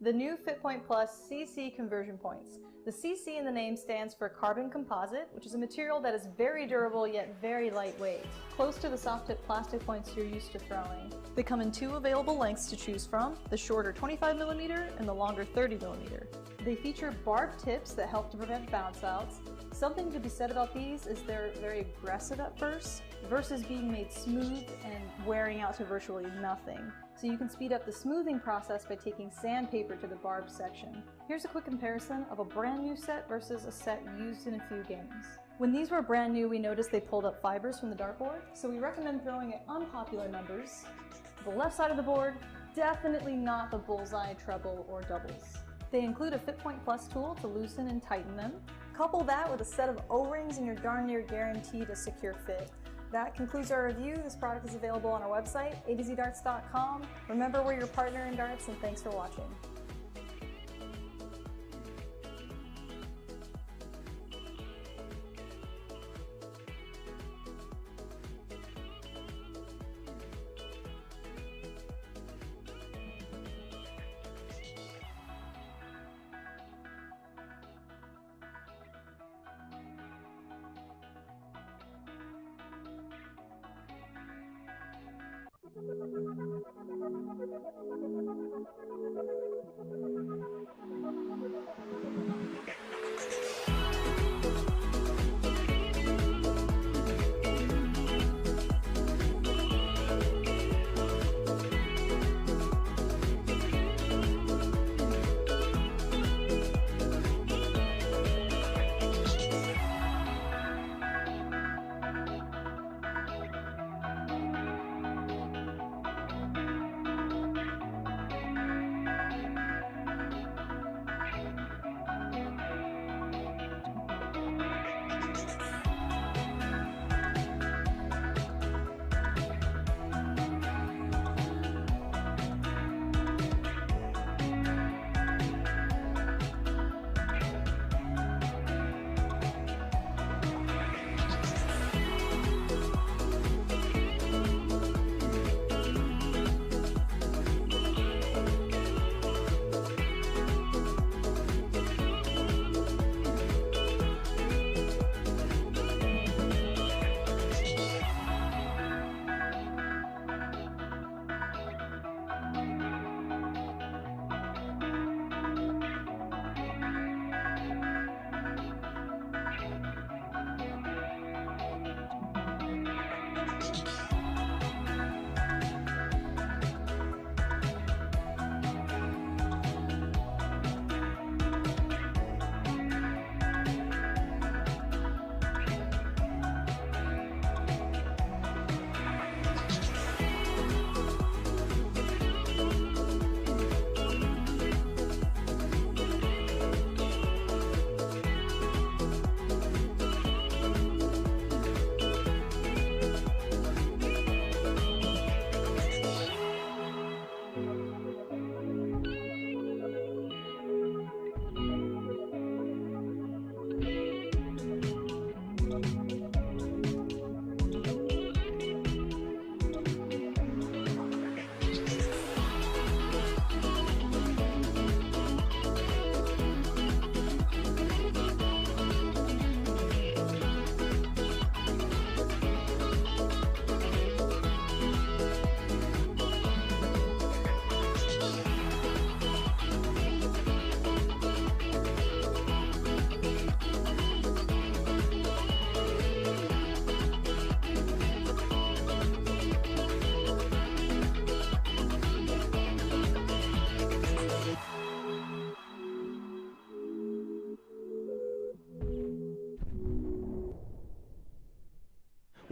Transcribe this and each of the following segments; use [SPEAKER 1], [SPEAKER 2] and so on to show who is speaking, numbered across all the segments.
[SPEAKER 1] The new Fitpoint Plus CC conversion points. The CC in the name stands for carbon composite, which is a material that is very durable yet very lightweight, close to the soft tip plastic points you're used to throwing. They come in two available lengths to choose from, the shorter 25mm and the longer 30mm. They feature barbed tips that help to prevent bounce outs. Something to be said about these is they're very aggressive at first, versus being made smooth and wearing out to virtually nothing. So you can speed up the smoothing process by taking sandpaper to the barbed section. Here's a quick comparison of a brand new set versus a set used in a few games. When these were brand new, we noticed they pulled up fibers from the dartboard, so we recommend throwing at unpopular numbers. The left side of the board, definitely not the bullseye, treble, or doubles. They include a Fitpoint Plus tool to loosen and tighten them. Couple that with a set of O-rings and you're darn near guaranteed a secure fit. That concludes our review. This product is available on our website, a2zdarts.com. Remember, we're your partner in darts, and thanks for watching.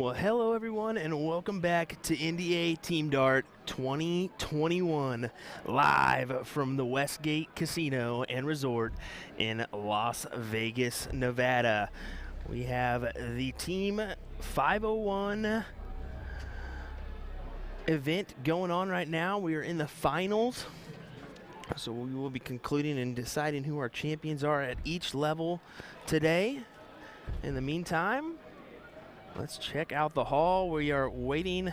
[SPEAKER 2] Well, hello everyone, and welcome back to NDA Team Dart 2021, live from the Westgate Casino and Resort in Las Vegas, Nevada. We have the Team 501 event going on right now. We are in the finals, so we will be concluding and deciding who our champions are at each level today. In the meantime, let's check out the hall. We are waiting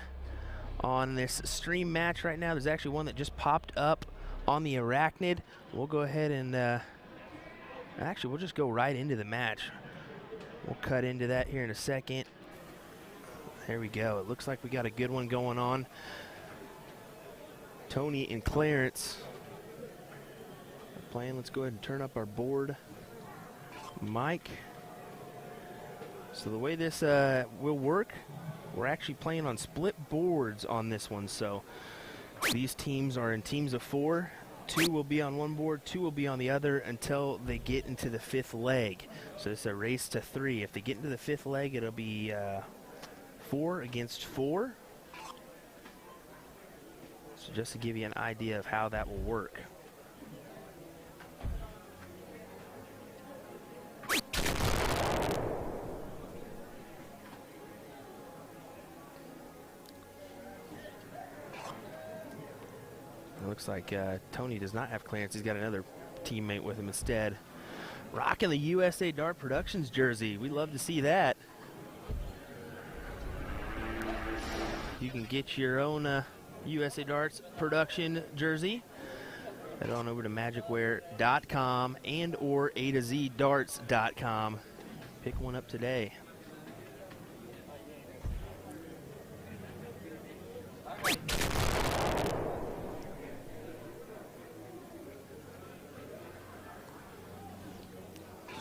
[SPEAKER 2] on this stream match right now. There's actually one that just popped up on the Arachnid. We'll go ahead and actually we'll just go right into the match. We'll cut into that here in a second. There we go. It looks like we got a good one going on. Tony and Clarence are playing. Let's go ahead and turn up our board. Mike. So the way this will work, we're actually playing on split boards on this one. So these teams are in teams of 4. 2 will be on one board, 2 will be on the other until they get into the 5th leg. So it's a race to 3. If they get into the 5th leg, it'll be 4 against 4. So just to give you an idea of how that will work. Looks like Tony does not have Clarence. He's got another teammate with him instead. Rocking the USA Dart Productions jersey. We love to see that. You can get your own USA Darts production jersey. Head on over to magicwear.com and or A2ZDarts.com. Pick one up today.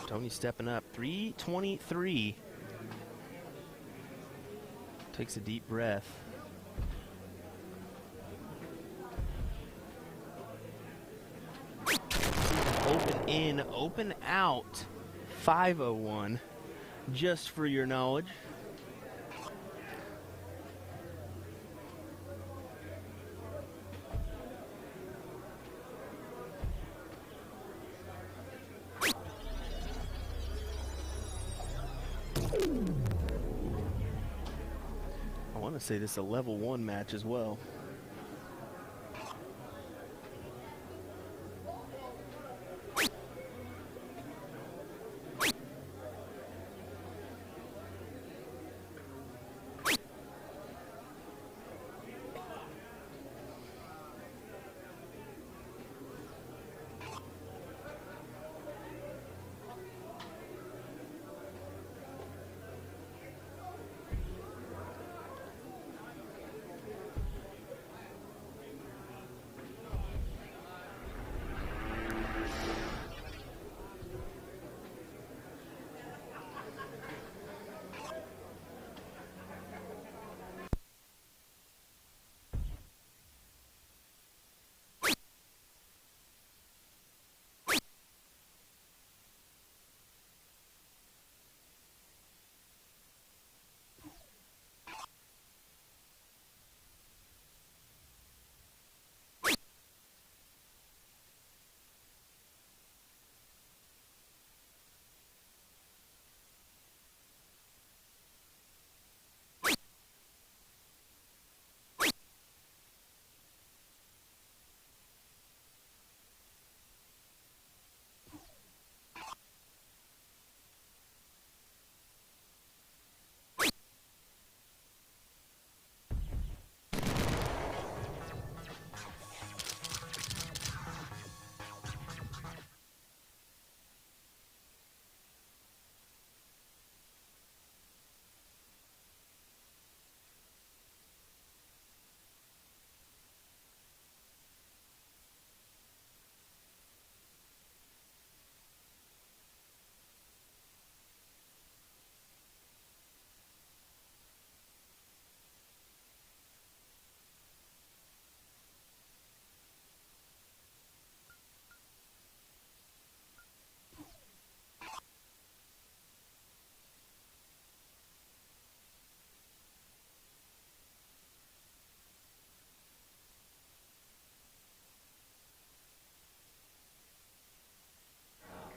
[SPEAKER 2] Tony stepping up, 323. Takes a deep breath. Open in, open out, 501, just for your knowledge. I want to say this is a level 1 match as well.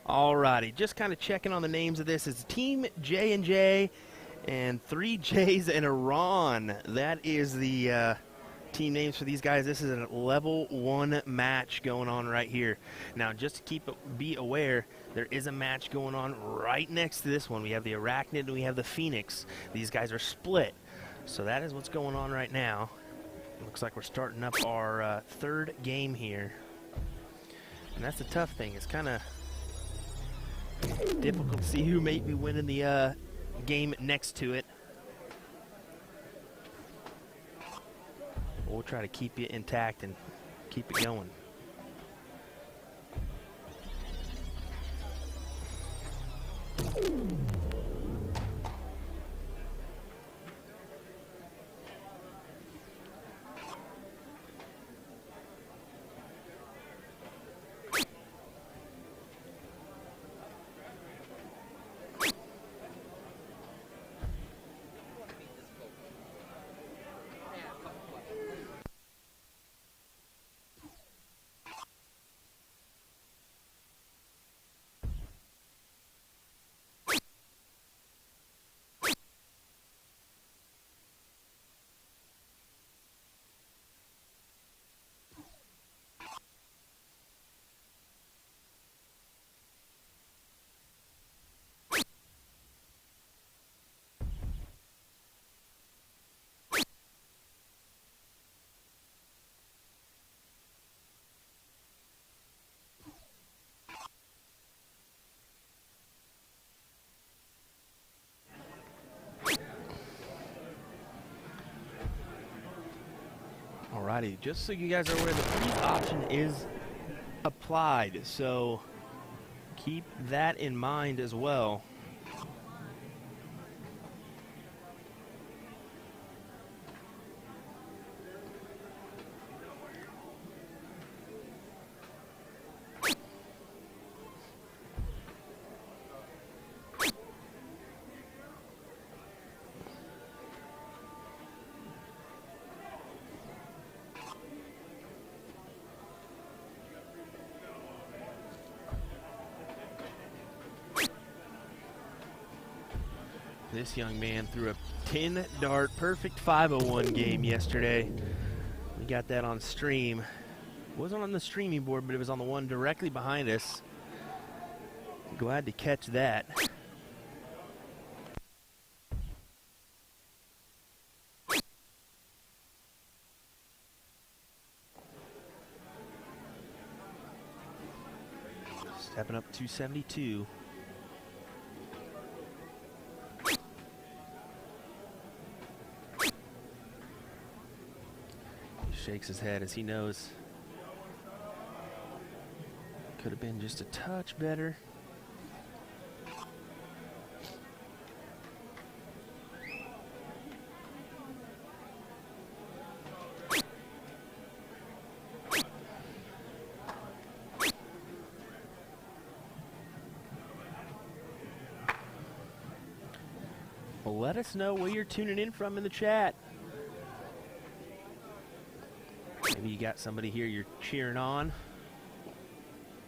[SPEAKER 2] Alrighty, just kind of checking on the names of this. It's Team J&J and 3 J's and a Ron. That is the team names for these guys. This is a level 1 match going on right here. Now, just to be aware, there is a match going on right next to this one. We have the Arachnid and we have the Phoenix. These guys are split. So that is what's going on right now. Looks like we're starting up our third game here. And that's the tough thing. It's kind of difficult to see who may be winning the game next to it. We'll try to keep it intact and keep it going. Alrighty, just so you guys are aware, the freeze option is applied, so keep that in mind as well. This young man threw a 10-dart perfect 501 game yesterday. We got that on stream. It wasn't on the streaming board, but it was on the one directly behind us. Glad to catch that. Stepping up 272. Shakes his head as he knows could have been just a touch better. Well, let us know where you're tuning in from in the chat. Maybe you got somebody here you're cheering on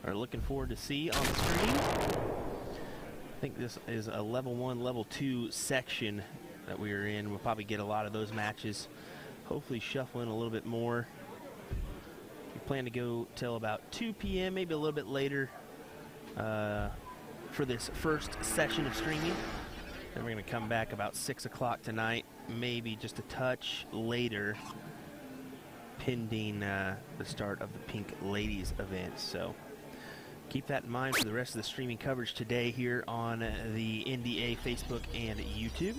[SPEAKER 2] or looking forward to see on the stream. I think this is a level 1, level 2 section that we are in. We'll probably get a lot of those matches. Hopefully shuffle in a little bit more. We plan to go till about 2 p.m., maybe a little bit later for this first session of streaming. Then we're going to come back about 6 o'clock tonight, maybe just a touch later, pending the start of the Pink Ladies event. So keep that in mind for the rest of the streaming coverage today here on the NDA Facebook and YouTube.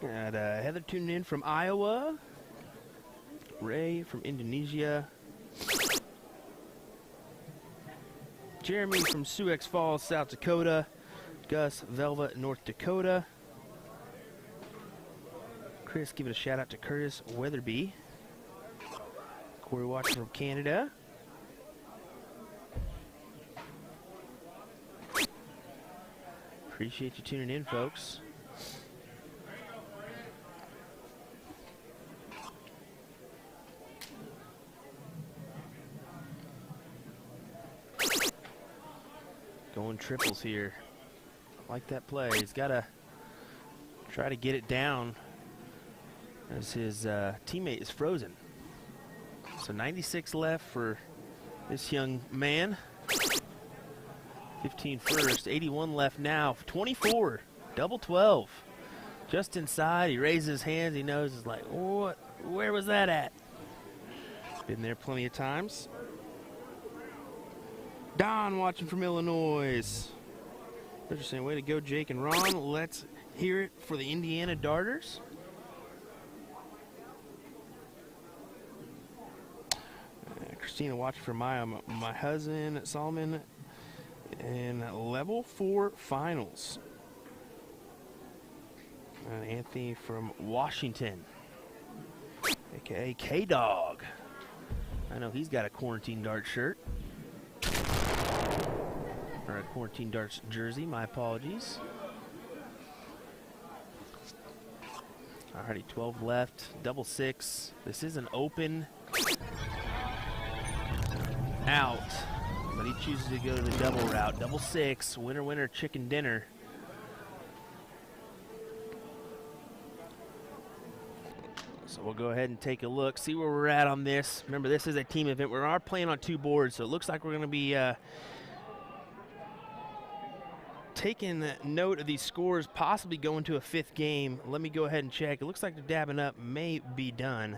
[SPEAKER 2] Got Heather tuning in from Iowa. Ray from Indonesia. Jeremy from Sioux Falls, South Dakota. Gus, Velva, North Dakota. Chris, give it a shout out to Curtis Weatherby. Corey watching from Canada. Appreciate you tuning in, folks. Going triples here. Like that play. He's got to try to get it down as his teammate is frozen. So 96 left for this young man. 15 first, 81 left now. 24, double 12. Just inside, he raises his hands. He knows, he's like, what? Where was that at? Been there plenty of times. Don watching from Illinois. They're just saying, way to go, Jake and Ron. Let's hear it for the Indiana Darters. Christina watching from my husband, Solomon, in level 4 finals. And Anthony from Washington, aka K-Dog. I know he's got a Quarantine Dart shirt. Or a Quarantine Darts jersey, my apologies. Alrighty, 12 left, double 6. This is an open out, but he chooses to go to the double route. Double 6, winner, winner, chicken dinner. So we'll go ahead and take a look, see where we're at on this. Remember, this is a team event. We are playing on 2 boards, so it looks like we're going to be taking note of these scores, possibly going to a 5th game. Let me go ahead and check. It looks like the dabbing up may be done.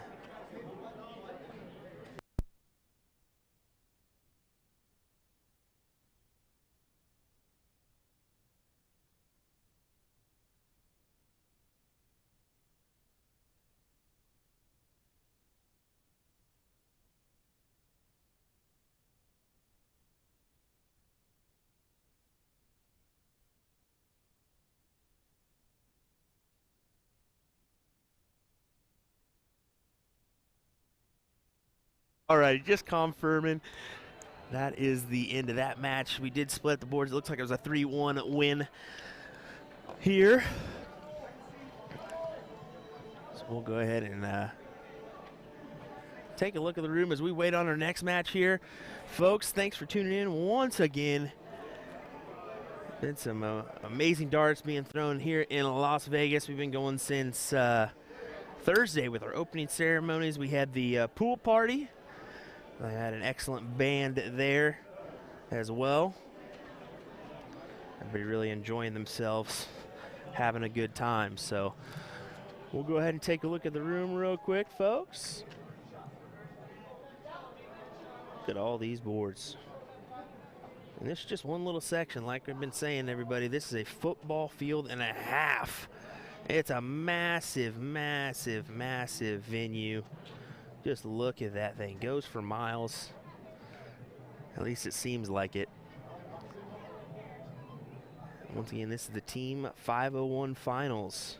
[SPEAKER 2] All right, just confirming that is the end of that match. We did split the boards. It looks like it was a 3-1 win here. So we'll go ahead and take a look at the room as we wait on our next match here. Folks, thanks for tuning in once again. Been some amazing darts being thrown here in Las Vegas. We've been going since Thursday with our opening ceremonies. We had the pool party. They had an excellent band there as well. Everybody really enjoying themselves, having a good time. So we'll go ahead and take a look at the room real quick, folks. Look at all these boards. And this is just one little section. Like I've been saying, everybody, this is a football field and a half. It's a massive, massive, massive venue. Just look at that thing. Goes for miles. At least it seems like it. Once again, this is the Team 501 Finals.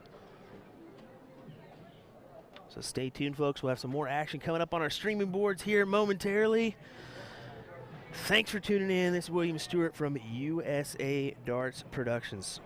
[SPEAKER 2] So stay tuned, folks. We'll have some more action coming up on our streaming boards here momentarily. Thanks for tuning in. This is William Stewart from USA Darts Productions.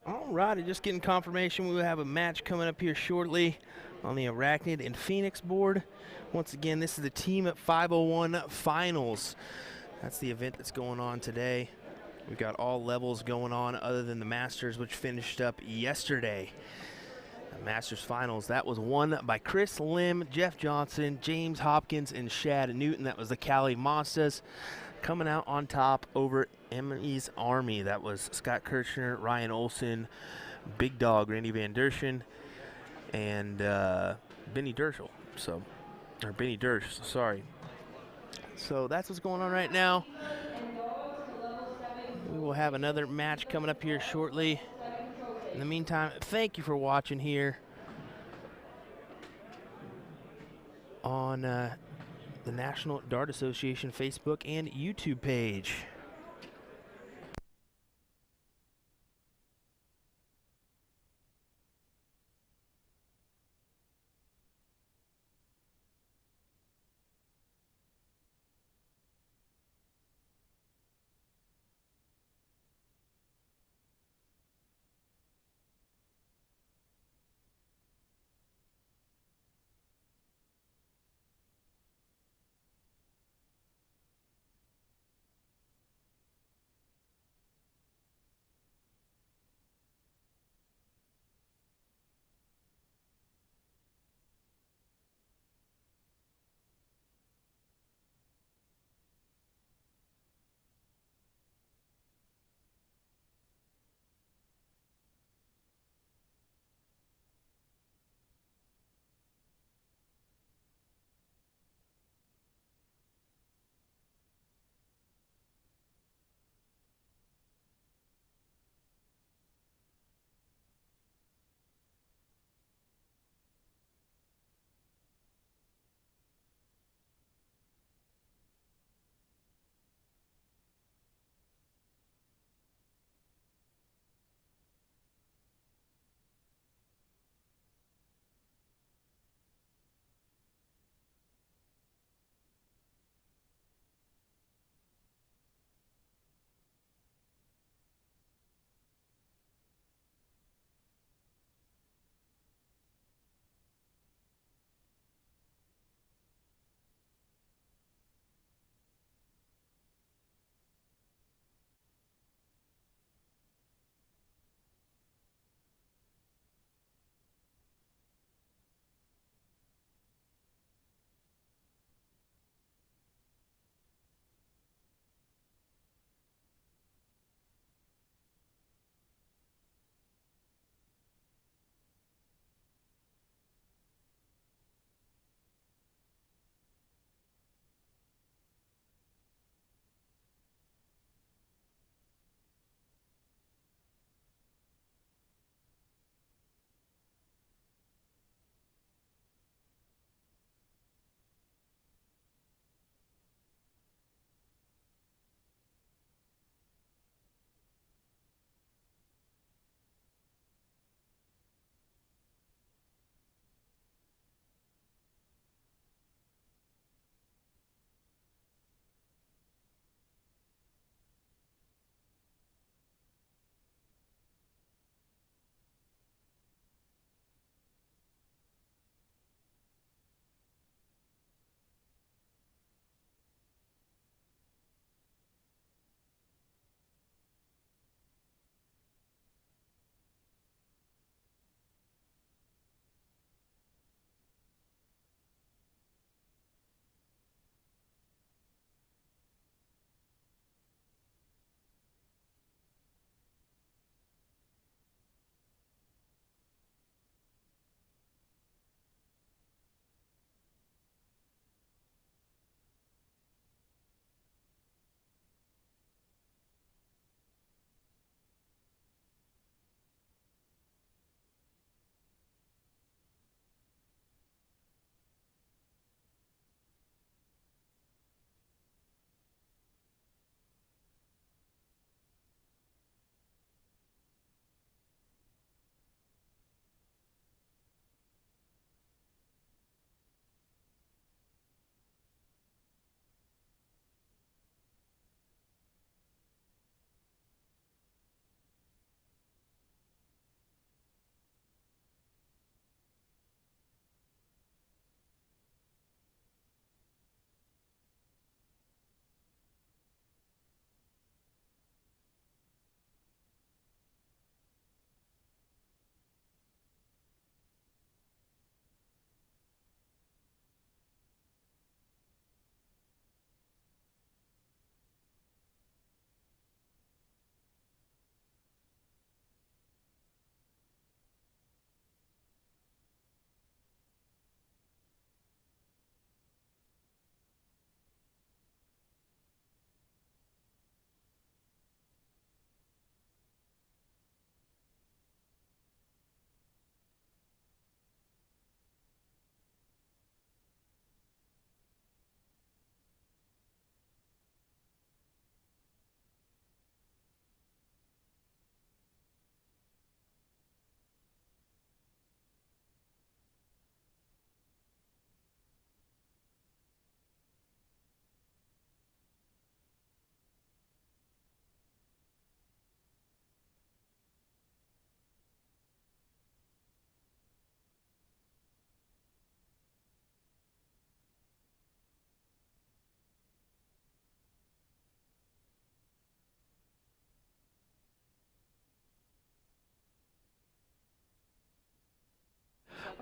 [SPEAKER 2] Alrighty, just getting confirmation we will have a match coming up here shortly on the Arachnid and Phoenix board. Once again, this is the Team at 501 Finals. That's the event that's going on today. We've got all levels going on other than the Masters, which finished up yesterday. The Masters Finals, that was won by Chris Lim, Jeff Johnson, James Hopkins, and Shad Newton. That was the Cali Monsters. Coming out on top over Emmy's Army, that was Scott Kirchner, Ryan Olson, Big Dog, Randy Van Derschen, and Benny Derschel. Or Benny Dersch, sorry. So that's what's going on right now. We will have another match coming up here shortly. In the meantime, thank you for watching here on the National Dart Association Facebook and YouTube page.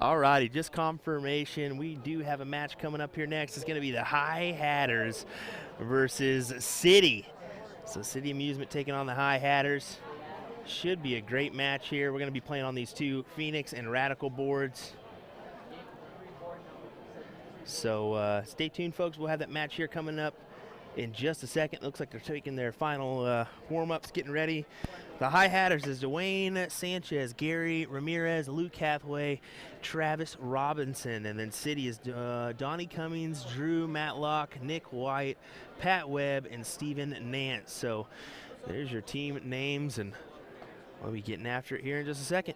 [SPEAKER 2] Alrighty, just confirmation. We do have a match coming up here next. It's going to be the High Hatters versus City. So City Amusement taking on the High Hatters. Should be a great match here. We're going to be playing on these two Phoenix and Radical boards. So stay tuned, folks. We'll have that match here coming up in just a second. Looks like they're taking their final warm-ups, getting ready. The High Hatters is Dwayne Sanchez, Gary Ramirez, Luke Hathaway, Travis Robinson. And then City is Donnie Cummings, Drew Matlock, Nick White, Pat Webb, and Steven Nance. So there's your team names, and we'll be getting after it here in just a second.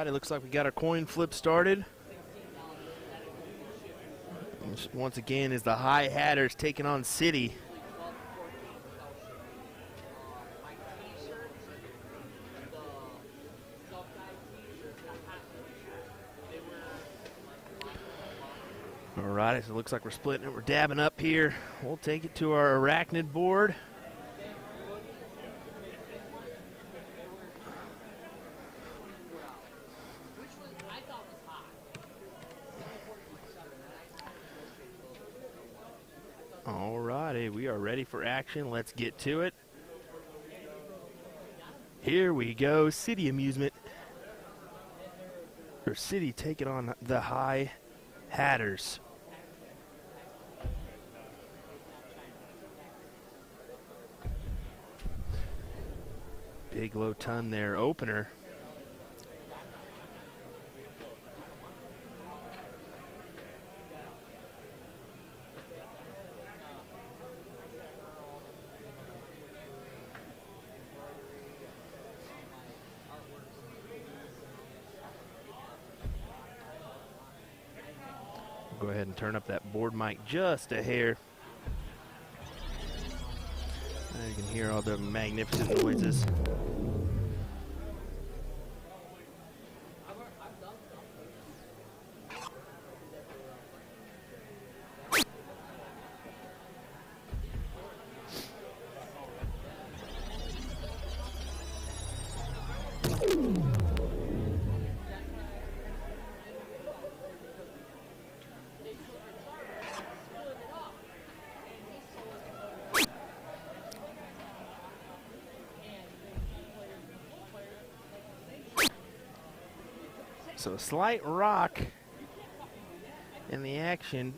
[SPEAKER 2] right, it looks like we got our coin flip started. Once again, is the High Hatters taking on City. All right, so it looks like we're splitting it. We're dabbing up here. We'll take it to our arachnid board. All righty, we are ready for action. Let's get to it. Here we go, City Amusement. Or City taking on the High Hatters. Big low ton there, opener. Go ahead and turn up that board mic just a hair. Now you can hear all the magnificent noises. So a slight rock in the action.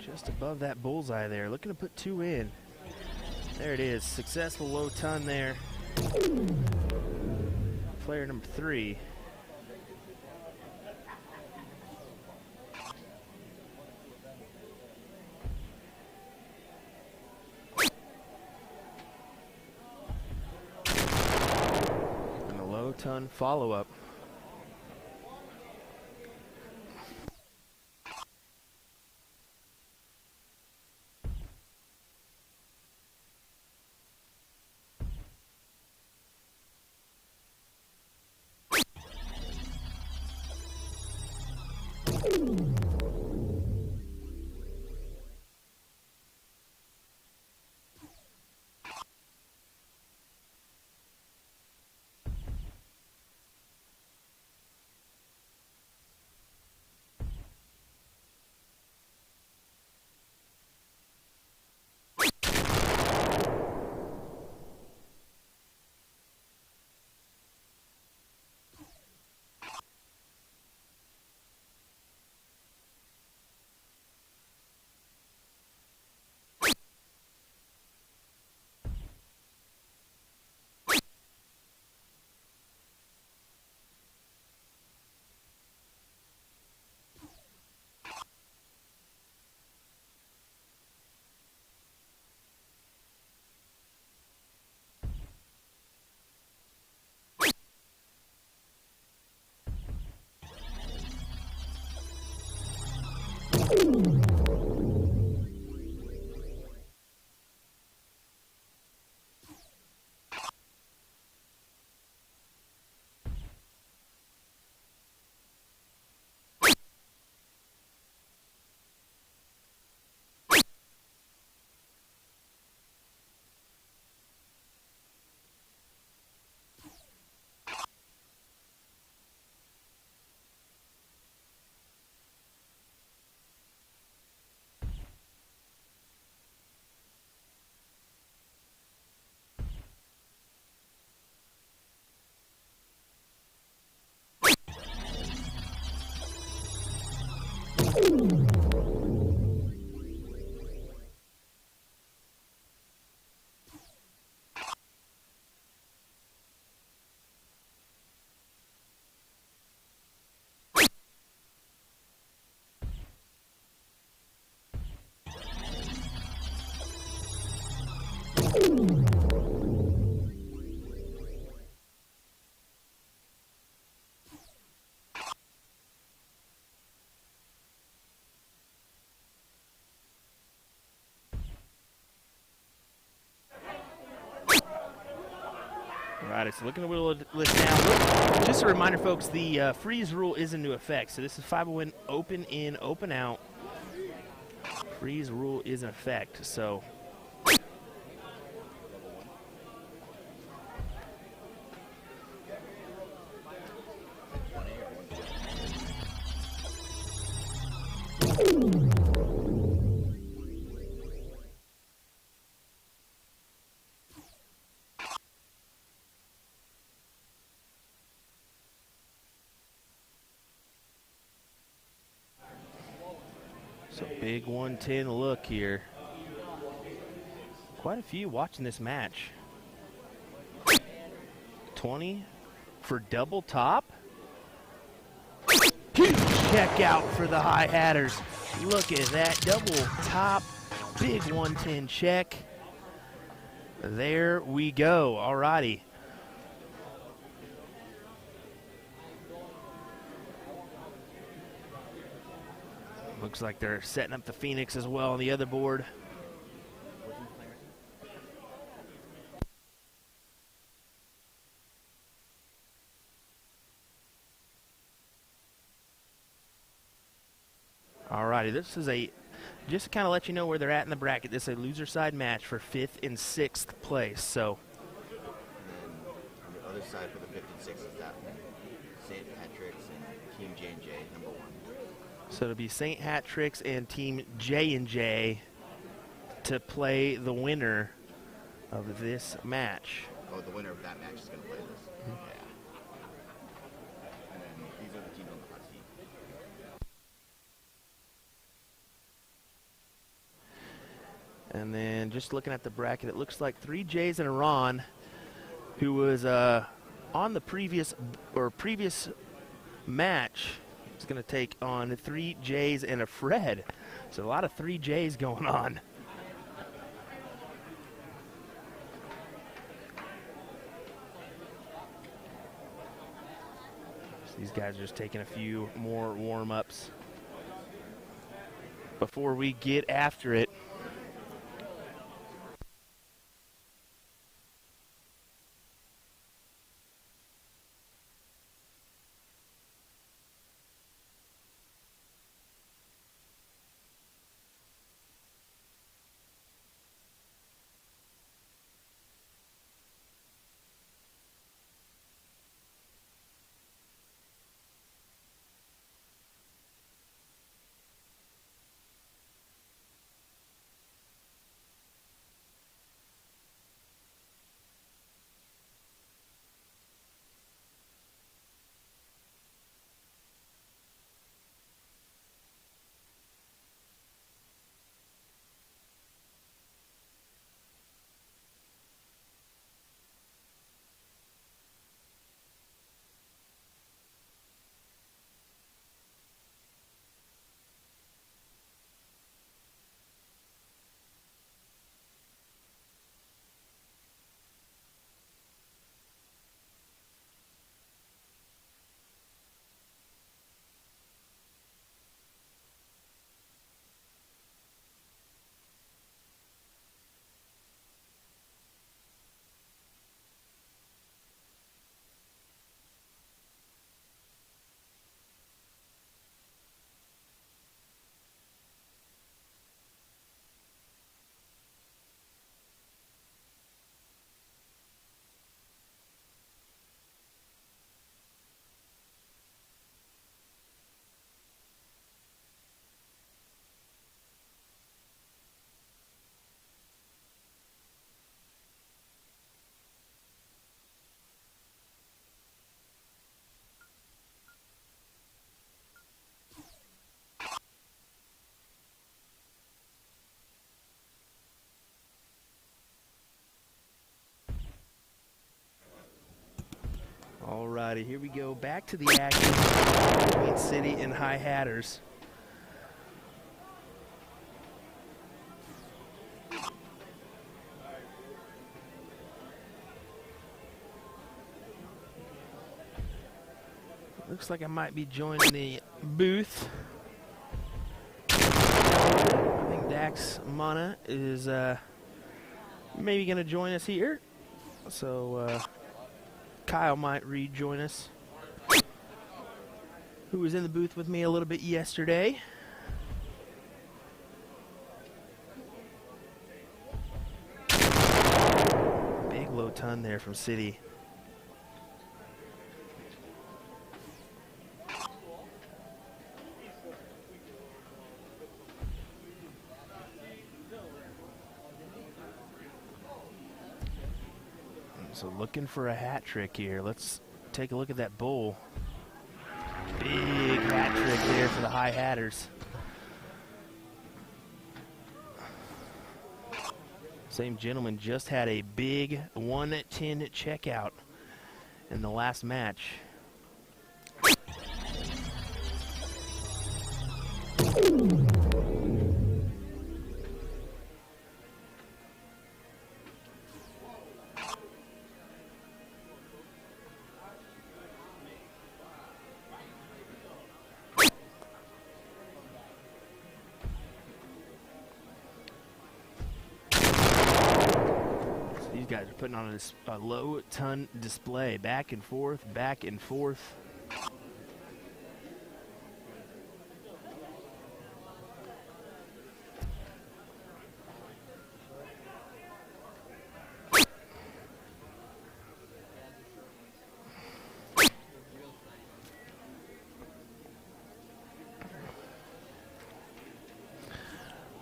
[SPEAKER 2] Just above that bullseye there, looking to put two in. There it is, successful low ton there. Player number 3. And a low ton follow-up. Alright, so looking at the list now. Just a reminder, folks, the freeze rule is into effect. So this is 5-0 open in, open out. Freeze rule is in effect. So big 110 look here. Quite a few watching this match. 20 for double top. Huge check out for the High Hatters. Look at that double top, big 110 check. There we go. Alrighty. Looks like they're setting up the Phoenix as well on the other board. Alrighty, this is just to kind of let you know where they're at in the bracket, this is a loser side match for 5th and 6th place. So,
[SPEAKER 3] and then on the other side for the 5th and 6th is that St. Patrick's and Team J&J, number 1.
[SPEAKER 2] So it'll be St. Hattricks and Team J&J to play the winner of this match.
[SPEAKER 3] Oh, the winner of that match is going to play this. Yeah. And then these are the teams on the hot seat.
[SPEAKER 2] And then just looking at the bracket, it looks like 3 J's and a Ron, who was on the previous match. It's going to take on 3 J's and a Fred. So a lot of 3 J's going on. So these guys are just taking a few more warm-ups before we get after it. everybody. Here we go. Back to the action between City and High Hatters. Looks like I might be joining the booth. I think Dax Mana is maybe going to join us here. So Kyle might rejoin us, who was in the booth with me a little bit yesterday. Big low ton there from City. So looking for a hat trick here. Let's take a look at that bowl. Big hat trick there for the High Hatters. Same gentleman just had a big 110 checkout in the last match. These guys are putting on a low ton display. Back and forth, back and forth.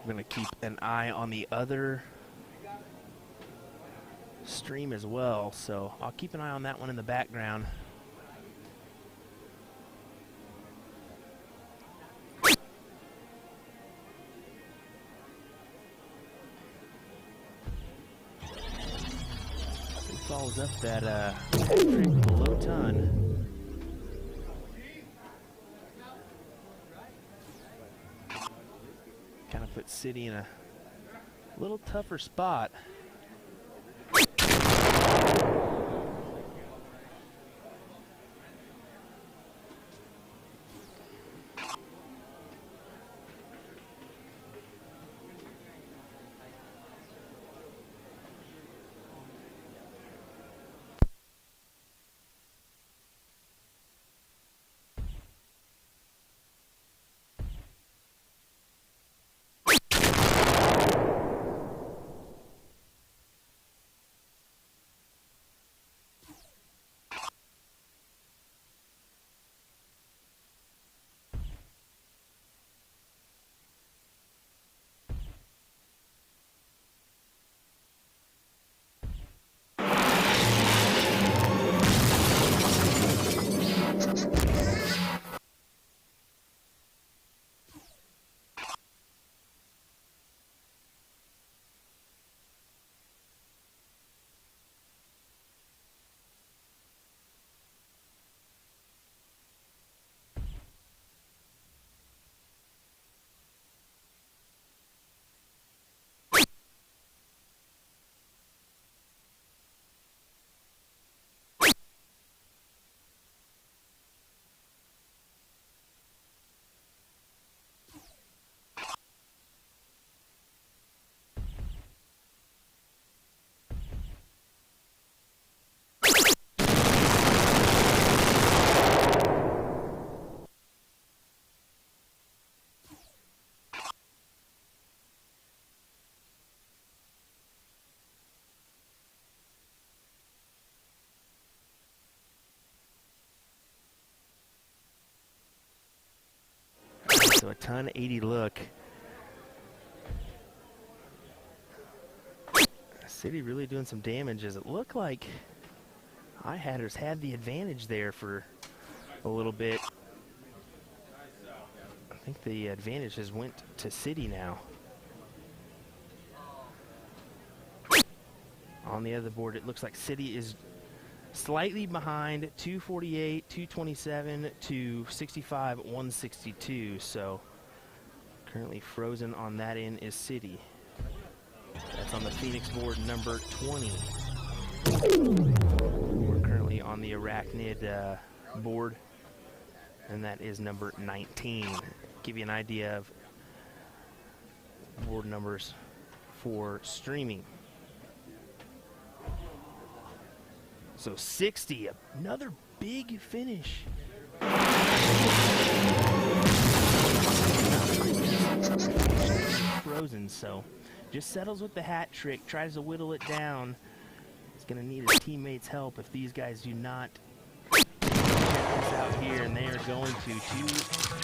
[SPEAKER 2] I'm going to keep an eye on the other stream as well, so I'll keep an eye on that one in the background. He follows up that trick with a low ton. Kind of put City in a little tougher spot. So a ton 80 look. City really doing some damage, as it looked like High Hatters had the advantage there for a little bit. I think the advantage has went to City now. On the other board, it looks like City is slightly behind 248, 227 to 65, 162. So currently frozen on that end is City. That's on the Phoenix board number 20. We're currently on the Arachnid board, and that is number 19. Give you an idea of board numbers for streaming. So 60, another big finish. Frozen, so just settles with the hat trick, tries to whittle it down. He's going to need his teammates' help if these guys do not check this out here, and they are going to 2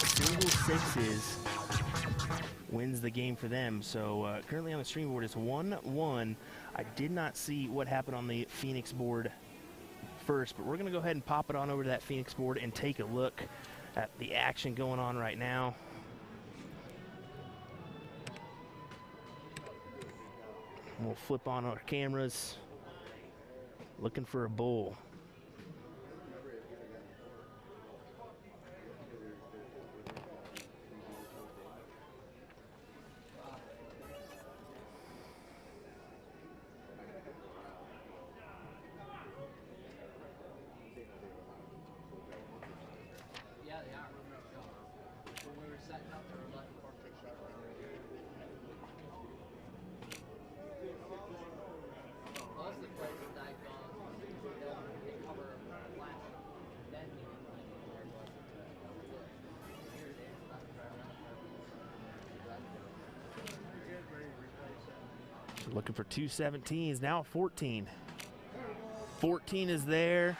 [SPEAKER 2] single sixes. Wins the game for them. So currently on the stream board is 1-1. I did not see what happened on the Phoenix board first, but we're going to go ahead and pop it on over to that Phoenix board and take a look at the action going on right now. We'll flip on our cameras, looking for a bull. Looking for 217s, now 14. 14 is there.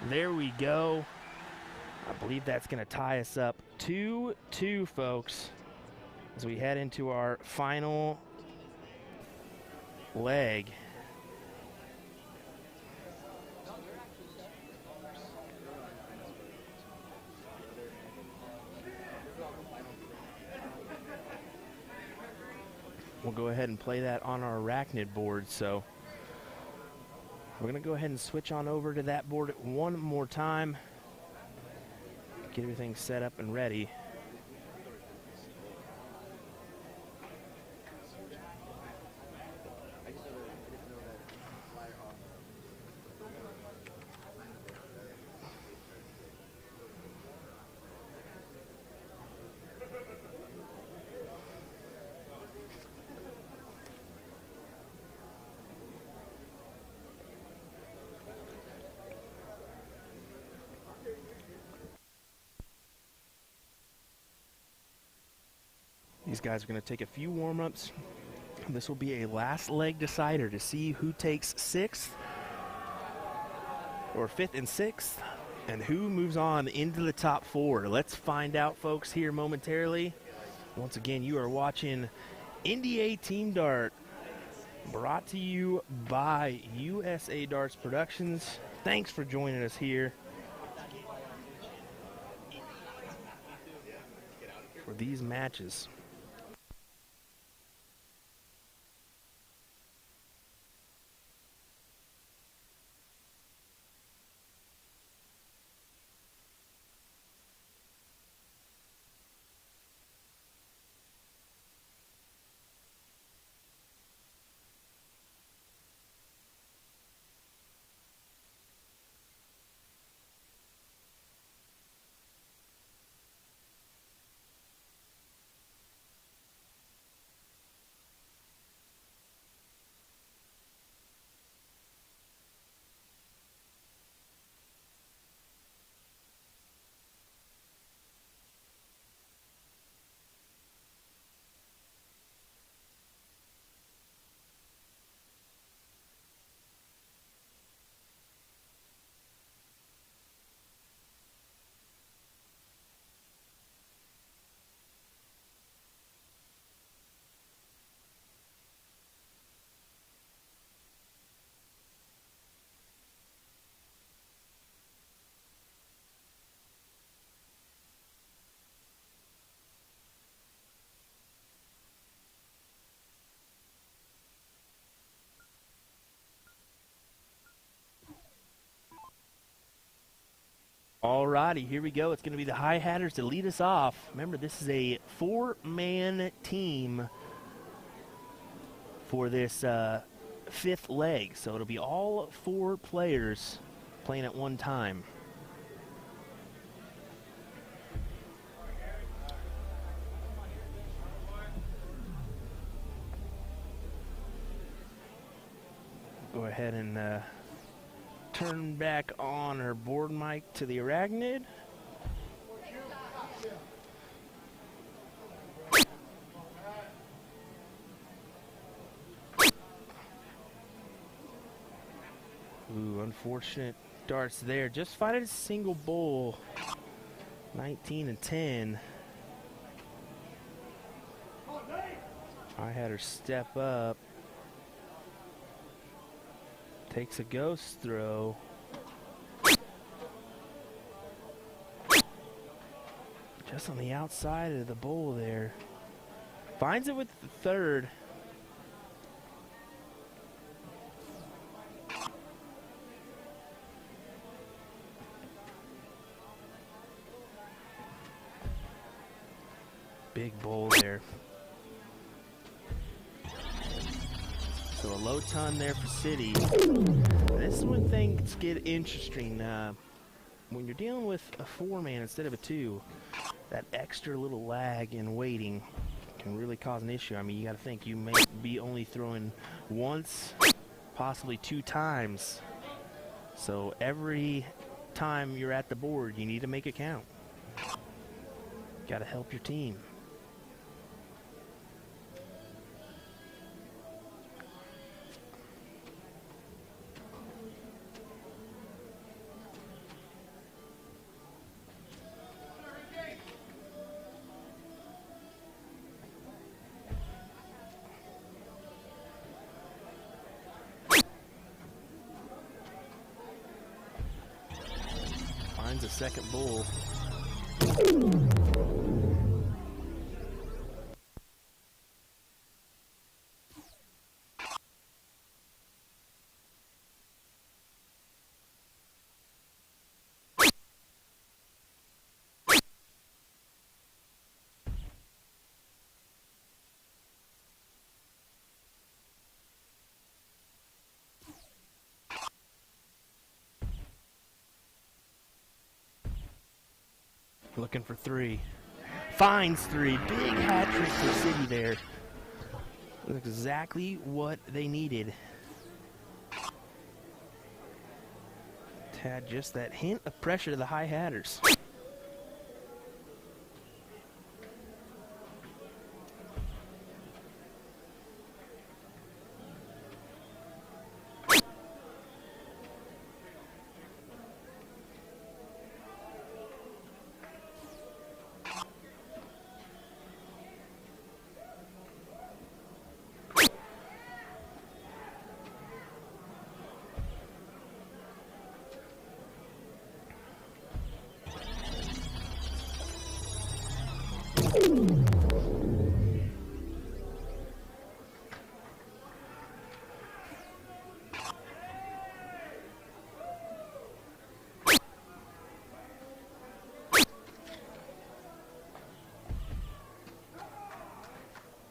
[SPEAKER 2] There we go. I believe that's going to tie us up 2-2, folks, as we head into our final leg. We'll go ahead and play that on our Arachnid board. So we're going to go ahead and switch on over to that board one more time. Get everything set up and ready. These guys are going to take a few warm-ups. This will be a last leg decider to see who takes 6th or 5th and 6th and who moves on into the top 4. Let's find out, folks, here momentarily. Once again, you are watching NDA Team Dart, brought to you by USA Darts Productions. Thanks for joining us here for these matches. Alrighty, here we go. It's going to be the High Hatters to lead us off. Remember, this is a 4-man team for this fifth leg, so it'll be all 4 players playing at one time. Go ahead and turn back on our board mic to the Arachnid. Ooh, unfortunate darts there. Just finding a single bull. 19 and 10. I had her step up. Takes a ghost throw. Just on the outside of the bowl there. Finds it with the third. Big bowl there. So a low ton there for City. This is when things get interesting. When you're dealing with a 4-man instead of a 2, that extra little lag in waiting can really cause an issue. I mean, you got to think you may be only throwing once, possibly 2 times. So every time you're at the board, you need to make it count. Got to help your team. Finds a second bull. Looking for 3. Finds 3. Big hat trick for City there. That's exactly what they needed. Had just that hint of pressure to the High Hatters.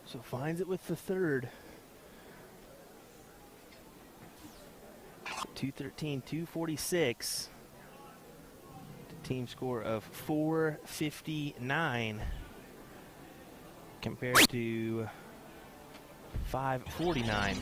[SPEAKER 2] So finds it with the third. 213, 246. Team score of 459 compared to 549.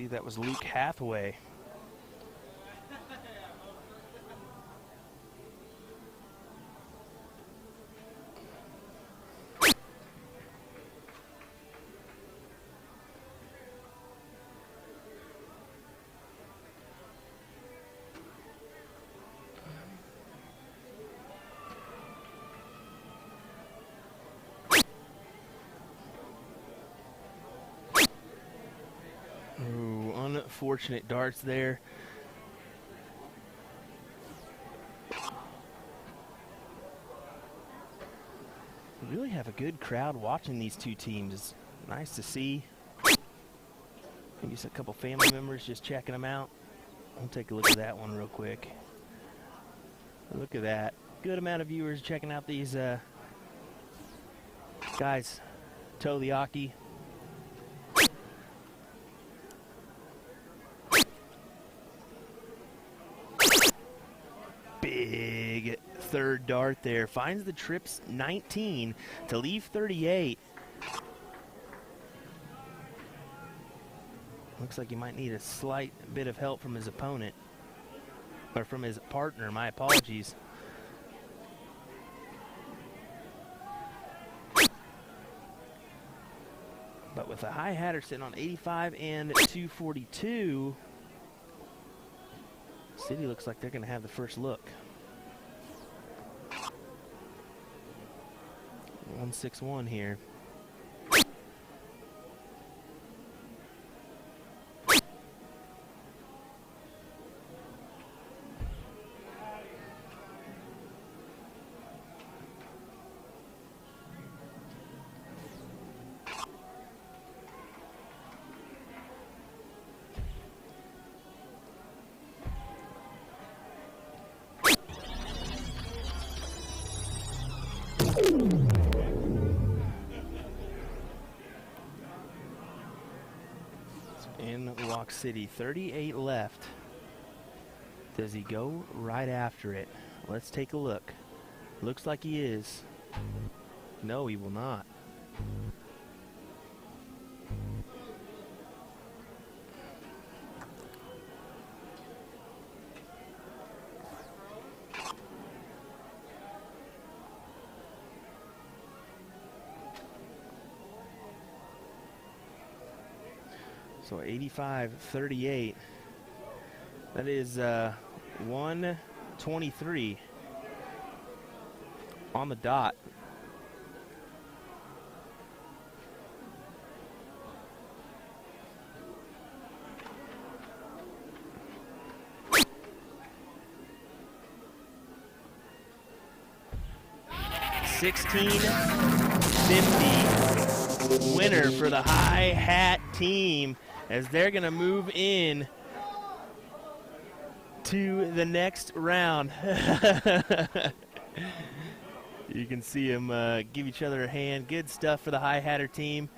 [SPEAKER 2] That was Luke Hathaway. unfortunate darts there. We really have a good crowd watching these two teams. It's nice to see. Maybe just a couple family members just checking them out. We'll take a look at that one real quick. Look at that. Good amount of viewers checking out these guys. Toe the Aki. Big third dart there. Finds the trips 19 to leave 38. Looks like he might need a slight bit of help from his opponent. Or from his partner, my apologies. But with a high hatter sitting on 85 and 242, City looks like they're going to have the first look. 161 here. In Walk City, 38 left. Does he go right after it? Let's take a look. Looks like he is. No, he will not. So 85-38. That is 123 on the dot. $16.50 winner for the High Hat team, as they're going to move in to the next round. You can see them give each other a hand. Good stuff for the High Hatter team.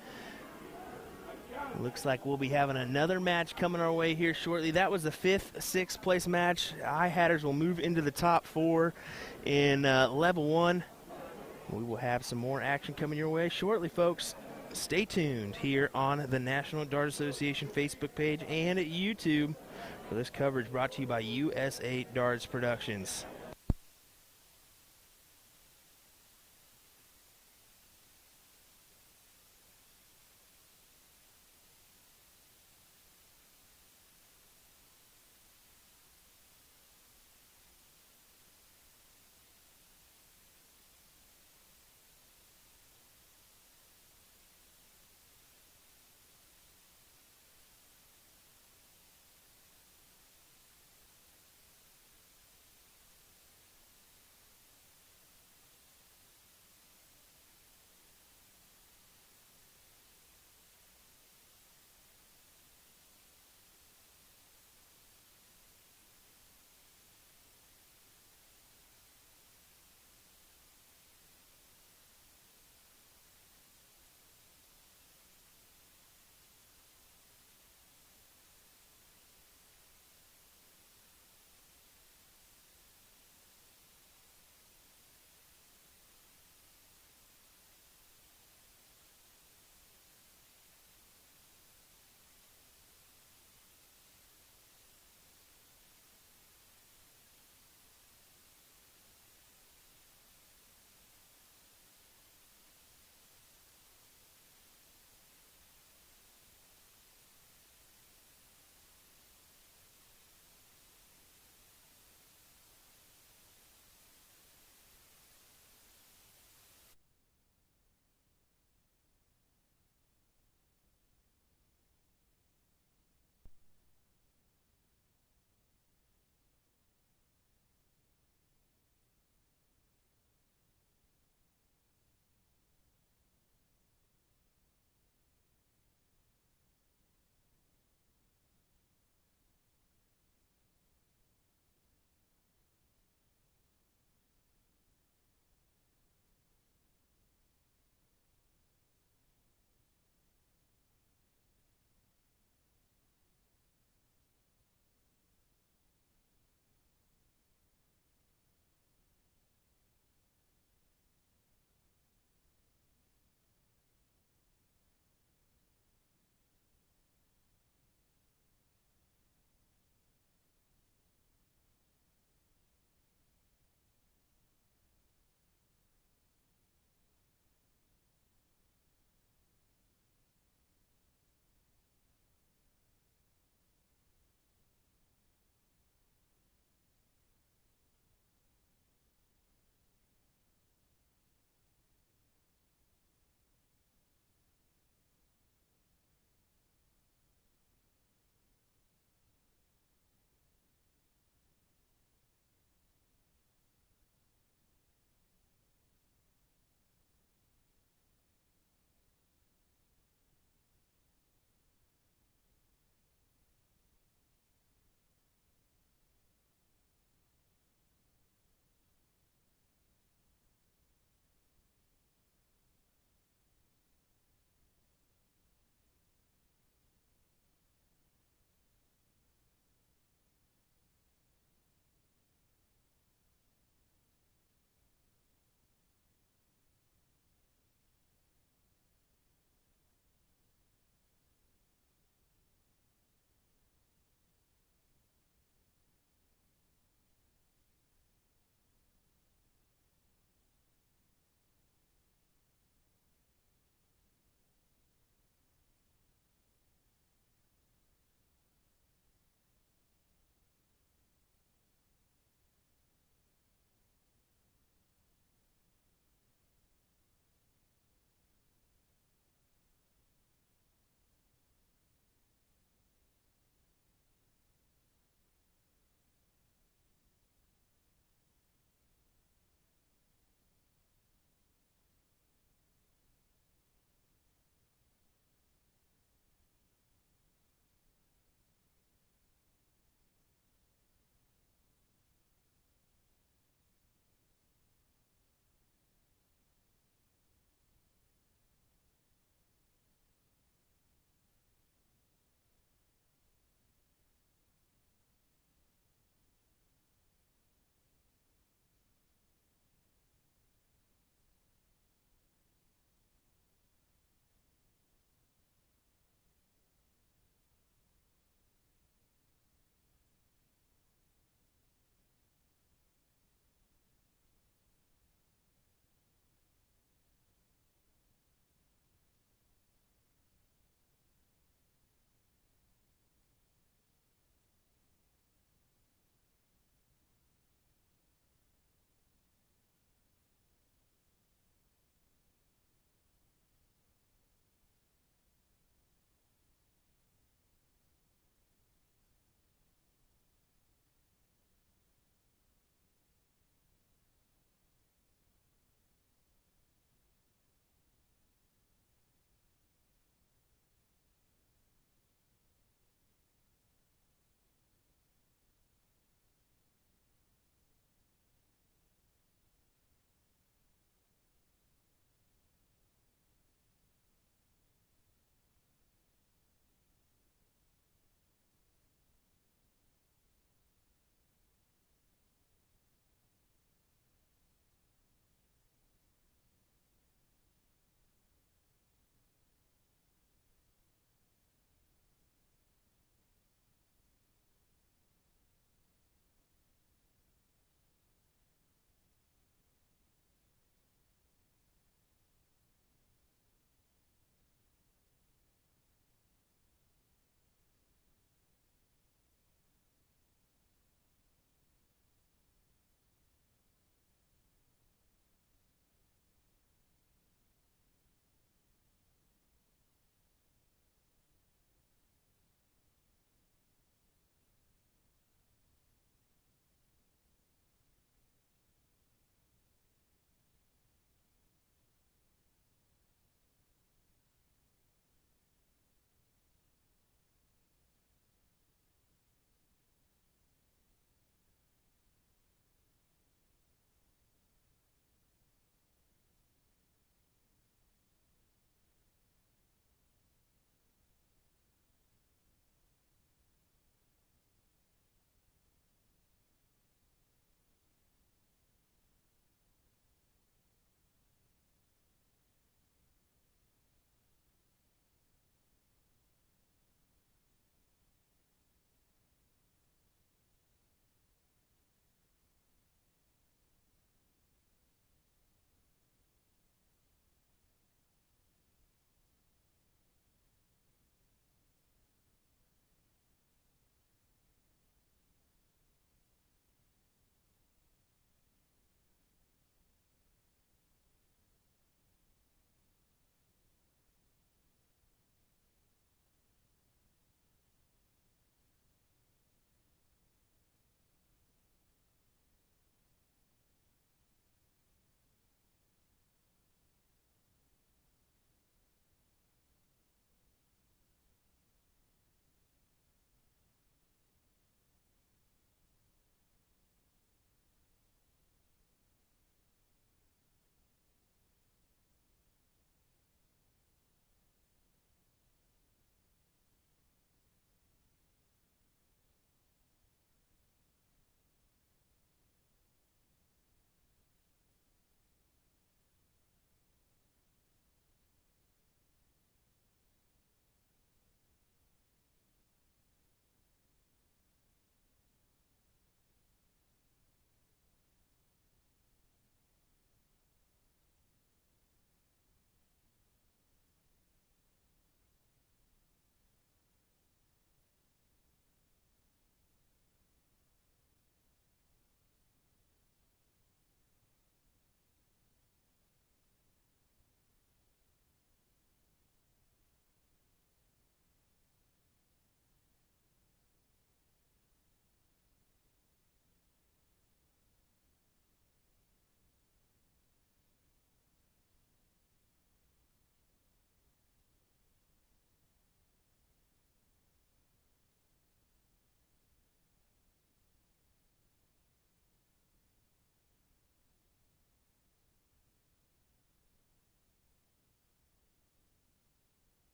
[SPEAKER 2] Looks like we'll be having another match coming our way here shortly. That was the 5th, 6th place match. High Hatters will move into the top 4 in level 1. We will have some more action coming your way shortly, folks. Stay tuned here on the National Dart Association Facebook page and at YouTube for this coverage brought to you by USA Darts Productions.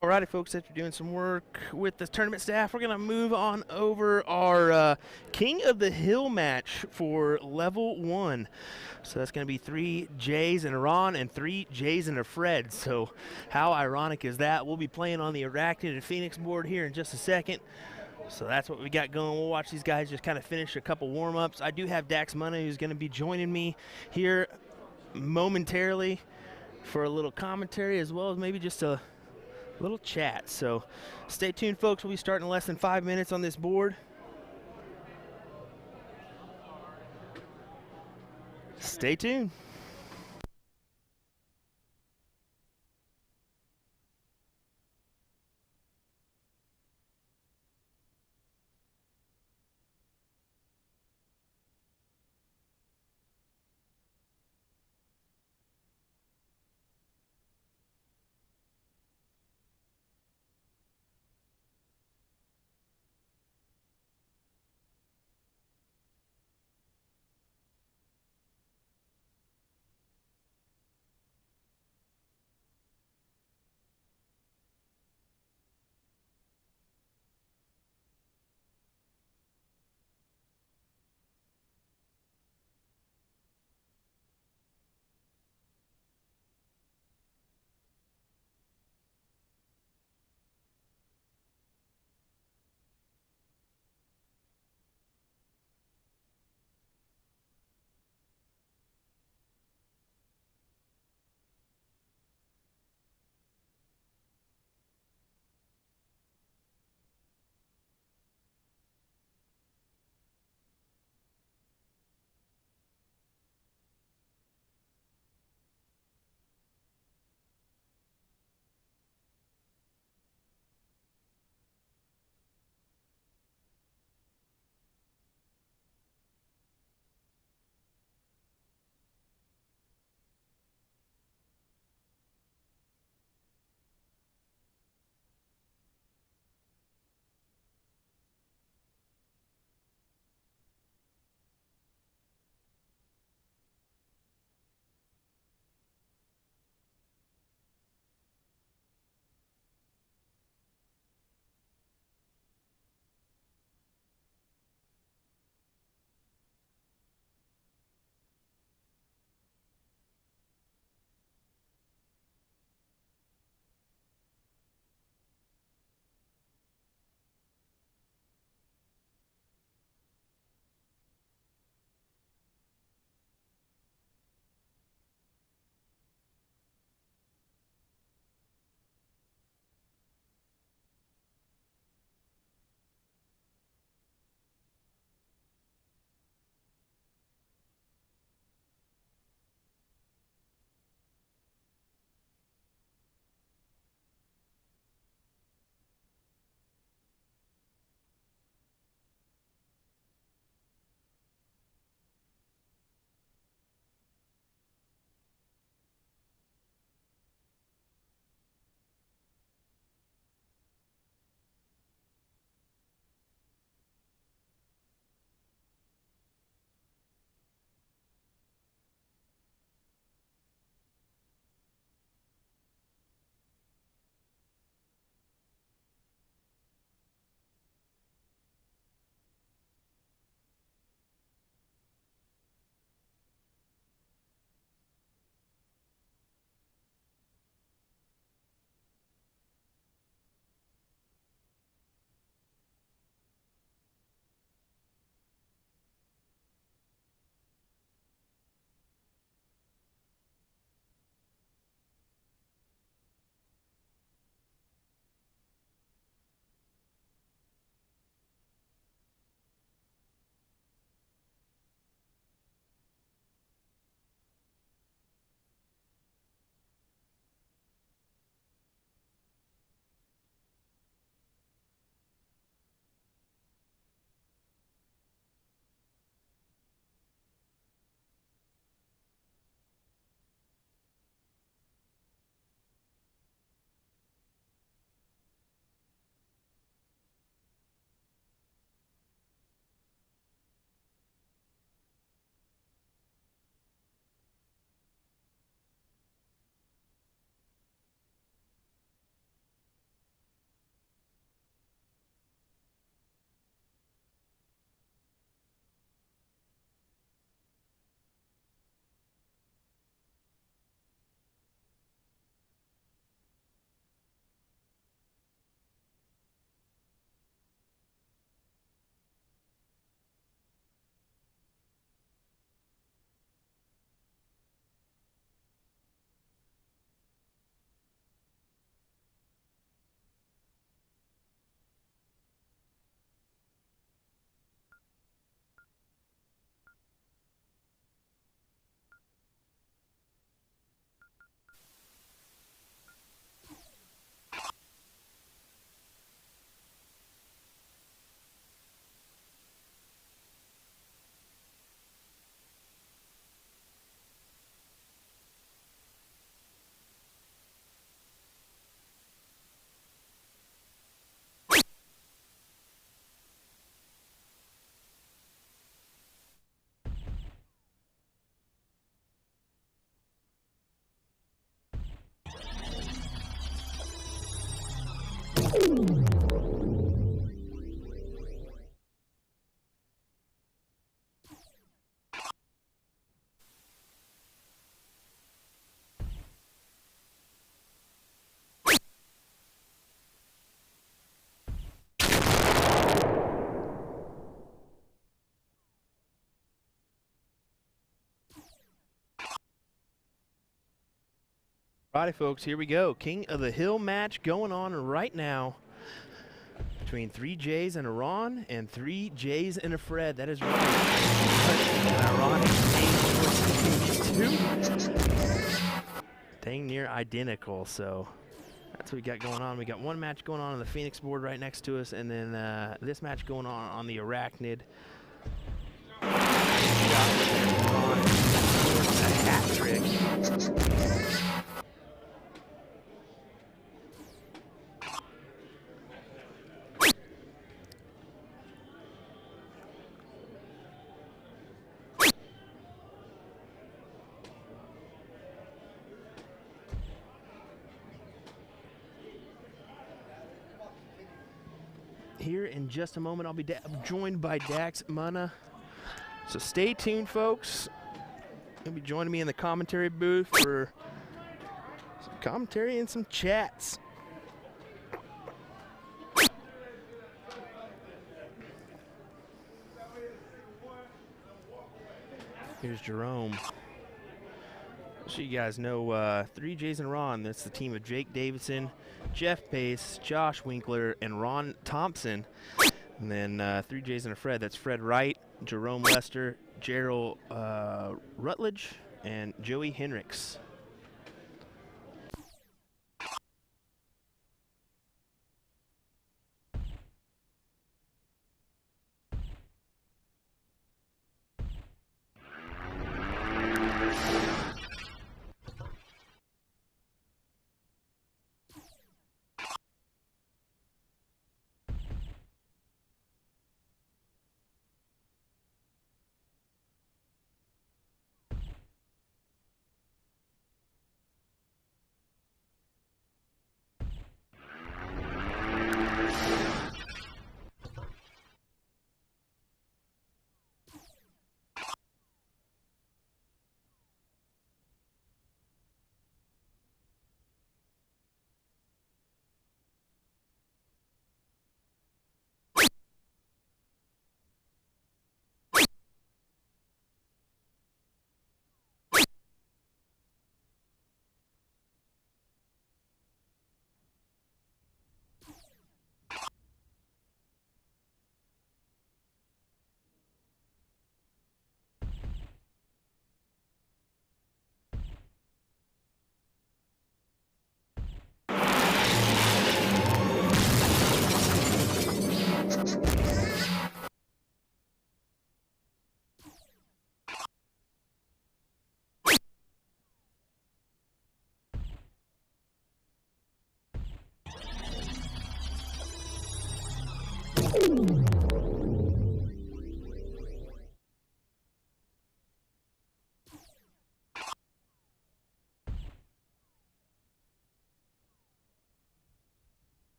[SPEAKER 2] Alrighty, folks, after doing some work with the tournament staff, we're going to move on over our King of the Hill match for level 1. So that's going to be 3 Jays and a Ron and 3 Jays and a Fred. So how ironic is that? We'll be playing on the Arachnid and Phoenix board here in just a second. So that's what we got going. We'll watch these guys just kind of finish a couple warm-ups. I do have Dax Mana, who's going to be joining me here momentarily for a little commentary, as well as maybe just a little chat. So stay tuned, folks. We'll be starting in less than 5 minutes on this board. Stay tuned. Alrighty, folks, here we go. King of the Hill match going on right now between 3 J's and a Ron and 3 J's and a Fred. That is right. An ironic name for these two. Dang near identical, so that's what we got going on. We got one match going on the Phoenix board right next to us, and then this match going on the Arachnid. A hat trick. Here in just a moment, I'll be joined by Dax Mana. So stay tuned, folks. He'll be joining me in the commentary booth for some commentary and some chats. Here's Jerome. So you guys know 3 J's and Ron. That's the team of Jake Davidson, Jeff Pace, Josh Winkler, and Ron Thompson. And then 3 J's and a Fred. That's Fred Wright, Jerome Lester, Gerald Rutledge, and Joey Henricks.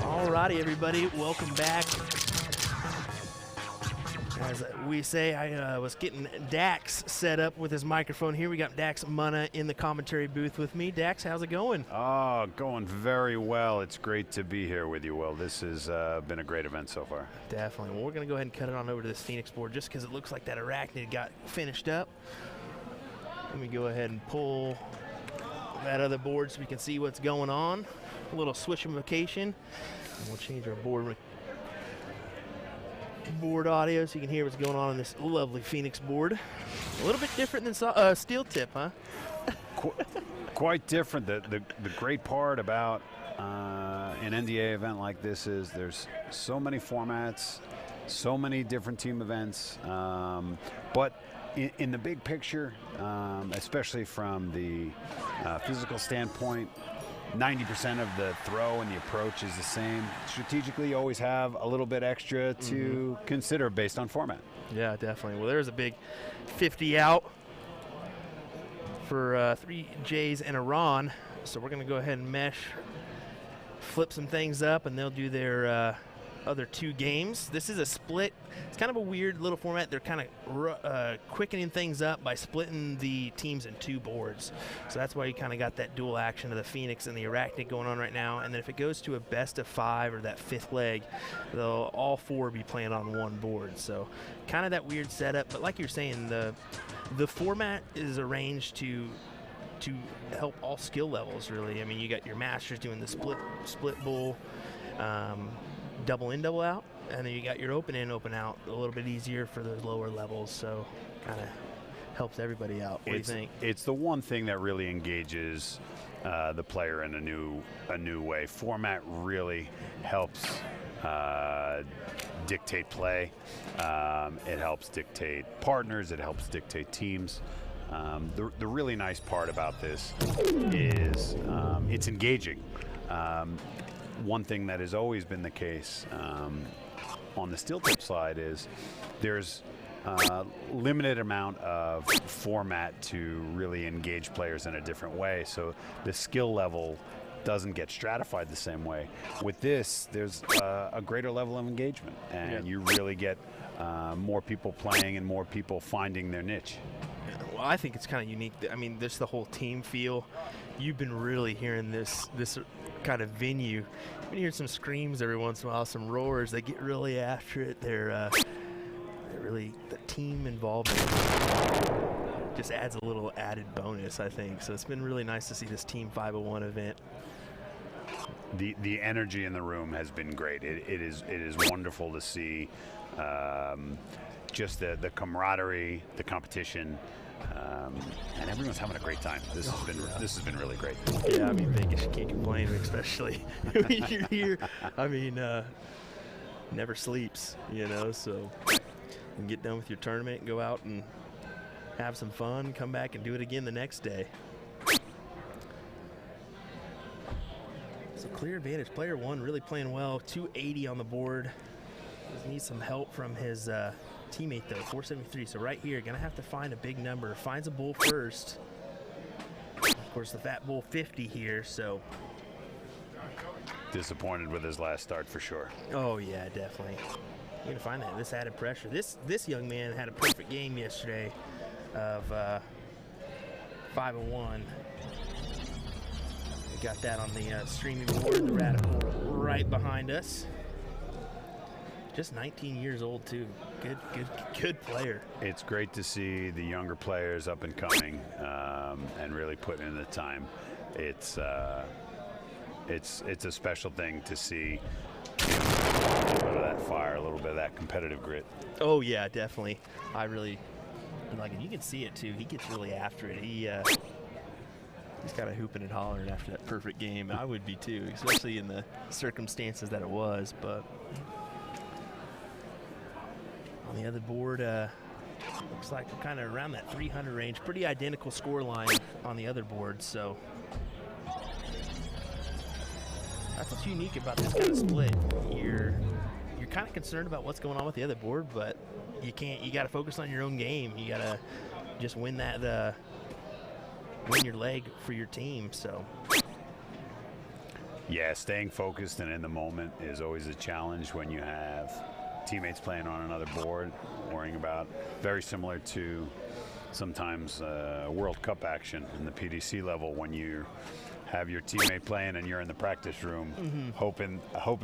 [SPEAKER 2] Alrighty, everybody, welcome back. As we say, I was getting Dax set up with his microphone here. We got Dax Mana in the commentary booth with me. Dax, how's it going?
[SPEAKER 4] Oh, going very well. It's great to be here with you, Will. This has been a great event so far.
[SPEAKER 2] Definitely. Well, we're going to go ahead and cut it on over to this Phoenix board just because it looks like that Arachnid got finished up. Let me go ahead and pull that other board so we can see what's going on. A little switchification. And we'll change our board audio so you can hear what's going on this lovely Phoenix board. A little bit different than steel tip, huh?
[SPEAKER 4] Quite different. The great part about an NDA event like this is there's so many formats, so many different team events, but in the big picture, especially from the physical standpoint, 90% of the throw and the approach is the same. Strategically, you always have a little bit extra to consider based on format.
[SPEAKER 2] Yeah, definitely. Well, there's a big 50 out for 3 J's and a Ron. So we're going to go ahead and mesh, flip some things up, and they'll do their other 2 games. This is a split. It's kind of a weird little format. They're kind of quickening things up by splitting the teams in 2 boards. So that's why you kind of got that dual action of the Phoenix and the Arachnid going on right now. And then if it goes to a best of 5 or that 5th leg, they'll all 4 be playing on 1 board. So kind of that weird setup. But like you're saying, the format is arranged to help all skill levels, really. I mean, you got your masters doing the split bull, double in, double out, and then you got your open in, open out, a little bit easier for those lower levels, so kind of helps everybody out. What do you think?
[SPEAKER 4] It's the one thing that really engages the player in a new way. Format really helps dictate play. It helps dictate partners. It helps dictate teams. The really nice part about this is it's engaging. One thing that has always been the case on the steel tip side is there's limited amount of format to really engage players in a different way, so the skill level doesn't get stratified the same way. With this, there's a greater level of engagement, and you really get more people playing and more people finding their niche.
[SPEAKER 2] Well, I think it's kind of unique. I mean, this the whole team feel. You've been really hearing this kind of venue. You've been hearing some screams every once in a while, some roars. They get really after it. They're really, the team involvement just adds a little added bonus, I think. So it's been really nice to see this Team 501 event.
[SPEAKER 4] The energy in the room has been great. It is wonderful to see just the camaraderie, the competition, and everyone's having a great time. This has been really great.
[SPEAKER 2] Yeah, I mean, Vegas, you can't complain, especially when you're here. I mean, never sleeps, you know, so you can get done with your tournament and go out and have some fun, come back and do it again the next day. So clear advantage. Player 1 really playing well. 280 on the board. He needs some help from his teammate, though. 473. So right here, going to have to find a big number. Finds a bull first. Of course, the fat bull 50 here, so.
[SPEAKER 4] Disappointed with his last start for sure.
[SPEAKER 2] Oh, yeah, definitely. You're going to find that. This added pressure. This young man had a perfect game yesterday of 501. We got that on the streaming board, the Radical right behind us. Just 19 years old, too. Good player.
[SPEAKER 4] It's great to see the younger players up and coming and really putting in the time. It's a special thing to see, a little bit of that fire, a little bit of that competitive grit.
[SPEAKER 2] Oh, yeah, definitely. I really like it. You can see it, too. He gets really after it. He's kind of hooping and hollering after that perfect game. I would be, too, especially in the circumstances that it was, but on the other board, looks like we're kind of around that 300 range. Pretty identical score line on the other board, so that's what's unique about this kind of split. You're kind of concerned about what's going on with the other board, but you can't. You got to focus on your own game. You got to just win win your leg for your team. So
[SPEAKER 4] yeah, staying focused and in the moment is always a challenge when you have teammates playing on another board, worrying about, very similar to sometimes World Cup action in the PDC level when you have your teammate playing and you're in the practice room, hoping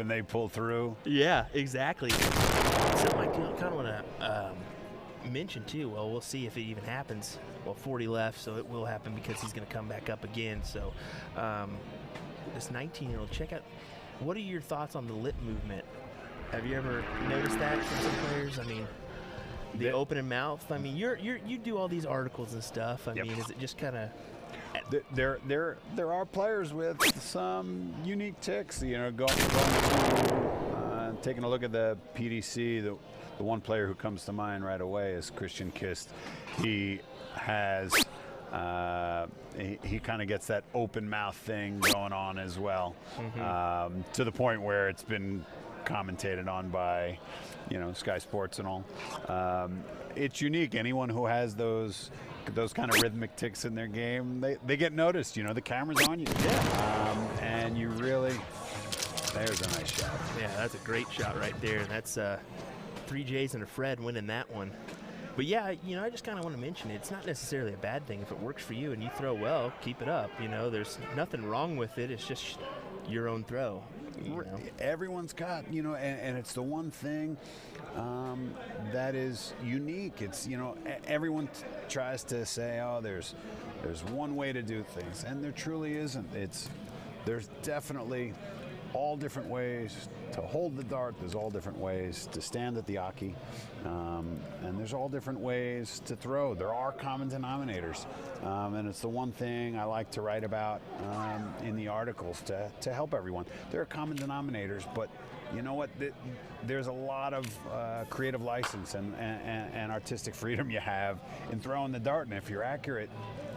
[SPEAKER 4] they pull through.
[SPEAKER 2] Yeah, exactly. Something I kind of want to mention too. Well, we'll see if it even happens. Well, 40 left, so it will happen because he's going to come back up again. So this 19-year-old, check out. What are your thoughts on the lip movement? Have you ever noticed that from some players? I mean, the open mouth. I mean, you do all these articles and stuff. I mean, is it just kind of?
[SPEAKER 4] There are players with some unique ticks. You know, taking a look at the PDC, the one player who comes to mind right away is Christian Kist. He has he kind of gets that open mouth thing going on as well, to the point where it's been commentated on by, you know, Sky Sports and all. It's unique. Anyone who has those kind of rhythmic ticks in their game, they get noticed. You know, the camera's on you. Yeah. And you really, there's a nice shot.
[SPEAKER 2] Yeah, that's a great shot right there. That's 3 J's and a Fred winning that one. But yeah, you know, I just kind of want to mention it. It's not necessarily a bad thing. If it works for you and you throw well, keep it up. You know, there's nothing wrong with it. It's just your own throw. You know?
[SPEAKER 4] Everyone's got, you know, and it's the one thing that is unique. It's, you know, everyone tries to say, oh, there's one way to do things, and there truly isn't. There's definitely all different ways to hold the dart. There's all different ways to stand at the Aki, and there's all different ways to throw. There are common denominators, and it's the one thing I like to write about in the articles to help everyone. There are common denominators, but you know what? There's a lot of creative license and artistic freedom you have in throwing the dart, and if you're accurate,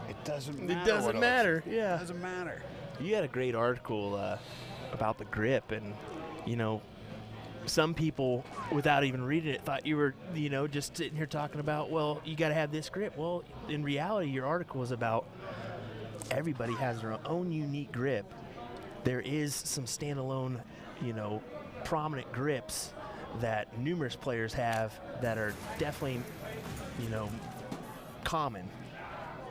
[SPEAKER 4] it doesn't matter.
[SPEAKER 2] It doesn't matter. Yeah,
[SPEAKER 4] it doesn't matter.
[SPEAKER 2] You had a great article about the grip, and you know, some people without even reading it thought you were, you know, just sitting here talking about, well, you got to have this grip. Well, in reality, your article is about everybody has their own unique grip. There is some standalone, you know, prominent grips that numerous players have that are definitely, you know, common.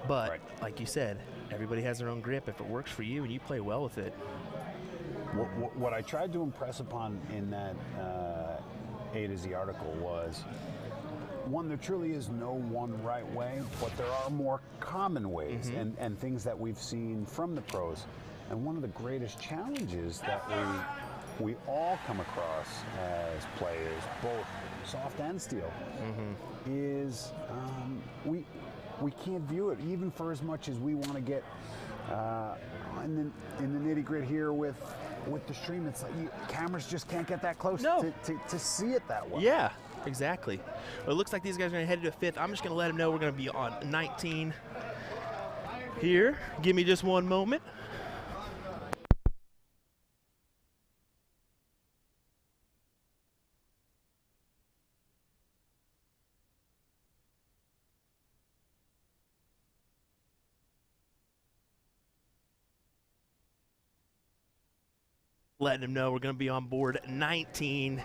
[SPEAKER 2] But
[SPEAKER 4] right.
[SPEAKER 2] Like you said, everybody has their own grip. If it works for you and you play well with it.
[SPEAKER 4] What I tried to impress upon in that A to Z article was, one, there truly is no one right way, but there are more common ways and things that we've seen from the pros. And one of the greatest challenges that we all come across as players, both soft and steel, is we can't view it, even for as much as we want to get in the nitty-gritty here with the stream. It's like cameras just can't get that close to see it that well.
[SPEAKER 2] Yeah, exactly. Well, it looks like these guys are going to head to a fifth. I'm just going to let them know we're going to be on 19 here. Give me just one moment. Letting them know we're going to be on board 19.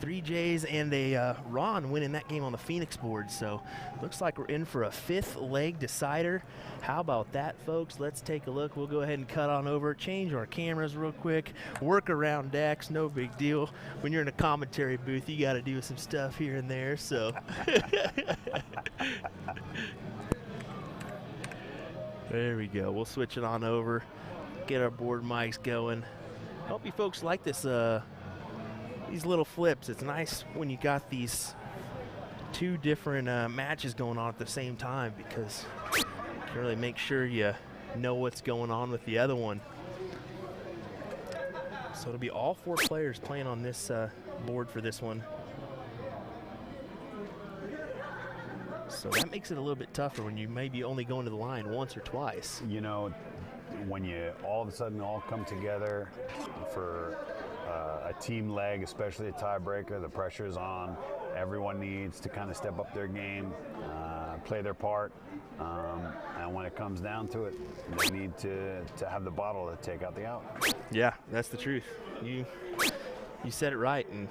[SPEAKER 2] 3 J's and a Ron winning that game on the Phoenix board. So looks like we're in for a fifth leg decider. How about that, folks? Let's take a look. We'll go ahead and cut on over, change our cameras real quick, work around Dax, no big deal. When you're in a commentary booth, you got to do some stuff here and there. So there we go. We'll switch it on over, get our board mics going. Hope you folks like this, these little flips. It's nice when you got these two different matches going on at the same time, because you can really make sure you know what's going on with the other one. So it'll be all 4 players playing on this board for this one. So that makes it a little bit tougher when you maybe only going to the line once or twice.
[SPEAKER 4] You know, when you all of a sudden all come together for a team leg, especially a tiebreaker, the pressure's on. Everyone needs to kind of step up their game, play their part, and when it comes down to it, they need to have the bottle to take out the out.
[SPEAKER 2] Yeah, that's the truth. You said it right, and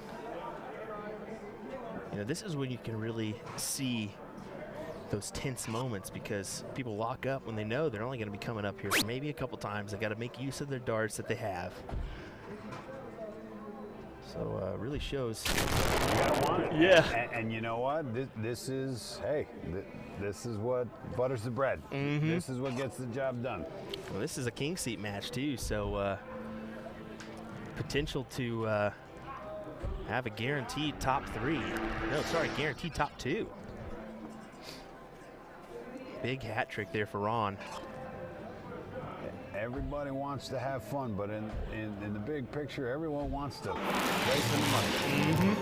[SPEAKER 2] You know, this is when you can really see those tense moments, because people lock up when they know they're only going to be coming up here for maybe a couple times. They got to make use of their darts that they have. So really shows.
[SPEAKER 4] You gotta want it.
[SPEAKER 2] Yeah.
[SPEAKER 4] And you know what? This is, hey, this is what butters the bread. This is what gets the job done.
[SPEAKER 2] Well, this is a king seat match too, so potential to have a guaranteed top 3. No, sorry, guaranteed top 2. Big hat trick there for Ron.
[SPEAKER 4] Everybody wants to have fun, but in the big picture, everyone wants to play some money.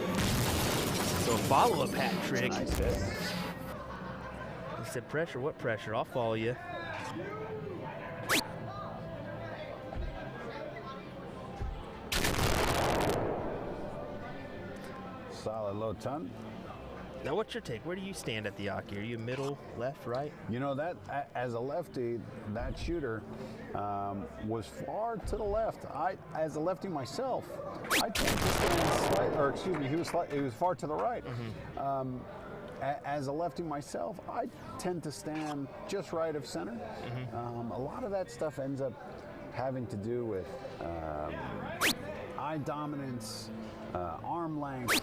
[SPEAKER 2] So a follow-up hat trick.
[SPEAKER 4] Nice hit.
[SPEAKER 2] He said, pressure, what pressure? I'll follow you.
[SPEAKER 4] Solid low ton.
[SPEAKER 2] Now, what's your take? Where do you stand at the Aki? Are you middle, left, right?
[SPEAKER 4] You know, that as a lefty, that shooter was far to the left. As a lefty myself, I tend to stand slight, or excuse me, he was far to the right. As a lefty myself, I tend to stand just right of center. A lot of that stuff ends up having to do with eye dominance, arm length,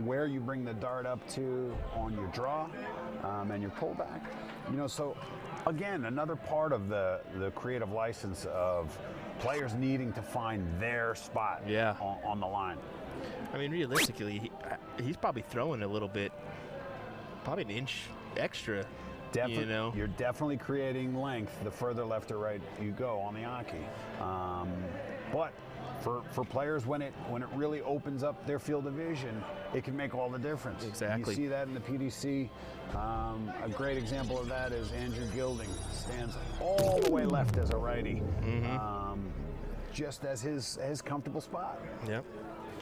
[SPEAKER 4] where you bring the dart up to on your draw and your pullback. You know, so again, another part of the creative license of players needing to find their spot on the line.
[SPEAKER 2] I mean, realistically, he's probably throwing a little bit, probably an inch extra. You know?
[SPEAKER 4] You're definitely creating length the further left or right you go on the Aki. But for players, when it really opens up their field of vision, it can make all the difference.
[SPEAKER 2] Exactly.
[SPEAKER 4] You see that in the PDC. A great example of that is Andrew Gilding stands all the way left as a righty, just as his comfortable spot.
[SPEAKER 2] Yep.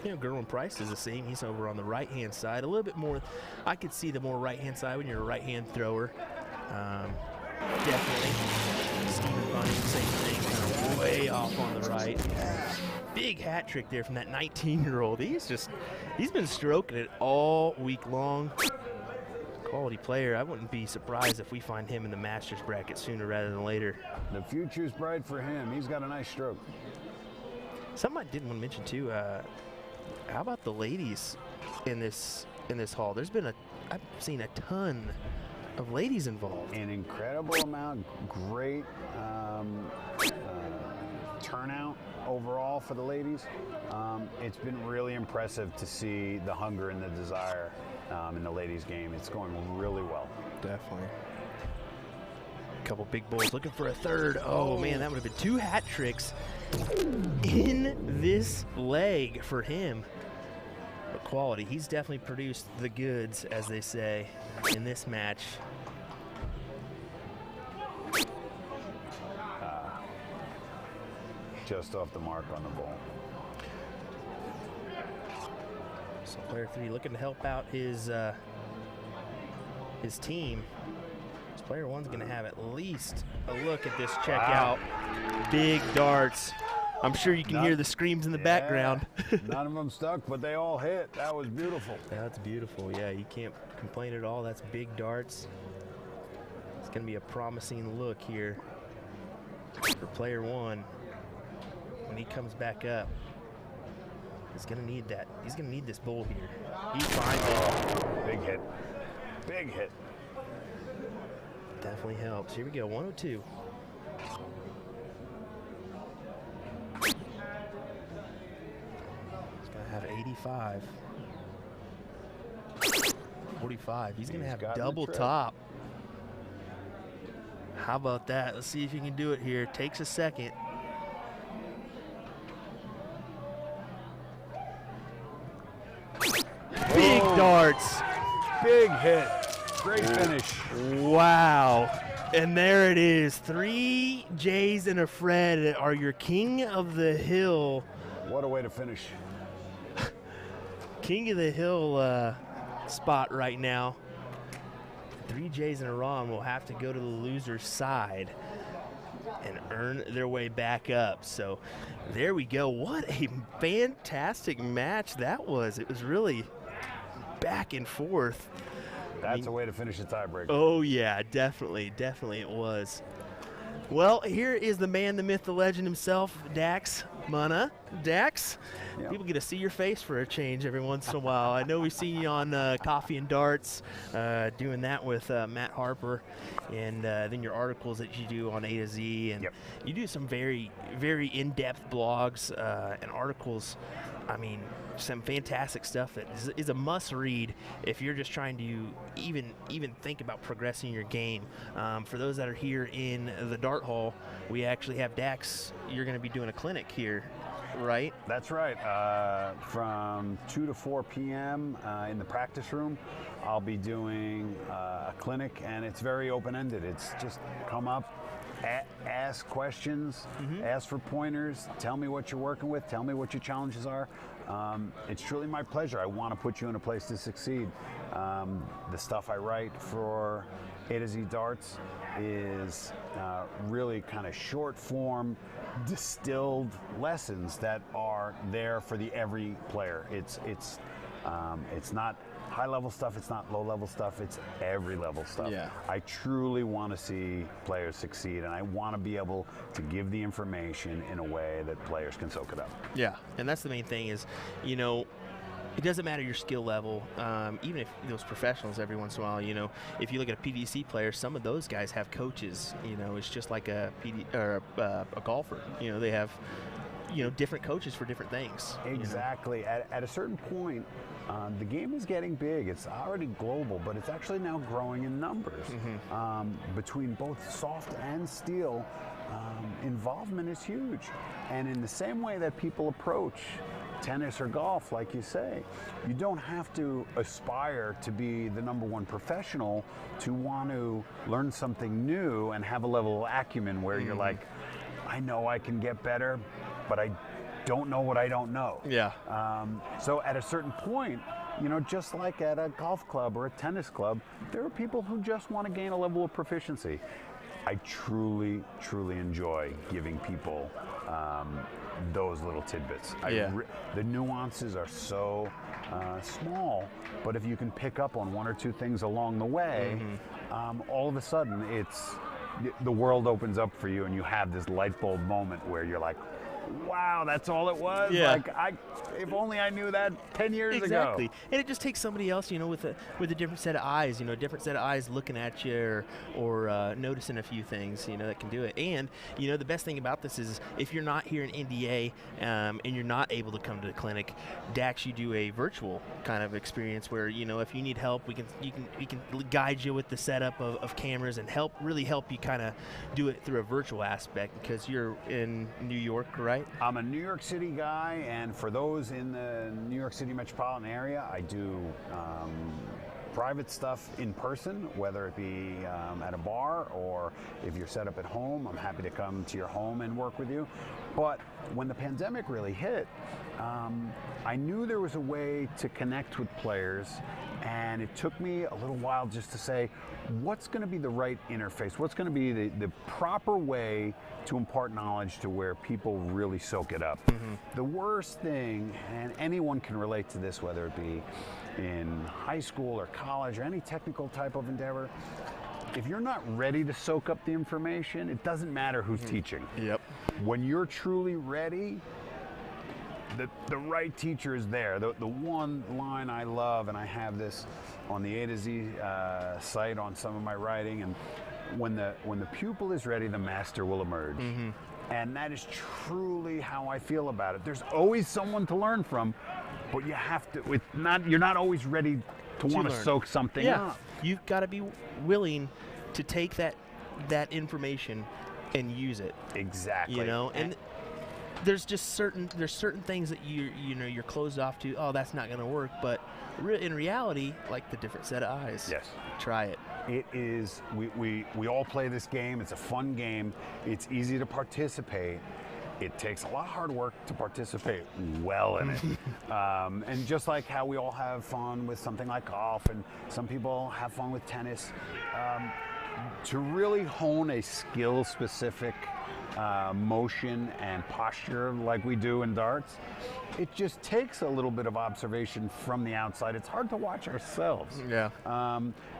[SPEAKER 2] You know, Gerwin Price is the same. He's over on the right-hand side. A little bit more, I could see the more right-hand side when you're a right-hand thrower. Definitely. Stephen Bunny, same thing, kind of way off on the right. Big hat trick there from that 19-year-old. He's been stroking it all week long. Quality player. I wouldn't be surprised if we find him in the Masters bracket sooner rather than later.
[SPEAKER 4] The future's bright for him. He's got a nice stroke.
[SPEAKER 2] Something I did want to mention too. How about the ladies in this hall? I've seen a ton of ladies involved.
[SPEAKER 4] An incredible amount. Great turnout overall for the ladies. It's been really impressive to see the hunger and the desire in the ladies' game. It's going really well.
[SPEAKER 2] Definitely. A couple big bulls looking for a third. Oh man, that would have been 2 hat tricks in this leg for him. But quality, he's definitely produced the goods, as they say, in this match.
[SPEAKER 4] Just off the mark on the ball.
[SPEAKER 2] So player 3 looking to help out his team. So player 1's going to have at least a look at this checkout. Big darts. I'm sure you can hear the screams in the background.
[SPEAKER 4] None of them stuck, but they all hit. That was beautiful.
[SPEAKER 2] That's beautiful. Yeah, you can't complain at all. That's big darts. It's going to be a promising look here for player 1. When he comes back up, he's going to need that. He's going to need this bull here. He finds it.
[SPEAKER 4] Big hit. Big hit.
[SPEAKER 2] Definitely helps. Here we go, 102. He's going to have 85. 45. He's going to have double top. How about that? Let's see if he can do it here. Takes a second. Big darts.
[SPEAKER 4] Big hit. Great finish.
[SPEAKER 2] Wow. And there it is. 3 J's and a Fred are your king of the hill.
[SPEAKER 4] What a way to finish.
[SPEAKER 2] King of the hill spot right now. 3 J's and a Ron will have to go to the loser's side and earn their way back up. So there we go. What a fantastic match that was. It was really back and forth.
[SPEAKER 4] That's a way to finish a tiebreaker.
[SPEAKER 2] Oh yeah, definitely it was. Well, here is the man, the myth, the legend himself, Dax Mana. Dax,
[SPEAKER 4] Yep.
[SPEAKER 2] people get to see your face for a change every once in a while. I know we've seen you on Coffee and Darts, doing that with Matt Harper, and then your articles that you do on A to Z, and
[SPEAKER 4] Yep.
[SPEAKER 2] you do some very, very in-depth blogs and articles. I mean, some fantastic stuff that is a must-read if you're just trying to even think about progressing your game. For those that are here in the Dart Hall, we actually have Dax. You're going to be doing a clinic here, right?
[SPEAKER 4] That's right. From 2 to 4 p.m. In the practice room, I'll be doing a clinic, and it's very open-ended. It's just come up, ask questions, ask for pointers, tell me what you're working with, tell me what your challenges are. It's truly my pleasure. I want to put you in a place to succeed. The stuff I write for A to Z Darts is really kind of short form, distilled lessons that are there for the every player. It's not high level stuff, it's not low level stuff, it's every level stuff.
[SPEAKER 2] Yeah.
[SPEAKER 4] I truly want to see players succeed, and I want to be able to give the information in a way that players can soak it up.
[SPEAKER 2] Yeah, and that's the main thing is, you know, it doesn't matter your skill level, even if those professionals every once in a while, you know, if you look at a PDC player, some of those guys have coaches, you know, it's just like a golfer, you know, they have, you know, different coaches for different things.
[SPEAKER 4] Exactly. At a certain point, the game is getting big. It's already global, but it's actually now growing in numbers. Between both soft and steel, involvement is huge. And in the same way that people approach tennis or golf, like you say, you don't have to aspire to be the #1 professional to want to learn something new and have a level of acumen where you're like, I know I can get better, but I don't know what I don't know.
[SPEAKER 2] Yeah.
[SPEAKER 4] So at a certain point, you know, just like at a golf club or a tennis club, there are people who just want to gain a level of proficiency. I truly, truly enjoy giving people those little tidbits. The nuances are so small, but if you can pick up on 1 or 2 things along the way, all of a sudden the world opens up for you, and you have this light bulb moment where you're like, wow, that's all it was?
[SPEAKER 2] Yeah.
[SPEAKER 4] Like, if only I knew that 10 years ago.
[SPEAKER 2] Exactly. And it just takes somebody else, you know, with a different set of eyes, you know, a different set of eyes looking at you or noticing a few things, you know, that can do it. And, you know, the best thing about this is if you're not here in NDA and you're not able to come to the clinic, Dax, you do a virtual kind of experience where, you know, if you need help, we can guide you with the setup of cameras and really help you kind of do it through a virtual aspect because you're in New York, right?
[SPEAKER 4] I'm a New York City guy, and for those in the New York City metropolitan area, I do private stuff in person, whether it be at a bar or if you're set up at home, I'm happy to come to your home and work with you. But when the pandemic really hit, I knew there was a way to connect with players, and it took me a little while just to say, what's going to be the right interface? What's going to be the proper way to impart knowledge to where people really soak it up? The worst thing, and anyone can relate to this, whether it be in high school or college or any technical type of endeavor, if you're not ready to soak up the information, it doesn't matter who's teaching.
[SPEAKER 2] Yep.
[SPEAKER 4] When you're truly ready, the right teacher is there. The one line I love, and I have this on the A to Z site on some of my writing, and when the pupil is ready, the master will emerge. And that is truly how I feel about it. There's always someone to learn from, but you have to. You're not always ready to want to soak something up.
[SPEAKER 2] You've got to be willing to take that information and use it.
[SPEAKER 4] Exactly.
[SPEAKER 2] You know, and there's certain things that you're closed off to. Oh, that's not going to work. But in reality, like the different set of eyes.
[SPEAKER 4] Yes.
[SPEAKER 2] Try it.
[SPEAKER 4] It is. We all play this game. It's a fun game. It's easy to participate. It takes a lot of hard work to participate well in it. And just like how we all have fun with something like golf, and some people have fun with tennis, to really hone a skill-specific motion and posture like we do in darts. It just takes a little bit of observation from the outside. It's hard to watch ourselves.
[SPEAKER 2] Yeah.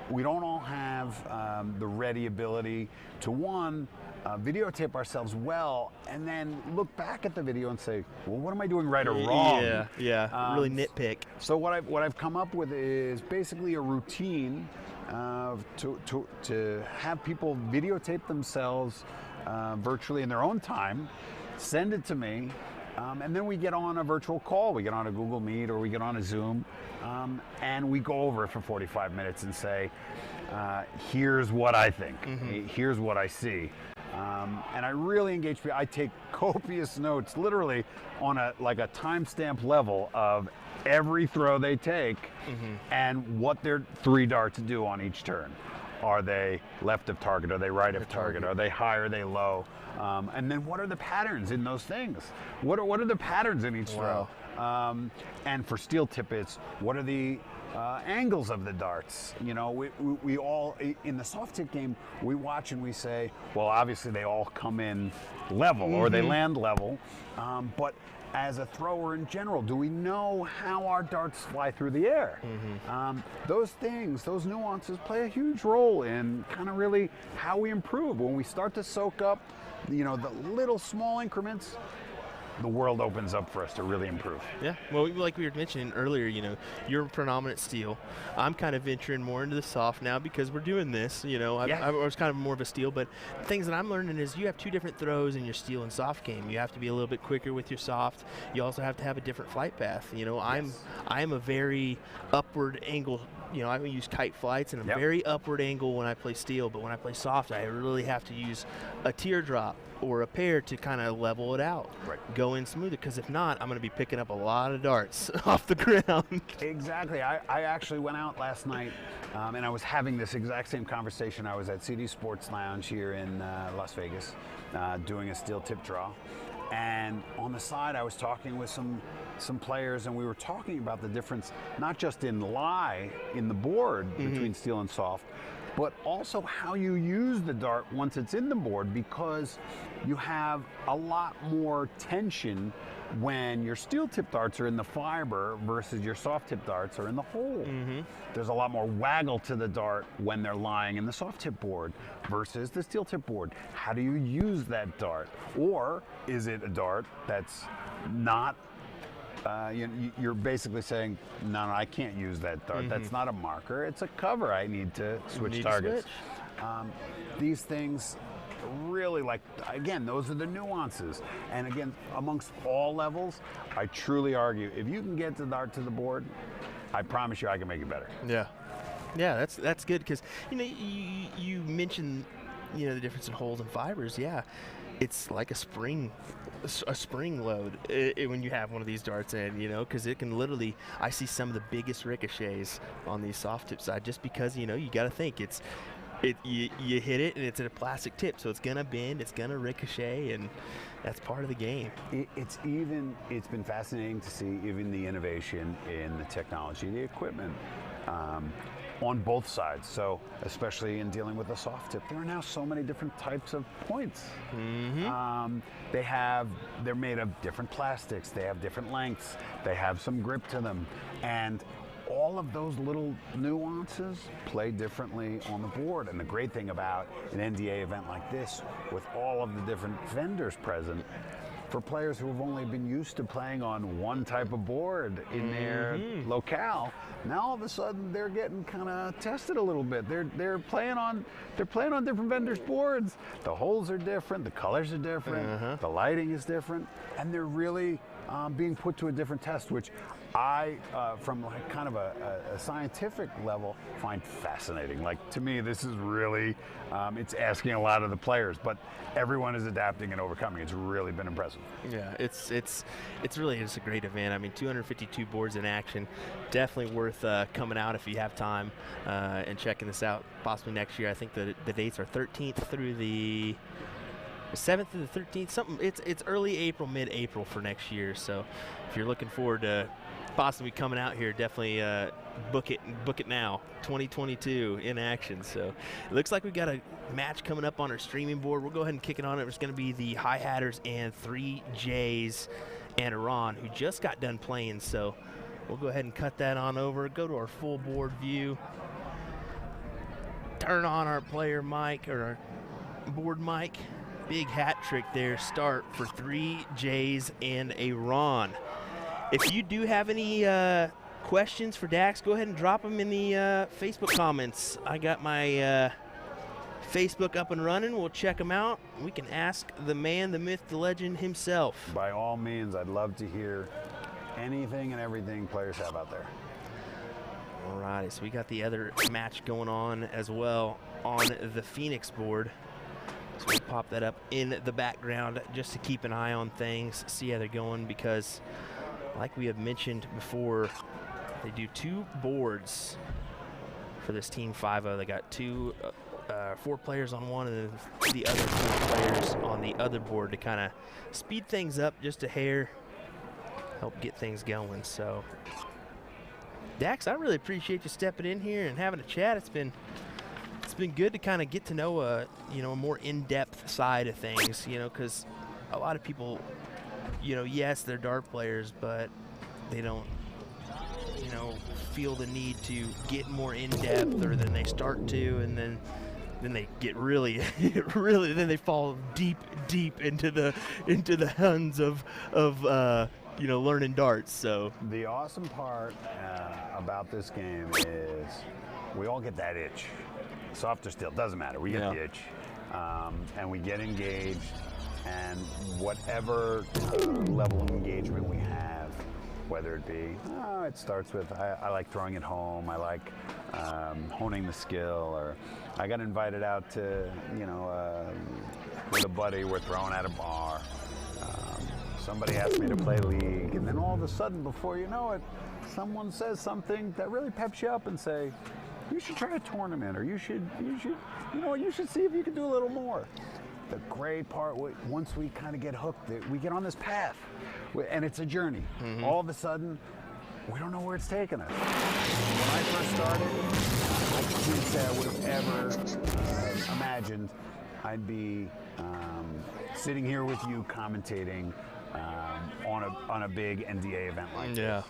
[SPEAKER 4] We don't all have the ready ability to, one, videotape ourselves well, and then look back at the video and say, well, what am I doing right or wrong?
[SPEAKER 2] Yeah, really nitpick.
[SPEAKER 4] So what I've come up with is basically a routine to have people videotape themselves virtually in their own time, send it to me, and then we get on a virtual call. We get on a Google Meet or we get on a Zoom, and we go over it for 45 minutes and say, here's what I think, here's what I see. And I really engage people. I take copious notes, literally on a timestamp level of every throw they take and what their 3 darts do on each turn. Are they left of target? Are they right of target? Are they high? Are they low? And then what are the patterns in those things? What are the patterns in each throw? And for steel tip, it's what are the angles of the darts? You know, we all, in the soft tip game, we watch and we say, well, obviously they all come in level or they land level, but as a thrower in general, do we know how our darts fly through the air? Those things, those nuances play a huge role in kind of really how we improve. When we start to soak up, you know, the little small increments, the world opens up for us to really improve.
[SPEAKER 2] Yeah, well, like we were mentioning earlier, you know, you're a predominant steel. I'm kind of venturing more into the soft now because we're doing this, you know. I was kind of more of a steel, but the things that I'm learning is you have 2 different throws in your steel and soft game. You have to be a little bit quicker with your soft. You also have to have a different flight path. You know, I'm a very upward angle. You know, I use kite flights and a very upward angle when I play steel, but when I play soft, I really have to use a teardrop or a pair to kind of level it out, go in smoother, because if not, I'm going to be picking up a lot of darts off the ground.
[SPEAKER 4] Exactly. I actually went out last night and I was having this exact same conversation. I was at CD Sports Lounge here in Las Vegas doing a steel tip draw. And on the side, I was talking with some players, and we were talking about the difference, not just in lie in the board between steel and soft, but also how you use the dart once it's in the board, because you have a lot more tension when your steel tip darts are in the fiber versus your soft tip darts are in the hole. There's a lot more waggle to the dart when they're lying in the soft tip board versus the steel tip board. How do you use that dart? Or is it a dart that's not you're basically saying, no, I can't use that dart. That's not a marker. It's a cover. I need to switch targets. These things really, like, again, those are the nuances. And again, amongst all levels, I truly argue, if you can get the dart to the board, I promise you I can make it better.
[SPEAKER 2] Yeah, that's good, because, you know, you mentioned, you know, the difference in holes and fibers. Yeah, it's like a spring load when you have one of these darts in, you know, because it can literally, I see some of the biggest ricochets on these soft tip side, just because, you know, you got to think you hit it and it's at a plastic tip, so it's gonna bend, it's gonna ricochet, and that's part of the game.
[SPEAKER 4] It's been fascinating to see even the innovation in the technology, the equipment, on both sides. So especially in dealing with the soft tip, there are now so many different types of points. They're made of different plastics, they have different lengths, they have some grip to them, and all of those little nuances play differently on the board. And the great thing about an NDA event like this, with all of the different vendors present, for players who have only been used to playing on one type of board in their locale, now all of a sudden they're getting kind of tested a little bit. They're playing on different vendors' boards. The holes are different, the colors are different, the lighting is different, and they're really being put to a different test, which I, from like kind of a scientific level, find fascinating. Like, to me, this is really, it's asking a lot of the players, but everyone is adapting and overcoming. It's really been impressive.
[SPEAKER 2] Yeah, it's really just a great event. I mean, 252 boards in action. Definitely worth coming out if you have time and checking this out. Possibly next year. I think the dates are 13th through the 7th to the 13th. Something. It's early April, mid-April for next year. So if you're looking forward to possibly coming out here, definitely book it now, 2022 in action. So it looks like we've got a match coming up on our streaming board. We'll go ahead and kick it on. It's going to be the High Hatters and 3Js and Iran, who just got done playing. So we'll go ahead and cut that on over, go to our full board view, turn on our player mic or our board mic. Big hat trick there, start for 3Js and Iran. If you do have any questions for Dax, go ahead and drop them in the Facebook comments. I got my Facebook up and running. We'll check them out. We can ask the man, the myth, the legend himself.
[SPEAKER 4] By all means, I'd love to hear anything and everything players have out there.
[SPEAKER 2] All right, so we got the other match going on as well on the Phoenix board. So we'll pop that up in the background just to keep an eye on things, see how they're going, because like we have mentioned before, they do 2 boards for this Team 5-0. They got 4 players on one and then the other 4 players on the other board to kind of speed things up just a hair, help get things going. So, Dax, I really appreciate you stepping in here and having a chat. It's been good to kind of get to know a more in-depth side of things, because a lot of people, yes, they're dart players, but they don't, feel the need to get more in-depth, or then they start to, and then they get really, then they fall deep into the huns of learning darts. So
[SPEAKER 4] the awesome part about this game is we all get that itch. Soft or steel, doesn't matter. We get the itch, and we get engaged, and whatever level of engagement we have, whether it be, it starts with, I like throwing it home, I like honing the skill, or I got invited out to, with a buddy, we're throwing at a bar. Somebody asked me to play league, and then all of a sudden, before you know it, someone says something that really peps you up and say, you should try a tournament, or you should see if you can do a little more. The great part, once we kind of get hooked, we get on this path, and it's a journey. Mm-hmm. All of a sudden, we don't know where it's taking us. When I first started, I can't say I would have ever imagined I'd be sitting here with you commentating on a big NDA event like this.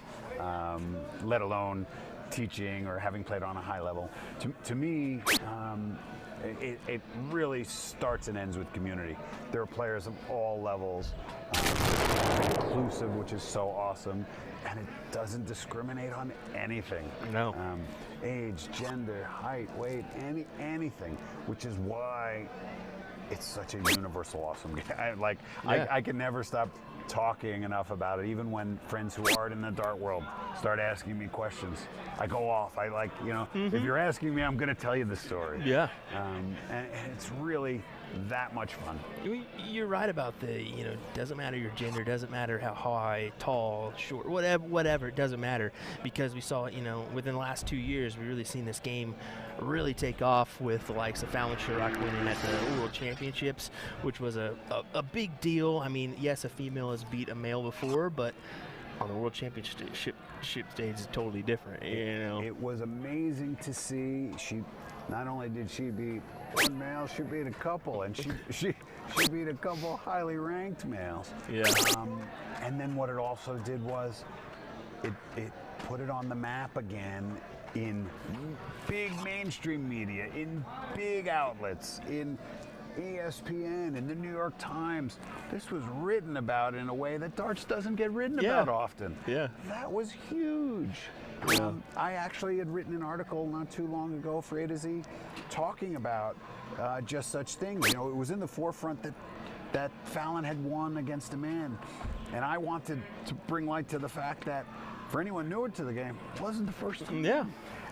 [SPEAKER 4] Let alone teaching or having played on a high level. To me, it really starts and ends with community. There are players of all levels, inclusive, which is so awesome, and it doesn't discriminate on anything.
[SPEAKER 2] No.
[SPEAKER 4] Age, gender, height, weight, anything, which is why it's such a universal awesome game. I can never stop talking enough about it, even when friends who aren't in the dart world start asking me questions. I go off. If you're asking me, I'm going to tell you the story.
[SPEAKER 2] Yeah.
[SPEAKER 4] And it's really that much fun.
[SPEAKER 2] You're right about doesn't matter your gender, doesn't matter how high, tall, short, whatever, it doesn't matter, because we saw, within the last 2 years, we've really seen this game really take off with the likes of Fallon Sherrock winning at the World Championships, which was a big deal. I mean, yes, a female has beat a male before, but on the World Championship stage is totally different.
[SPEAKER 4] It was amazing to see. Not only did she beat one male, she beat a couple, and she beat a couple highly ranked males.
[SPEAKER 2] Yeah.
[SPEAKER 4] And then what it also did was it put it on the map again in big mainstream media, in big outlets, in ESPN, in the New York Times. This was written about in a way that darts doesn't get written about often.
[SPEAKER 2] Yeah.
[SPEAKER 4] That was huge. I actually had written an article not too long ago for A to Z talking about just such things. It was in the forefront that Fallon had won against a man. And I wanted to bring light to the fact that for anyone newer to the game, it wasn't the first time.
[SPEAKER 2] Yeah.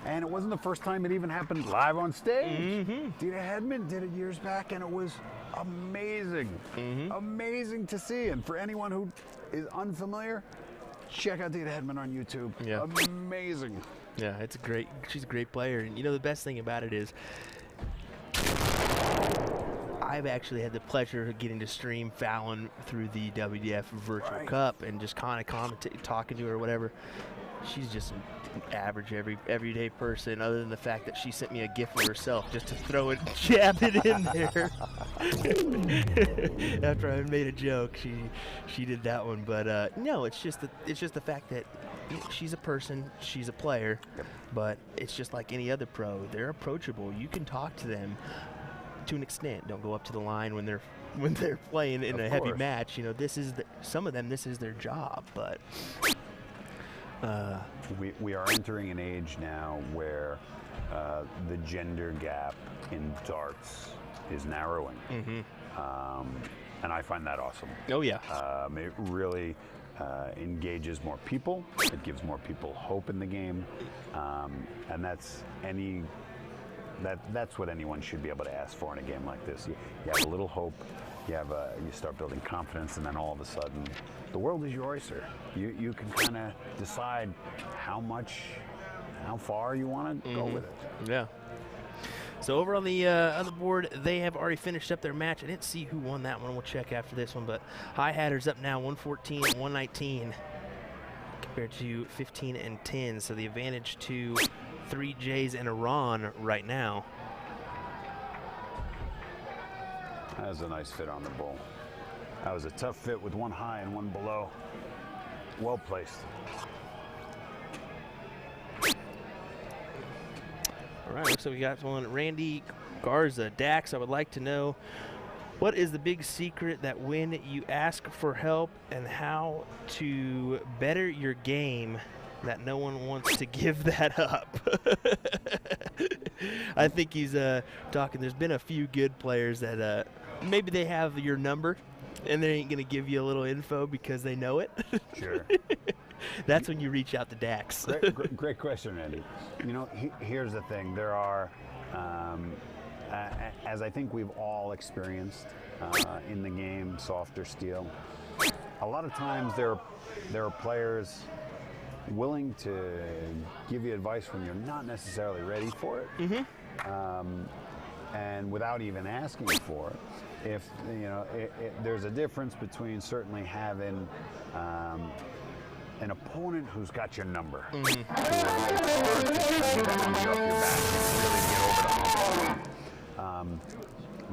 [SPEAKER 4] And it wasn't the first time it even happened live on stage.
[SPEAKER 2] Mm-hmm.
[SPEAKER 4] Dita Hedman did it years back, and it was amazing. Mm-hmm. Amazing to see. And for anyone who is unfamiliar, check out Dita Hedman on YouTube.
[SPEAKER 2] Yeah.
[SPEAKER 4] Amazing.
[SPEAKER 2] Yeah, she's a great player. And the best thing about it is I've actually had the pleasure of getting to stream Fallon through the WDF Virtual Cup and just kind of talking to her or whatever. she's just an average everyday person, other than the fact that she sent me a gift of herself just to throw it, jab it in there. After I made a joke, she did that one. But no, it's just the fact that she's a person, she's a player, but it's just like any other pro. They're approachable. You can talk to them to an extent. Don't go up to the line when they're playing in a heavy match. You know, some of them, this is their job. But
[SPEAKER 4] we are entering an age now where the gender gap in darts is narrowing, and I find that awesome.
[SPEAKER 2] Oh yeah.
[SPEAKER 4] It really engages more people. It gives more people hope in the game, and that's what anyone should be able to ask for in a game like this. You have a little hope, you start building confidence, and then all of a sudden, the world is your oyster. You can kind of decide how far you want to go with it.
[SPEAKER 2] Yeah. So over on the other board, they have already finished up their match. I didn't see who won that one. We'll check after this one. But High Hatter's up now, 114 and 119 compared to 15 and 10. So the advantage to 3Js and Iran right now.
[SPEAKER 4] That was a nice fit on the bull. That was a tough fit with one high and one below. Well placed.
[SPEAKER 2] All right, looks like we got one. Randy Garza. Dax, I would like to know, what is the big secret that when you ask for help and how to better your game that no one wants to give that up? I think he's talking. There's been a few good players that maybe they have your number and they ain't going to give you a little info because they know it.
[SPEAKER 4] Sure.
[SPEAKER 2] That's when you reach out to Dax.
[SPEAKER 4] Great question, Randy. You know, here's the thing. There are, as I think we've all experienced in the game, soft or steel, a lot of times there are players willing to give you advice when you're not necessarily ready for it, and without even asking for it. If you know, there's a difference between certainly having an opponent who's got your number, who is hard to kind of get off your back and really get over the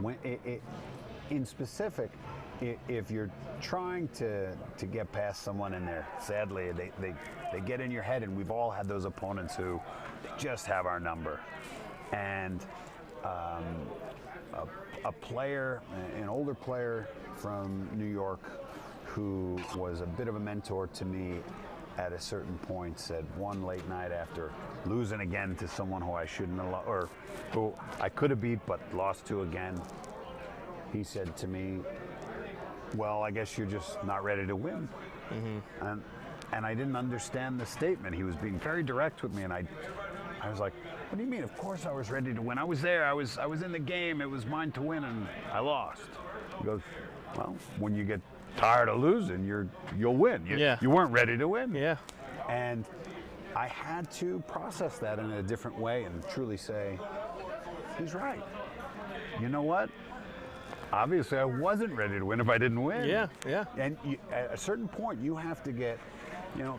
[SPEAKER 4] hump. In specific, if you're trying to get past someone and sadly they get in your head, and we've all had those opponents who just have our number, and a player, an older player from New York, who was a bit of a mentor to me at a certain point, said one late night after losing again to someone who I shouldn't have or who I could have beat but lost to again, he said to me, well, I guess you're just not ready to win. And I didn't understand the statement. He was being very direct with me, and I was like, what do you mean? Of course I was ready to win. I was there. I was in the game. It was mine to win, and I lost. He goes, well, when you get tired of losing, you'll win. You weren't ready to win.
[SPEAKER 2] Yeah.
[SPEAKER 4] And I had to process that in a different way and truly say, he's right. You know what? Obviously, I wasn't ready to win if I didn't win.
[SPEAKER 2] Yeah, yeah.
[SPEAKER 4] And at a certain point, you have to get,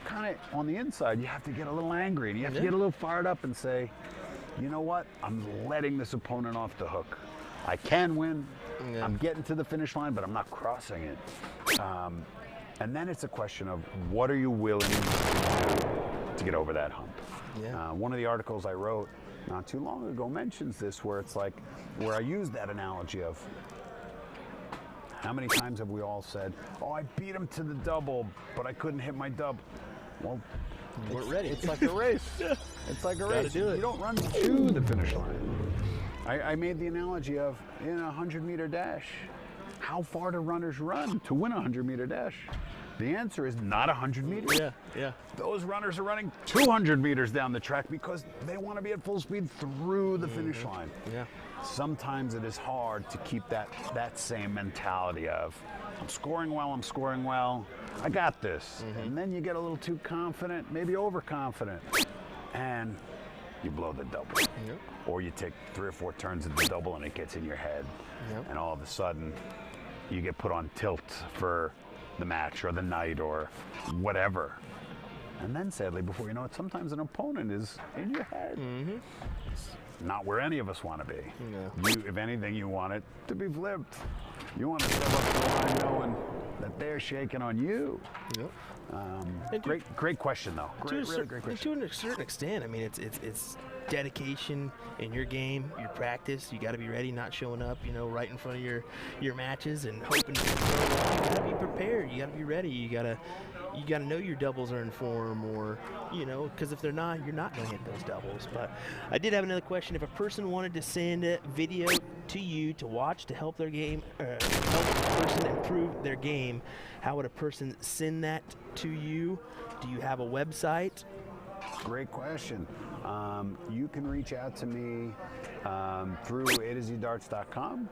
[SPEAKER 4] kind of on the inside, you have to get a little angry, and you have to get a little fired up and say, you know what? I'm letting this opponent off the hook. I can win. Yeah. I'm getting to the finish line, but I'm not crossing it. And then it's a question of what are you willing to do to get over that hump?
[SPEAKER 2] Yeah.
[SPEAKER 4] One of the articles I wrote not too long ago mentions this, where it's like, where I use that analogy of, how many times have we all said, oh, I beat him to the double, but I couldn't hit my double? Well,
[SPEAKER 2] we're ready.
[SPEAKER 4] It's like a race. It's like a race.
[SPEAKER 2] Do it.
[SPEAKER 4] You don't run to the finish line. I made the analogy of in a 100-meter dash. How far do runners run to win a 100-meter dash? The answer is not 100 meters.
[SPEAKER 2] Yeah, yeah.
[SPEAKER 4] Those runners are running 200 meters down the track because they want to be at full speed through the finish line.
[SPEAKER 2] Yeah.
[SPEAKER 4] Sometimes it is hard to keep that same mentality of, I'm scoring well, I got this. And then you get a little too confident, maybe overconfident, and you blow the double.
[SPEAKER 2] Yep.
[SPEAKER 4] Or you take 3 or 4 turns of the double and it gets in your head.
[SPEAKER 2] Yep.
[SPEAKER 4] And all of a sudden, you get put on tilt for the match or the night or whatever. And then, sadly, before you know it, sometimes an opponent is in your head. It's not where any of us want to be.
[SPEAKER 2] No.
[SPEAKER 4] You, if anything, you want it to be flipped. You want to step up to the line knowing that they're shaking on you.
[SPEAKER 2] Yep.
[SPEAKER 4] Great question, though. Really great question.
[SPEAKER 2] To a certain extent, I mean, it's dedication in your game, your practice. You got to be ready, not showing up, right in front of your matches and hoping to throw. You got to be prepared. You got to be ready. You got to know your doubles are in form, or because if they're not, you're not going to hit those doubles. But I did have another question. If a person wanted to send a video to you to watch to help their game, help a person improve their game, how would a person send that to you? Do you have a website?
[SPEAKER 4] Great question. You can reach out to me through a2zdarts.com.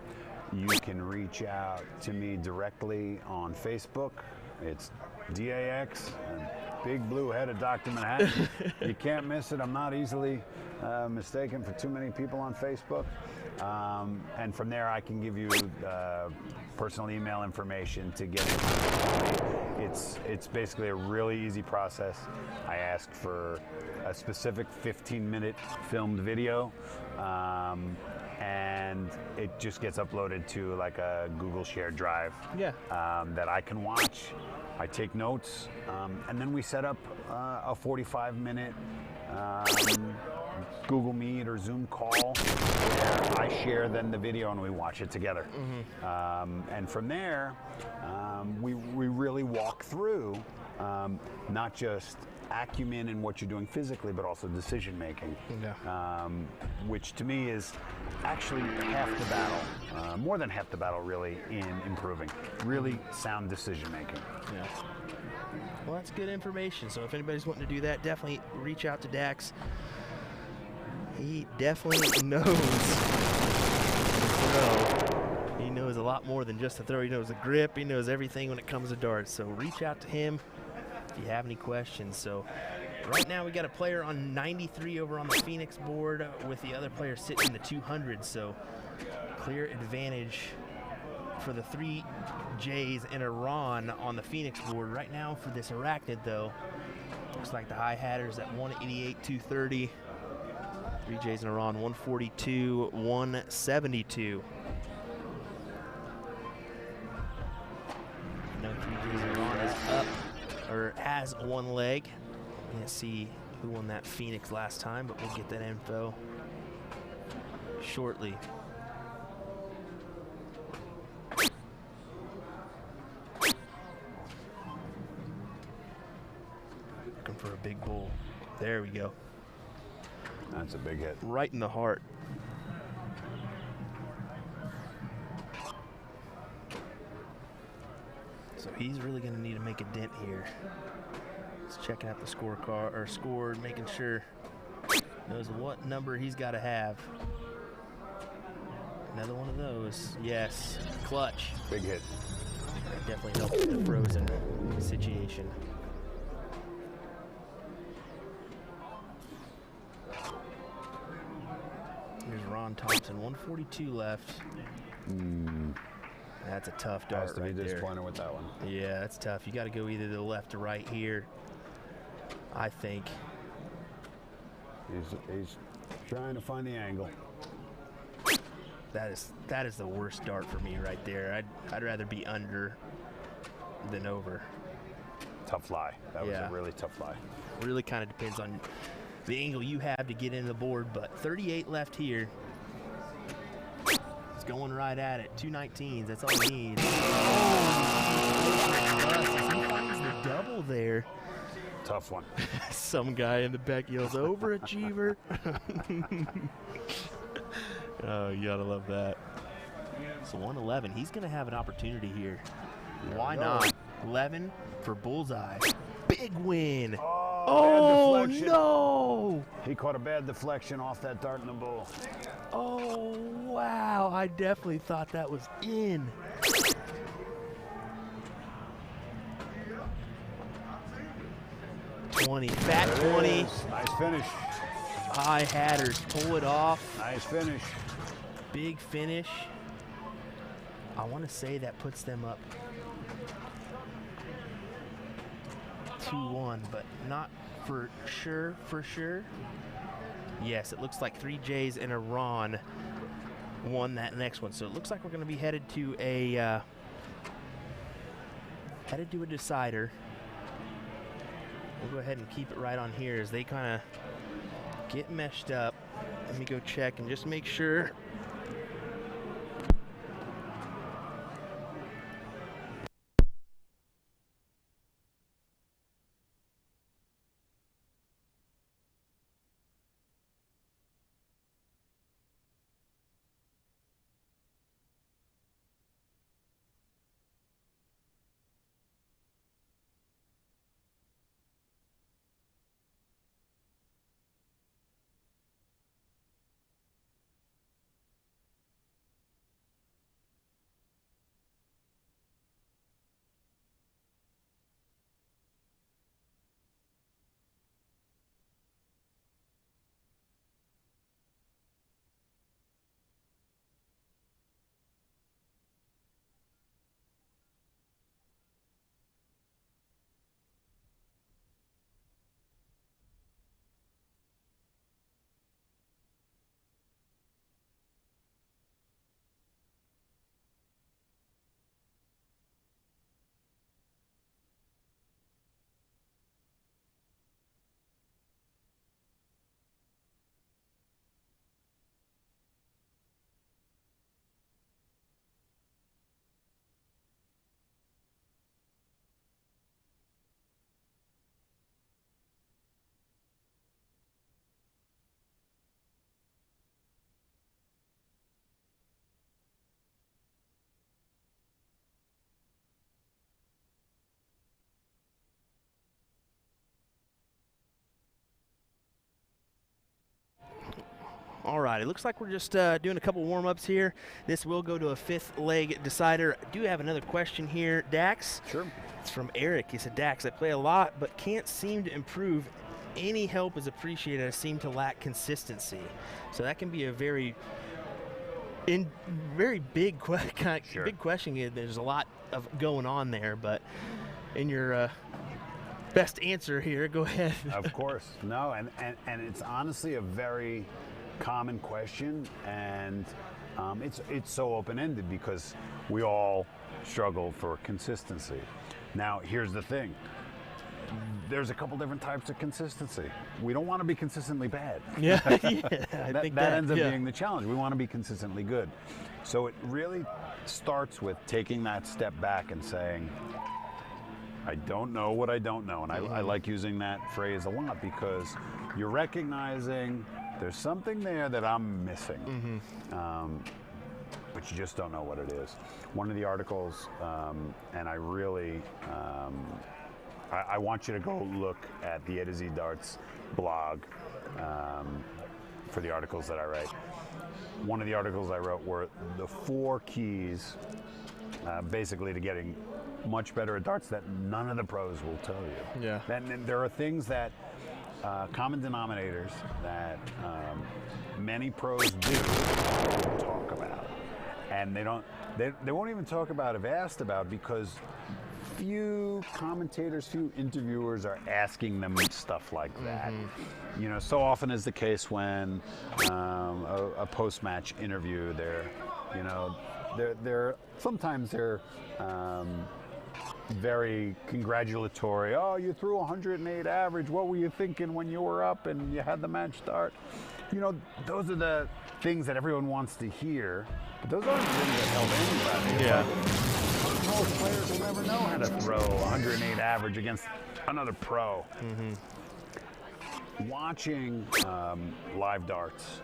[SPEAKER 4] You can reach out to me directly on Facebook. It's DAX, and big blue head of Dr. Manhattan. You can't miss it. I'm not easily mistaken for too many people on Facebook. And from there, I can give you personal email information to get it. It's basically a really easy process. I ask for a specific 15-minute filmed video, and it just gets uploaded to like a Google shared drive that I can watch. I take notes, and then we set up a 45-minute Google Meet or Zoom call where I share then the video and we watch it together. And from there, we really walk through not just acumen in what you're doing physically, but also decision making, which to me is actually half the battle, more than half the battle really, in improving really sound decision making.
[SPEAKER 2] Yeah. Well, that's good information. So if anybody's wanting to do that, definitely reach out to Dax. He definitely knows the throw. He knows a lot more than just the throw. He knows the grip. He knows everything when it comes to darts. So reach out to him if you have any questions. So right now we got a player on 93 over on the Phoenix board with the other player sitting in the 200. So clear advantage for the 3 J's and Iran on the Phoenix board. Right now for this Arachnid, though, looks like the high hatter's at 188, 230. 3 J's and Iran, 142, 172. No, 3 J's and Iran is up, or has one leg. Can't see who won that Phoenix last time, but we'll get that info shortly. Looking for a big bull. There we go.
[SPEAKER 4] That's a big hit.
[SPEAKER 2] Right in the heart. So he's really going to need to make a dent here. He's checking out the scorecard or score, making sure knows what number he's got to have. Another one of those. Yes, clutch.
[SPEAKER 4] Big hit.
[SPEAKER 2] That definitely helped with the frozen situation. Here's Ron Thompson, 142 left. That's a tough dart
[SPEAKER 4] Has to be
[SPEAKER 2] right there.
[SPEAKER 4] disappointed with that one.
[SPEAKER 2] Yeah, that's tough. You got to go either to the left or right here, I think.
[SPEAKER 4] He's trying to find the angle.
[SPEAKER 2] That is the worst dart for me right there. I'd rather be under than over.
[SPEAKER 4] Tough lie. That was a really tough lie.
[SPEAKER 2] Really kind of depends on the angle you have to get in the board, but 38 left here. It's going right at it. 219s, that's all he needs. Oh, he finds the double there.
[SPEAKER 4] Tough one.
[SPEAKER 2] Some guy in the back yells, overachiever. Oh, you gotta love that. So 111, he's gonna have an opportunity here. Why not? 11 for bullseye. Big win. Oh no!
[SPEAKER 4] He caught a bad deflection off that dart in the bull.
[SPEAKER 2] Oh, wow. I definitely thought that was in. Fat 20.
[SPEAKER 4] Nice finish.
[SPEAKER 2] High hatters pull it off.
[SPEAKER 4] Nice finish.
[SPEAKER 2] Big finish. I want to say that puts them up 2-1, but not for sure. Yes, it looks like 3 J's and a Ron won that next one. So it looks like we're going to be headed to a decider. We'll go ahead and keep it right on here as they kind of get meshed up. Let me go check and just make sure. All right, it looks like we're just doing a couple warm-ups here. This will go to a 5th leg decider. I do have another question here, Dax.
[SPEAKER 4] Sure.
[SPEAKER 2] It's from Eric. He said, Dax, I play a lot but can't seem to improve. Any help is appreciated. I seem to lack consistency. So that can be a very big question. There's a lot of going on there, but in your best answer here, go ahead.
[SPEAKER 4] Of course. No, and it's honestly a very common question, and it's so open-ended because we all struggle for consistency. Now, here's the thing. There's a couple different types of consistency. We don't want to be consistently bad.
[SPEAKER 2] Yeah, I
[SPEAKER 4] think that ends up being the challenge. We want to be consistently good. So it really starts with taking that step back and saying, I don't know what I don't know. And I like using that phrase a lot because you're recognizing there's something there that I'm missing, but you just don't know what it is. One of the articles, and I really, I want you to go look at the A to Z Darts blog for the articles that I write. One of the articles I wrote were the 4 keys, basically, to getting much better at darts that none of the pros will tell you.
[SPEAKER 2] Yeah.
[SPEAKER 4] And there are things that, common denominators that many pros do talk about. And they won't even talk about if asked about because few commentators, few interviewers are asking them stuff like that. You know, so often is the case when a post-match interview, sometimes they're very congratulatory. Oh, you threw 108 average. What were you thinking when you were up and you had the match start? You know, those are the things that everyone wants to hear, but those aren't things that help anybody.
[SPEAKER 2] Yeah.
[SPEAKER 4] Most players will never know how to throw 108 average against another pro. Watching live darts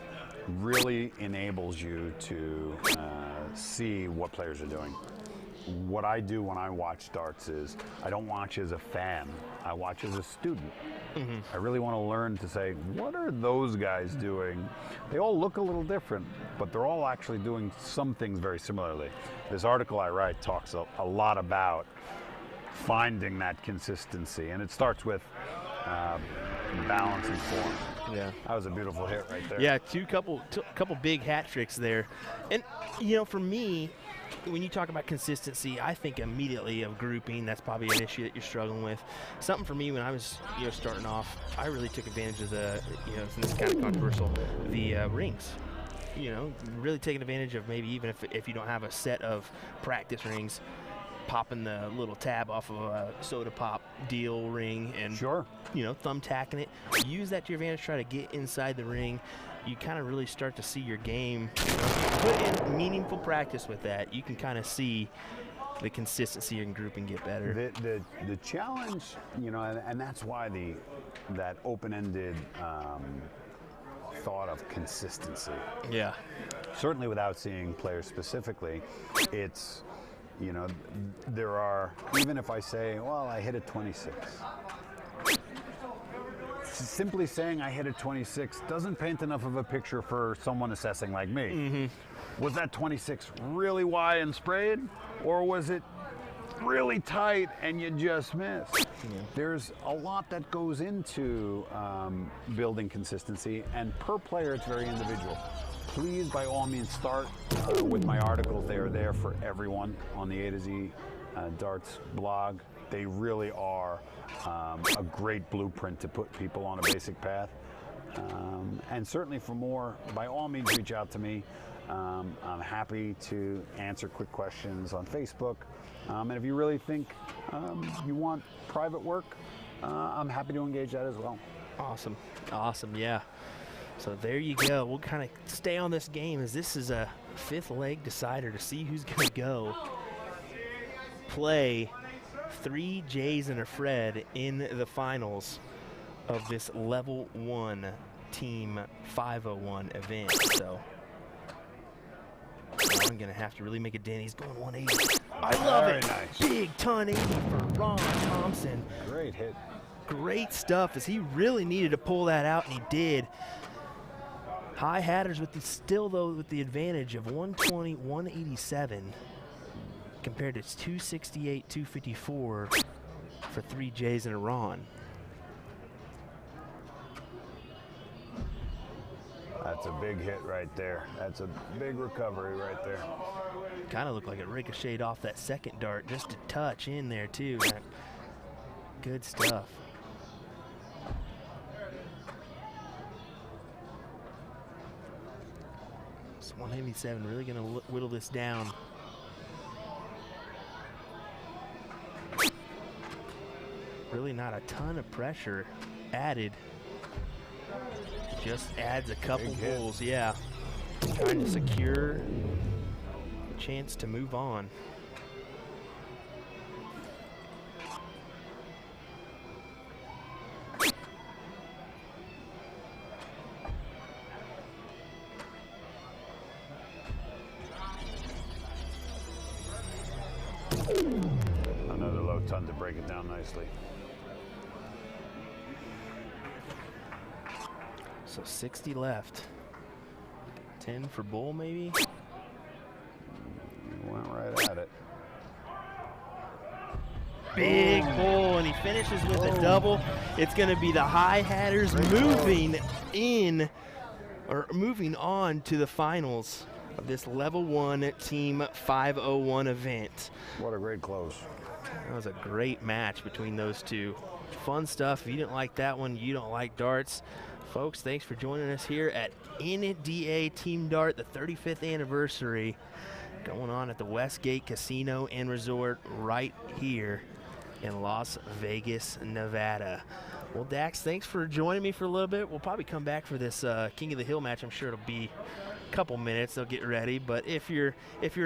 [SPEAKER 4] really enables you to see what players are doing. What I do when I watch darts is I don't watch as a fan, I watch as a student. I really want to learn to say, what are those guys doing? They all look a little different, but they're all actually doing some things very similarly. This article I write talks a lot about finding that consistency, and it starts with balance and form.
[SPEAKER 2] Yeah.
[SPEAKER 4] That was a beautiful hit right there.
[SPEAKER 2] Yeah, couple big hat tricks there. And, you know, for me, when you talk about consistency, I think immediately of grouping. That's probably an issue that you're struggling with. Something for me when I was, you know, starting off, I really took advantage of the, you know, this is kind of controversial, the rings. You know, really taking advantage of maybe even if you don't have a set of practice rings, popping the little tab off of a soda pop deal ring and,
[SPEAKER 4] Sure,
[SPEAKER 2] you know, thumbtacking it. Use that to your advantage, try to get inside the ring. You kind of really start to see your game. You know, if you put in meaningful practice with that, you can kind of see the consistency and grouping get better.
[SPEAKER 4] the challenge, you know, and that's why that open-ended thought of consistency.
[SPEAKER 2] Yeah.
[SPEAKER 4] Certainly without seeing players specifically, it's, you know, there are, even if I say, well, I hit a 26. Simply saying I hit a 26 doesn't paint enough of a picture for someone assessing like me.
[SPEAKER 2] Mm-hmm.
[SPEAKER 4] Was that 26 really wide and sprayed, or was it really tight and you just missed? Yeah. There's a lot that goes into building consistency, and per player it's very individual. Please, by all means, start with my articles. They are there for everyone on the A to Z Darts blog. They really are a great blueprint to put people on a basic path. And certainly for more, by all means, reach out to me. I'm happy to answer quick questions on Facebook. And if you really think you want private work, I'm happy to engage that as well.
[SPEAKER 2] Awesome. Awesome, yeah. So there you go. We'll kind of stay on this game as this is a fifth leg decider to see who's going to go play 3 J's and a Fred in the finals of this level 1 team 501 event. So I'm going to have to really make a dent. He's going 180. I love
[SPEAKER 4] Very
[SPEAKER 2] it.
[SPEAKER 4] nice.
[SPEAKER 2] Big ton 80 for Ron Thompson.
[SPEAKER 4] Great hit.
[SPEAKER 2] Great stuff, as he really needed to pull that out, and he did. High hatters with the advantage of 120, 187 compared to 268, 254 for 3 J's and a Ron.
[SPEAKER 4] That's a big hit right there. That's a big recovery right there.
[SPEAKER 2] Kind of looked like it ricocheted off that second dart, just a touch in there too. Good stuff. So 187 really going to whittle this down. Really not a ton of pressure added. Just adds a couple bulls, yeah. Trying to secure a chance to move on.
[SPEAKER 4] Another low ton to break it down nicely.
[SPEAKER 2] So 60 left. 10 for bull, maybe?
[SPEAKER 4] Went right at it.
[SPEAKER 2] Big bull, and he finishes with a double. It's going to be the High Hatters moving on to the finals of this level 1 team 501 event.
[SPEAKER 4] What a great close.
[SPEAKER 2] That was a great match between those two. Fun stuff. If you didn't like that one, you don't like darts. Folks, thanks for joining us here at NDA Team Dart, the 35th anniversary, going on at the Westgate Casino and Resort right here in Las Vegas, Nevada. Well, Dax, thanks for joining me for a little bit. We'll probably come back for this King of the Hill match. I'm sure it'll be a couple minutes. They'll get ready. But if you're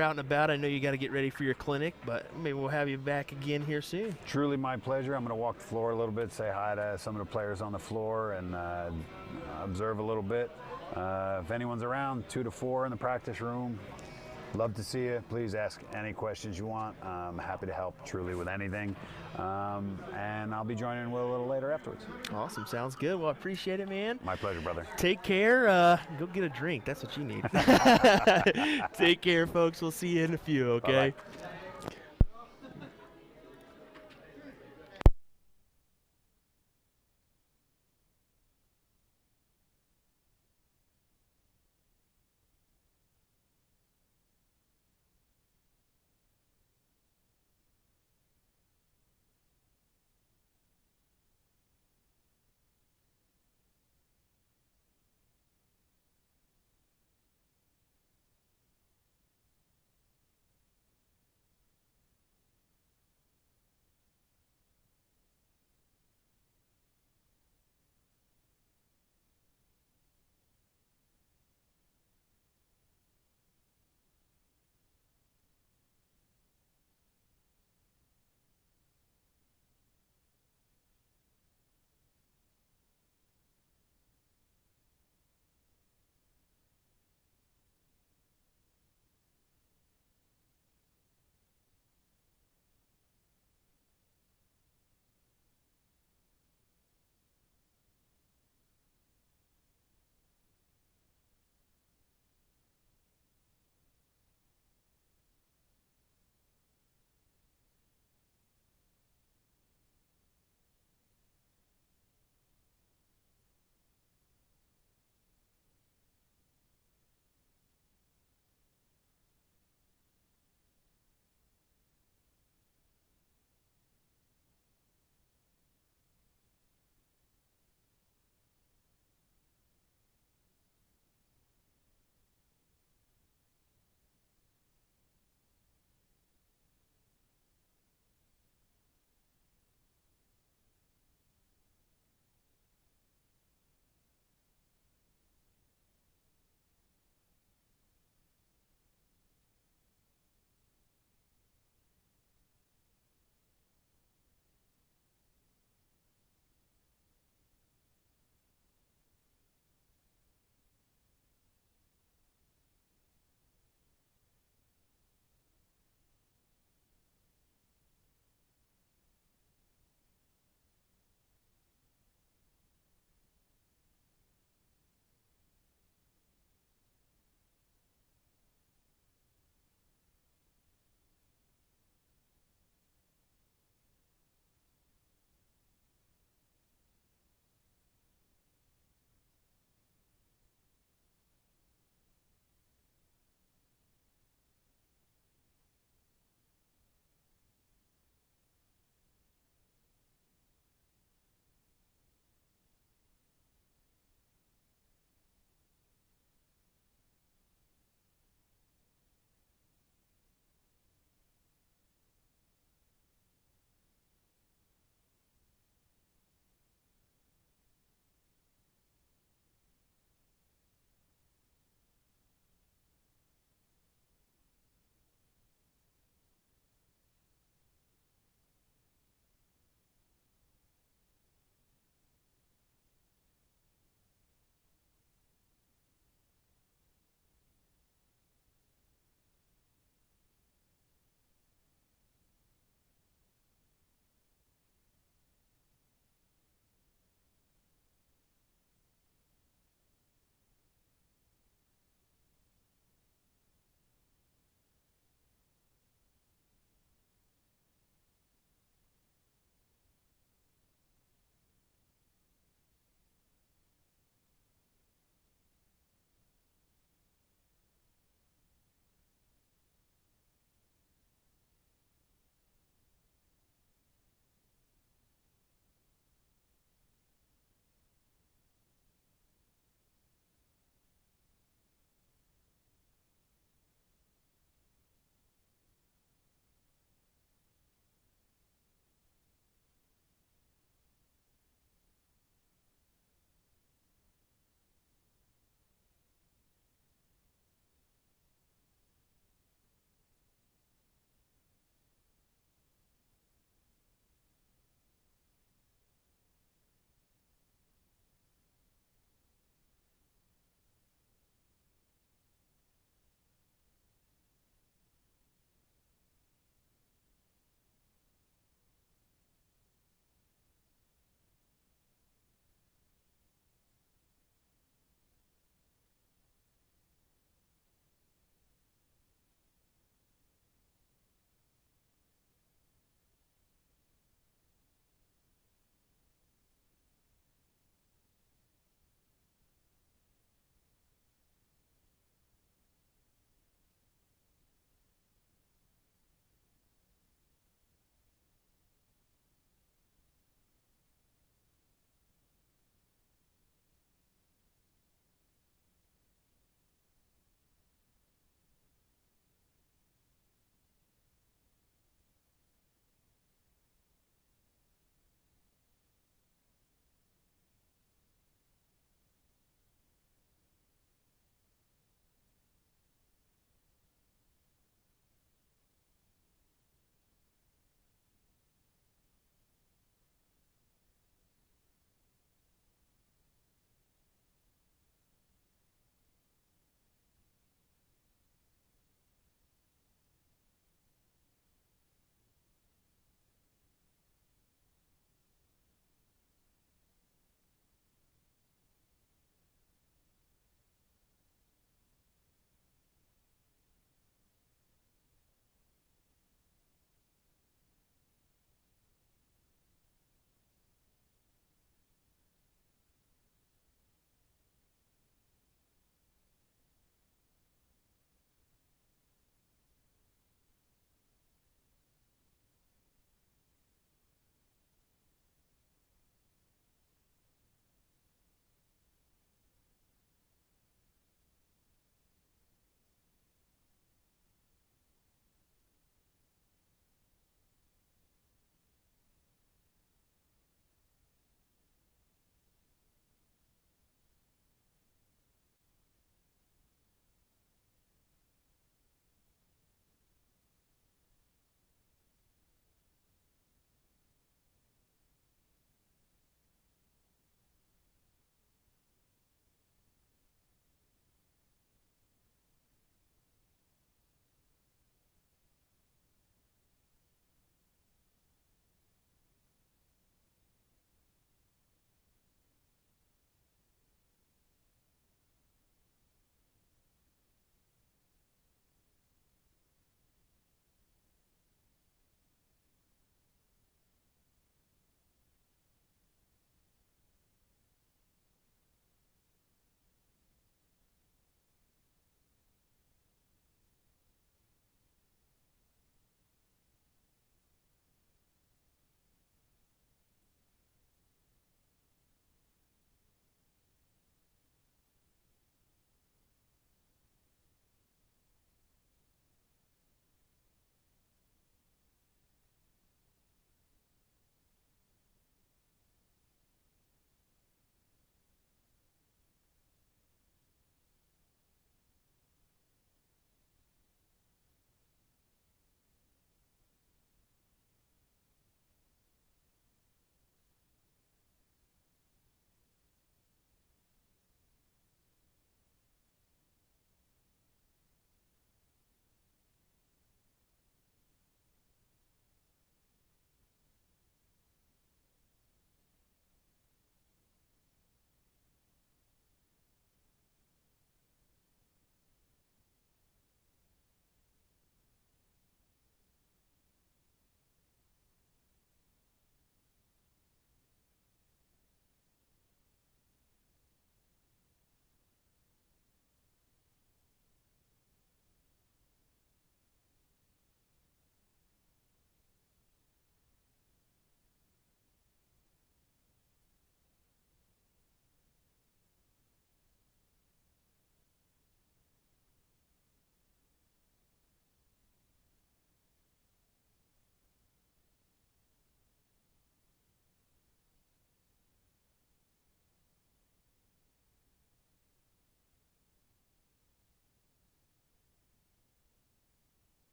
[SPEAKER 2] out and about, I know you got to get ready for your clinic, but maybe we'll have you back again here soon.
[SPEAKER 4] Truly my pleasure. I'm going to walk the floor a little bit, say hi to some of the players on the floor, and observe a little bit. If anyone's around, 2 to 4 in the practice room, love to see you. Please ask any questions you want. I'm happy to help truly with anything. And I'll be joining Will a little later afterwards.
[SPEAKER 2] Awesome. Sounds good. Well, I appreciate it, man.
[SPEAKER 4] My pleasure, brother.
[SPEAKER 2] Take care. Go get a drink. That's what you need. Take care, folks. We'll see you in a few, okay?
[SPEAKER 4] Bye-bye.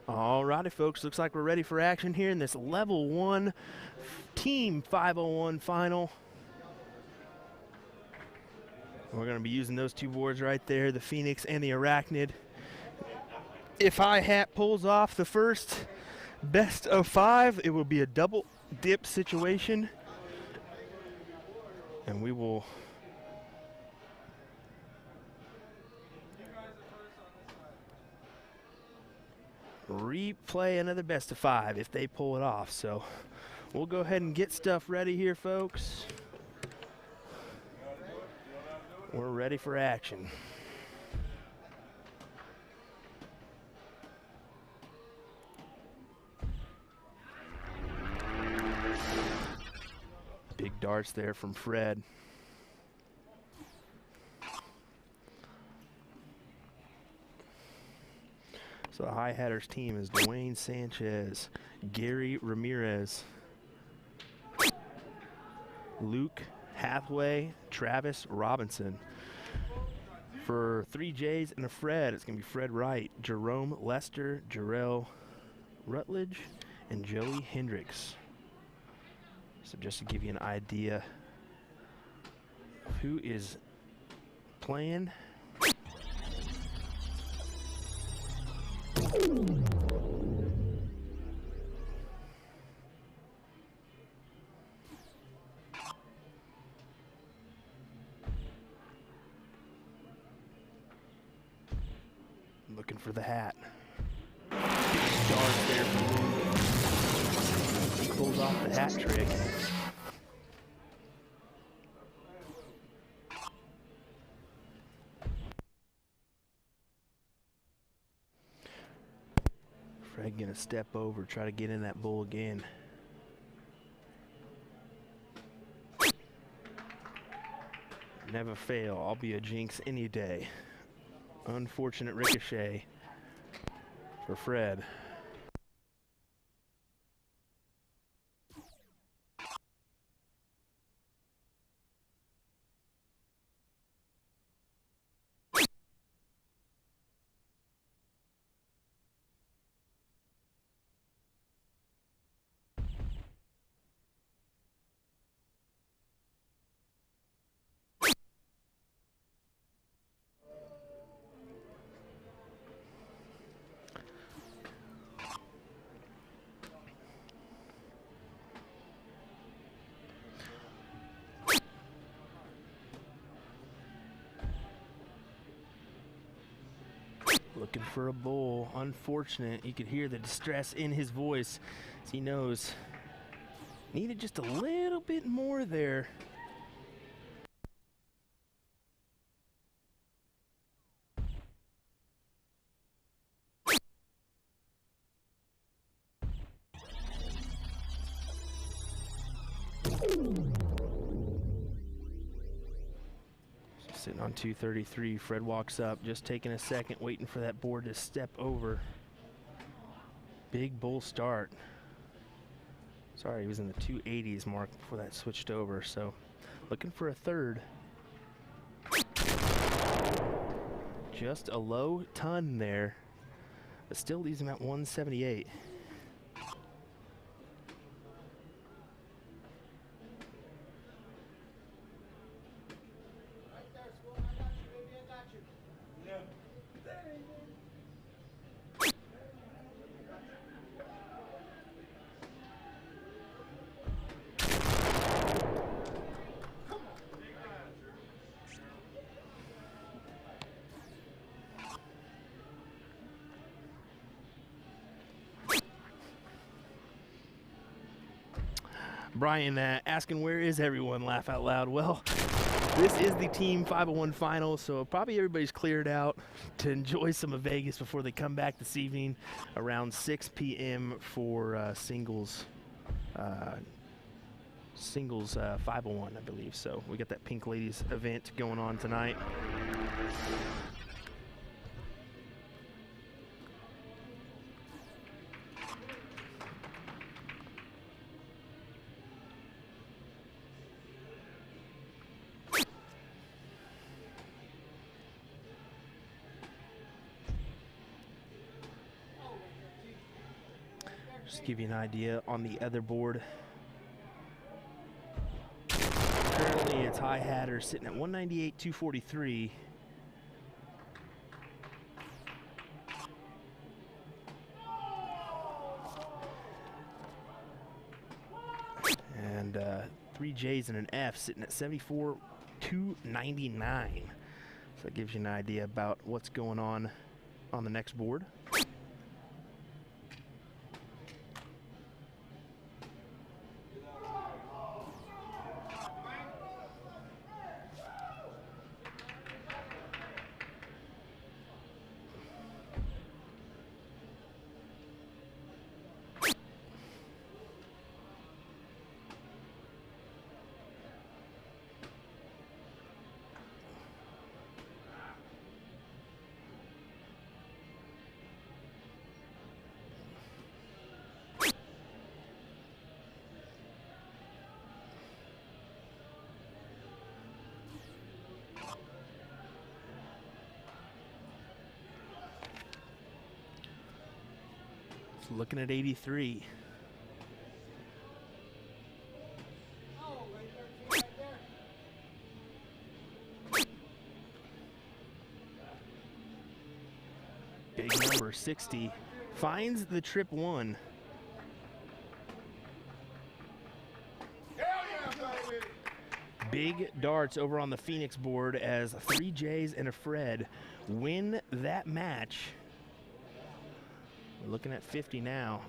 [SPEAKER 2] Alrighty, folks, looks like we're ready for action here in this level 1 Team 501 final. We're going to be using those 2 boards right there, the Phoenix and the Arachnid. If Hi-Hat pulls off the first best of 5, it will be a double dip situation. And we will replay another best of 5 if they pull it off. So we'll go ahead and get stuff ready here, folks. We're ready for action. Big darts there from Fred. So the Hi-Hatters team is Dwayne Sanchez, Gary Ramirez, Luke Hathaway, Travis Robinson. For 3 J's and a Fred, it's going to be Fred Wright, Jerome Lester, Jarrell Rutledge, and Joey Hendricks. So just to give you an idea of who is playing. Looking for the hat. Big start there for Luke. He pulls off the hat trick. Fred gonna step over, try to get in that bull again. Never fail, I'll be a jinx any day. Unfortunate ricochet for Fred. Looking for a bull. Unfortunate. You could hear the distress in his voice as he knows needed just a little bit more there. Sitting on 233, Fred walks up, just taking a second, waiting for that board to step over. Big bull start. Sorry, he was in the 280s mark before that switched over, so looking for a third. Just a low ton there, but still leaves him at 178. Brian asking where is everyone, laugh out loud. Well, this is the Team 501 final, so probably everybody's cleared out to enjoy some of Vegas before they come back this evening around 6 p.m. for singles 501, I believe. So we got that Pink Ladies event going on tonight. Just to give you an idea on the other board. Currently, it's High Hatter sitting at 198, 243. And 3 J's and an F sitting at 74, 299. So that gives you an idea about what's going on the next board. Looking at 83. Big number 60 finds the trip 1. Big darts over on the Phoenix board as 3 J's and a Fred win that match. We're looking at 50 now.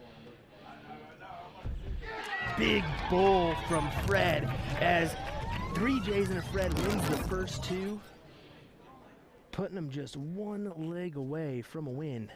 [SPEAKER 2] Big bull from Fred as 3 J's and a Fred wins the first 2, putting him just 1 leg away from a win.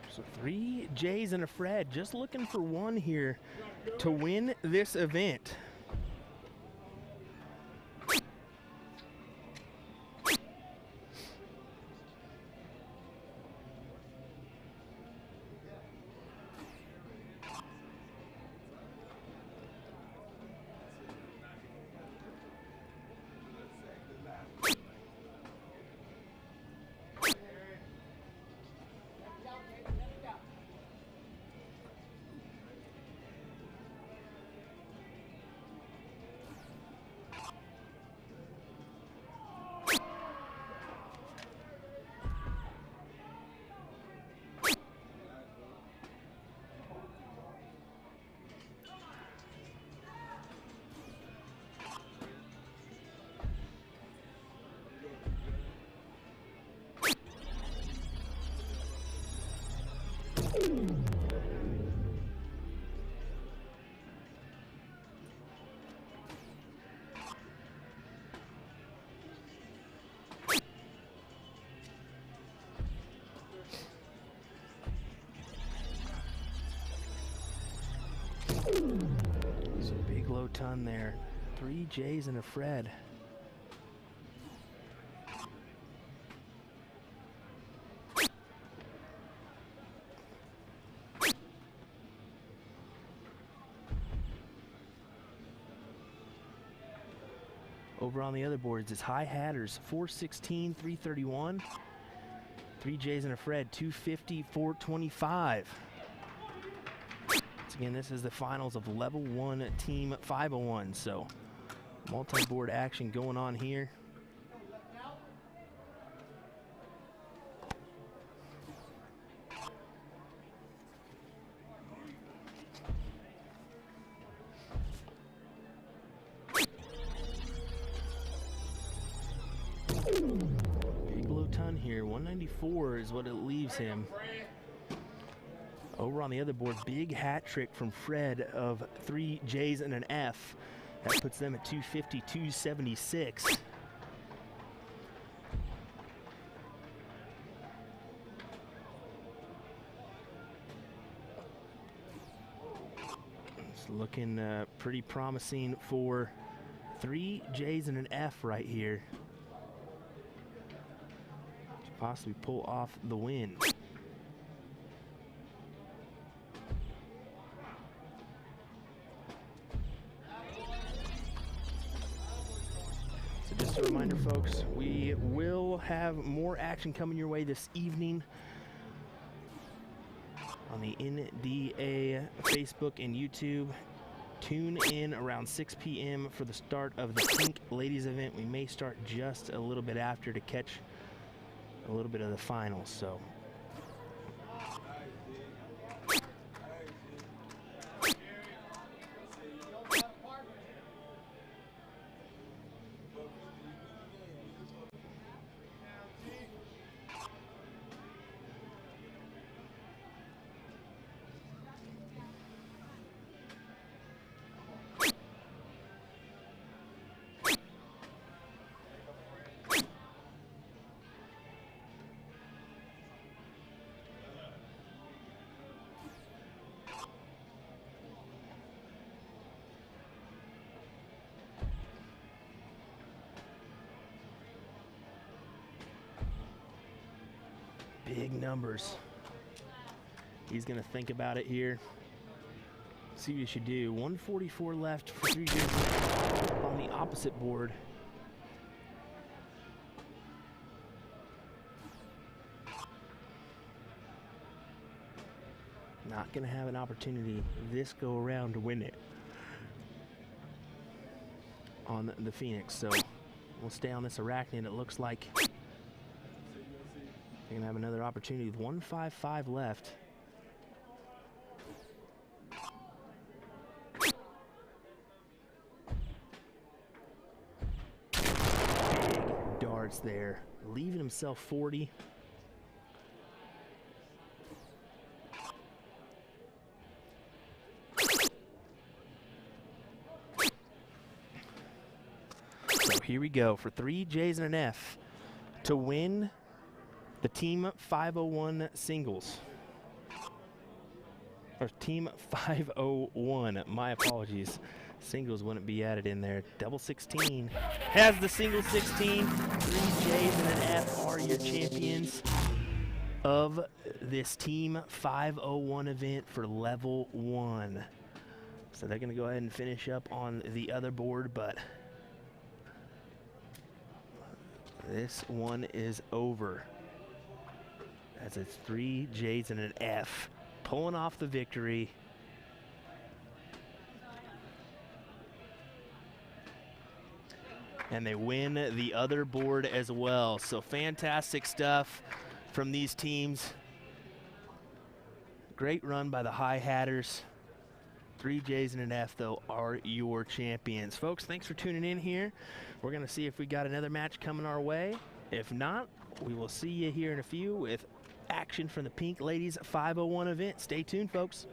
[SPEAKER 2] So 3 J's and a Fred, just looking for 1 here to win this event. ton there. 3 J's and a Fred. Over on the other boards, it's High Hatters, 416, 331. 3 J's and a Fred, 250, 425. Once again, this is the finals of Level 1 Team 501, so multi-board action going on here. Big low ton here, 194 is what it leaves him. Over on the other board, big hat trick from Fred of 3 J's and an F. That puts them at 250, 276. It's looking pretty promising for 3 J's and an F right here. To possibly pull off the win. Just a reminder, folks, we will have more action coming your way this evening on the NDA Facebook and YouTube. Tune in around 6 p.m. for the start of the Pink Ladies event. We may start just a little bit after to catch a little bit of the finals. So big numbers. He's going to think about it here. See what he should do. 144 left for 3 J's on the opposite board. Not going to have an opportunity this go around to win it on the Phoenix. So we'll stay on this Arachnid. It looks like they're going to have another opportunity with 155 left. Big darts there, leaving himself 40. So here we go for 3 J's and an F to win the Team 501 singles. Or Team 501, my apologies. Singles wouldn't be added in there. Double 16 has the single 16. 3 J's and an F are your champions of this Team 501 event for Level 1. So they're going to go ahead and finish up on the other board, but this one is over. As it's 3 J's and an F, pulling off the victory. And they win the other board as well. So fantastic stuff from these teams. Great run by the High Hatters. 3 J's and an F, though, are your champions. Folks, thanks for tuning in here. We're going to see if we got another match coming our way. If not, we will see you here in a few with action from the Pink Ladies 501 event. Stay tuned, folks.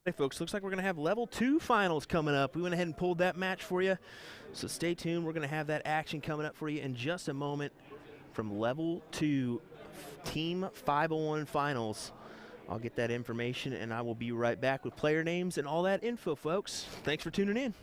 [SPEAKER 2] Hey folks, looks like we're going to have level 2 finals coming up. We went ahead and pulled that match for you, so stay tuned. We're going to have that action coming up for you in just a moment from level 2 Team 501 finals. I'll get that information and I will be right back with player names and all that info, folks. Thanks for tuning in.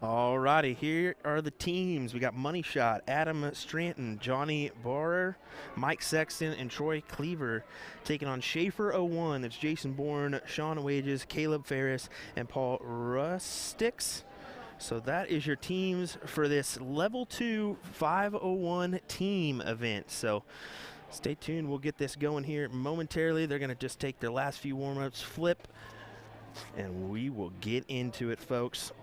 [SPEAKER 2] Alrighty, here are the teams. We got Money Shot, Adam Stranton, Johnny Barrer, Mike Sexton, and Troy Cleaver taking on Schaefer 01. That's Jason Bourne, Sean Wages, Caleb Ferris, and Paul Rustix. So that is your teams for this level 2 501 team event. So stay tuned. We'll get this going here momentarily. They're going to just take their last few warm-ups, flip, and we will get into it, folks.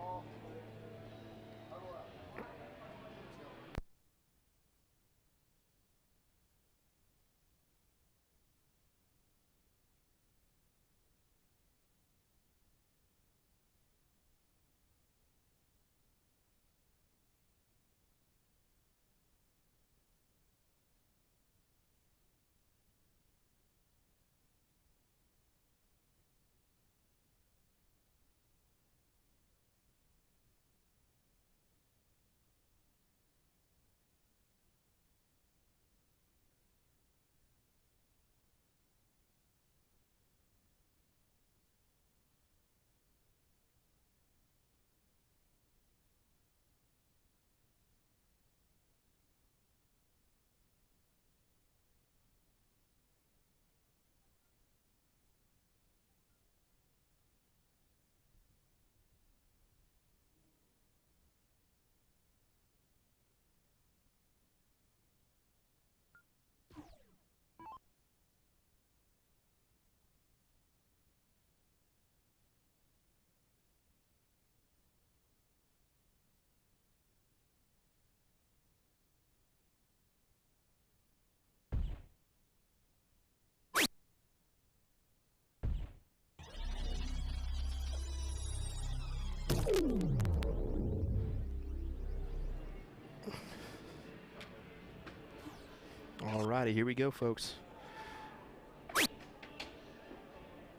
[SPEAKER 2] Alrighty, here we go, folks.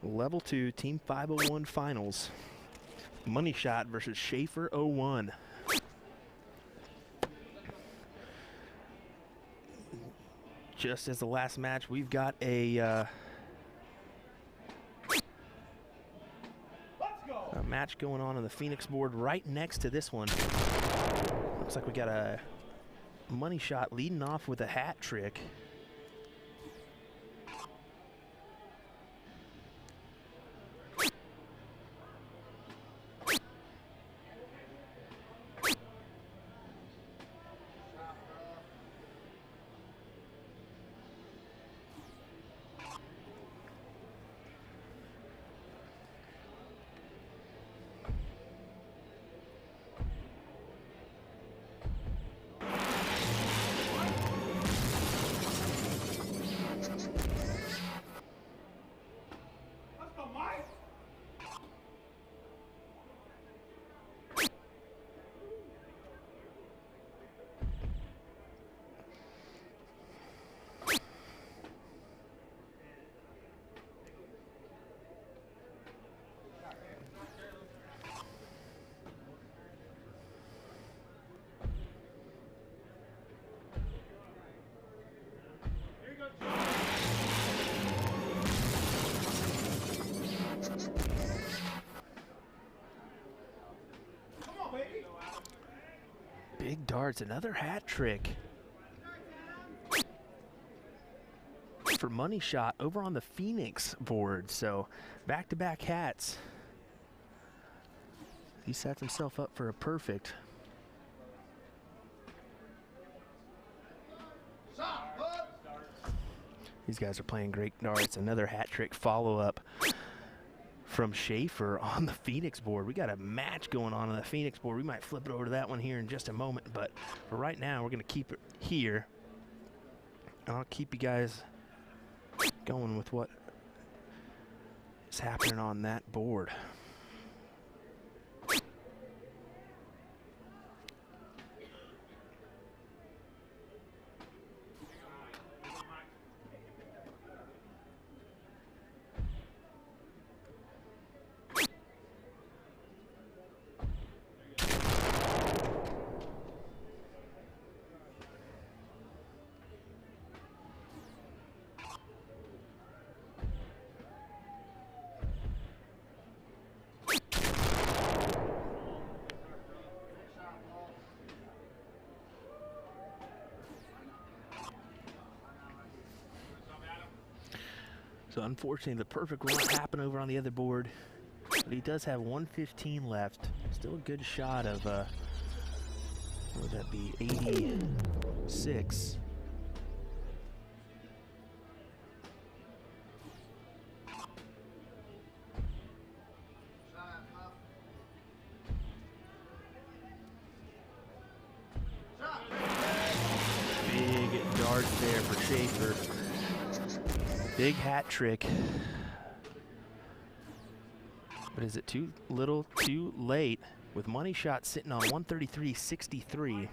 [SPEAKER 2] Level 2 Team 501 finals. Money Shot versus Schaefer 01. just as the last match, we've got a match going on the Phoenix board right next to this one. Looks like we got a money shot leading off with a hat trick. Big darts, another hat trick for money shot over on the Phoenix board. So back-to-back hats. He sets himself up for a perfect. These guys are playing great darts. Another hat trick follow-up from Schaefer on the Phoenix board. We got a match going on the Phoenix board. We might flip it over to that one here in just a moment, but for right now, we're going to keep it here. I'll keep you guys going with what is happening on that board. So unfortunately, the perfect run happened over on the other board, but he does have 115 left. Still a good shot of, what would that be, 86. Big dart there for Schaefer. Big hat trick. But is it too little, too late? With money shot sitting on 133.63.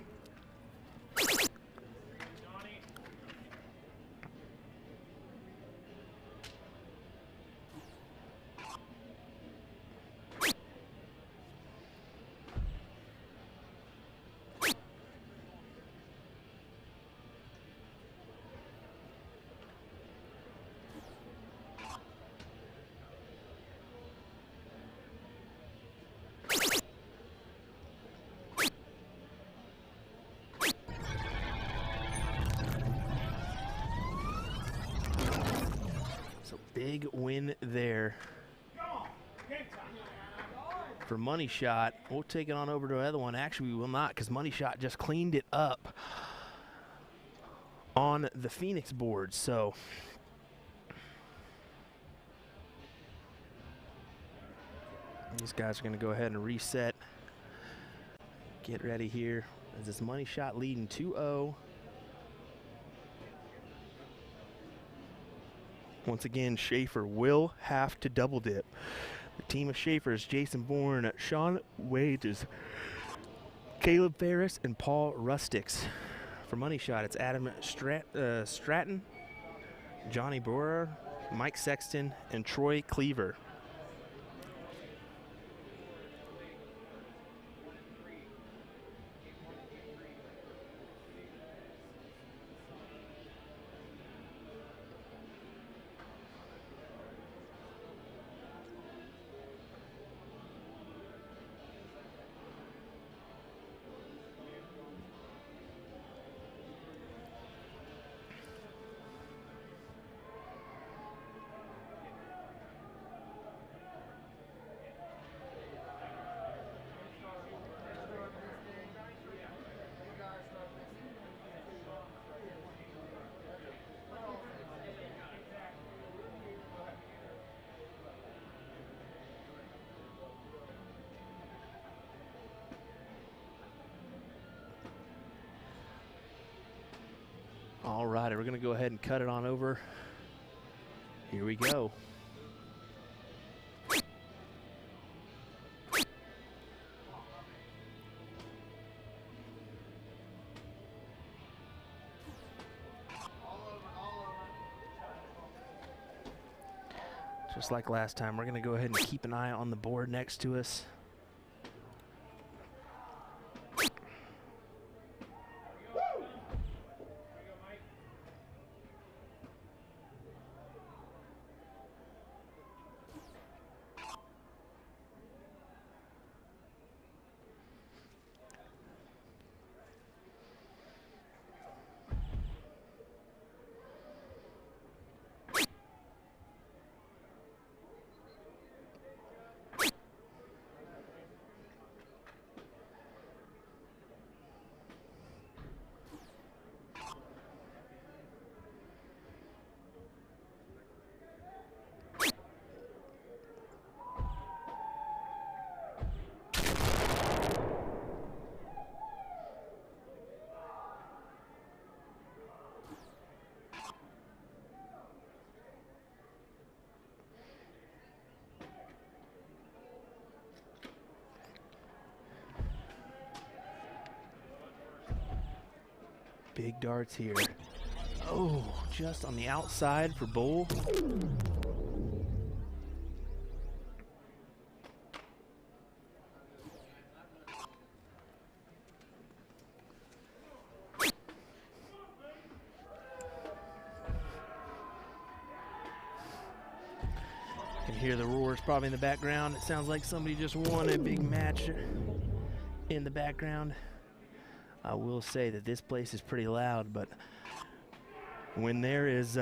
[SPEAKER 2] Big win there for Money Shot. We'll take it on over to the other one. Actually, we will not, because Money Shot just cleaned it up on the Phoenix board. So these guys are going to go ahead and reset. Get ready here as this Money Shot leading 2-0. Once again, Schaefer will have to double dip. The team of Schaefer is Jason Bourne, Sean Wages, Caleb Ferris, and Paul Rustics. For Money Shot, it's Adam Stratton, Johnny Borer, Mike Sexton, and Troy Cleaver. All right, we're going to go ahead and cut it on over. Here we go. Just like last time, we're going to go ahead and keep an eye on the board next to us. Big darts here. Oh, just on the outside for Bull. You can hear the roars probably in the background. It sounds like somebody just won a big match in the background. I will say that this place is pretty loud, but when there is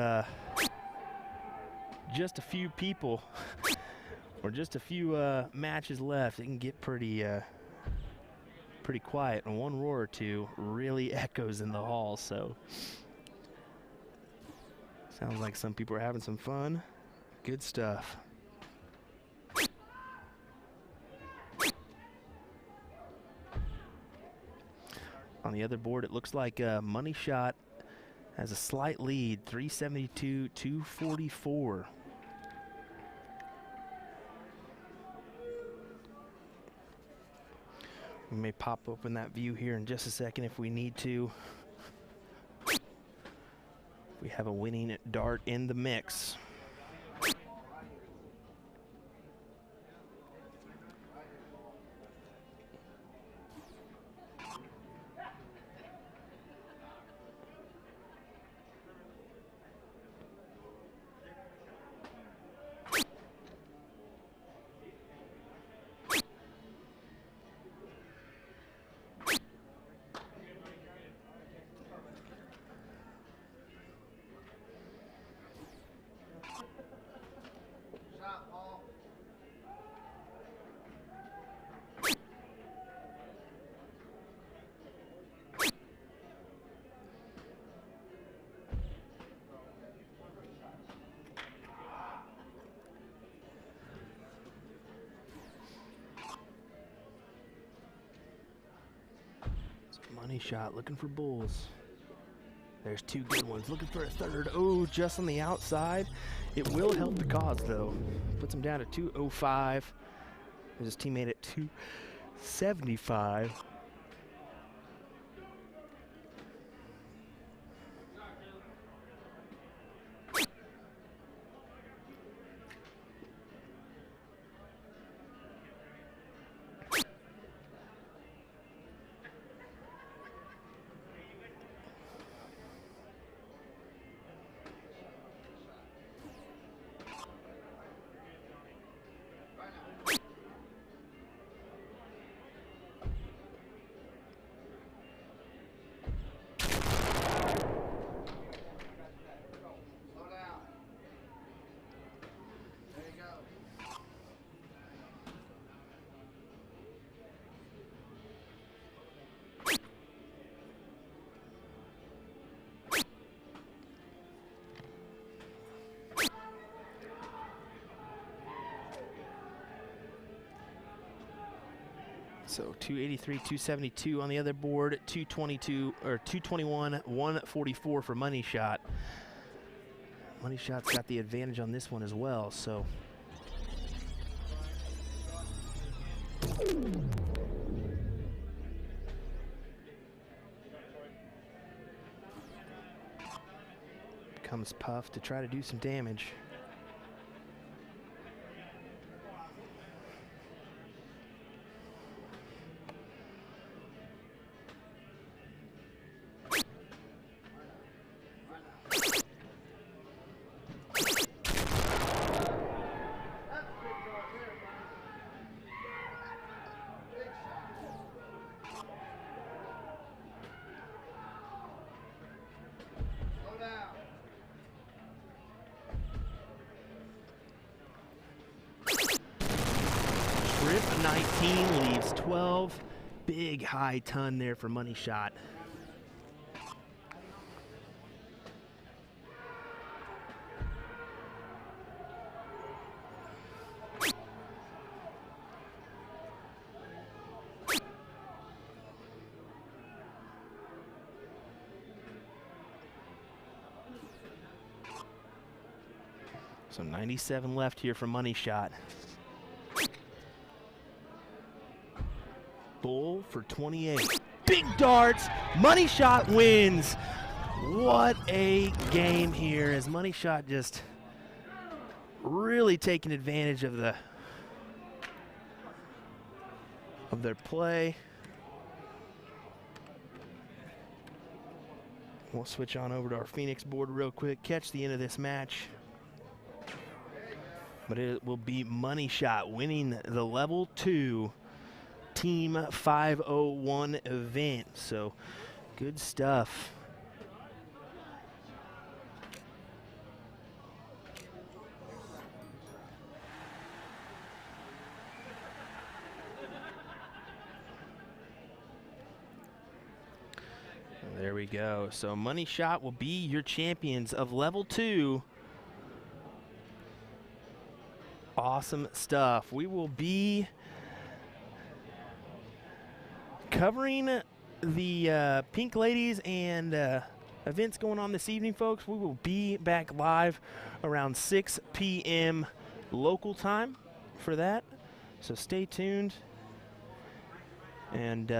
[SPEAKER 2] just a few people or just a few matches left, it can get pretty quiet, and one roar or two really echoes in the hall. So sounds like some people are having some fun. Good stuff. On the other board, it looks like Money Shot has a slight lead, 372-244. We may pop open that view here in just a second if we need to. We have a winning dart in the mix. Money Shot looking for bulls. There's two good ones. Looking for a third. Oh, just on the outside. It will help the cause, though. Puts him down to 205. There's his teammate at 275. So 283, 272 on the other board, 222 or 221, 144 for Money Shot. Money Shot's got the advantage on this one as well, so. Comes Puff to try to do some damage. Trip 19 leaves 12. Big high ton there for Money Shot. So 97 left here for Money Shot. Bull for 28. Big darts. Money Shot wins. What a game here as Money Shot just really taking advantage of their play. We'll switch on over to our Phoenix board real quick, catch the end of this match. But it will be Money Shot winning the level 2 Team 501 event. So good stuff. There we go. So Money Shot will be your champions of level 2. Awesome stuff. We will be covering the Pink Ladies and events going on this evening, folks. We will be back live around 6 p.m. local time for that. So stay tuned. And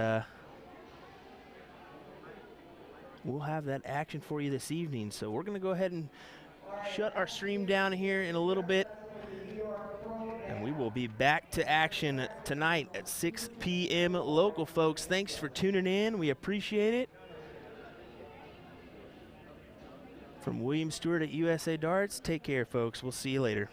[SPEAKER 2] we'll have that action for you this evening. So we're going to go ahead and shut our stream down here in a little bit. And we will be back to action tonight at 6 p.m. local, folks. Thanks for tuning in. We appreciate it. From William Stewart at USA Darts, take care, folks. We'll see you later.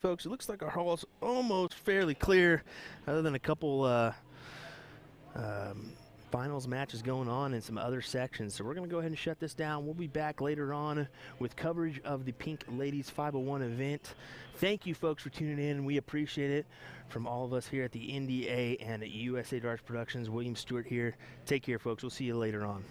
[SPEAKER 2] Folks, it looks like our hall's almost fairly clear, other than a couple finals matches going on in some other sections. So we're going to go ahead and shut this down. We'll be back later on with coverage of the Pink Ladies 501 event. Thank you, folks, for tuning in. We appreciate it. From all of us here at the NDA and at USA Darts Productions, William Stewart here. Take care, folks. We'll see you later on.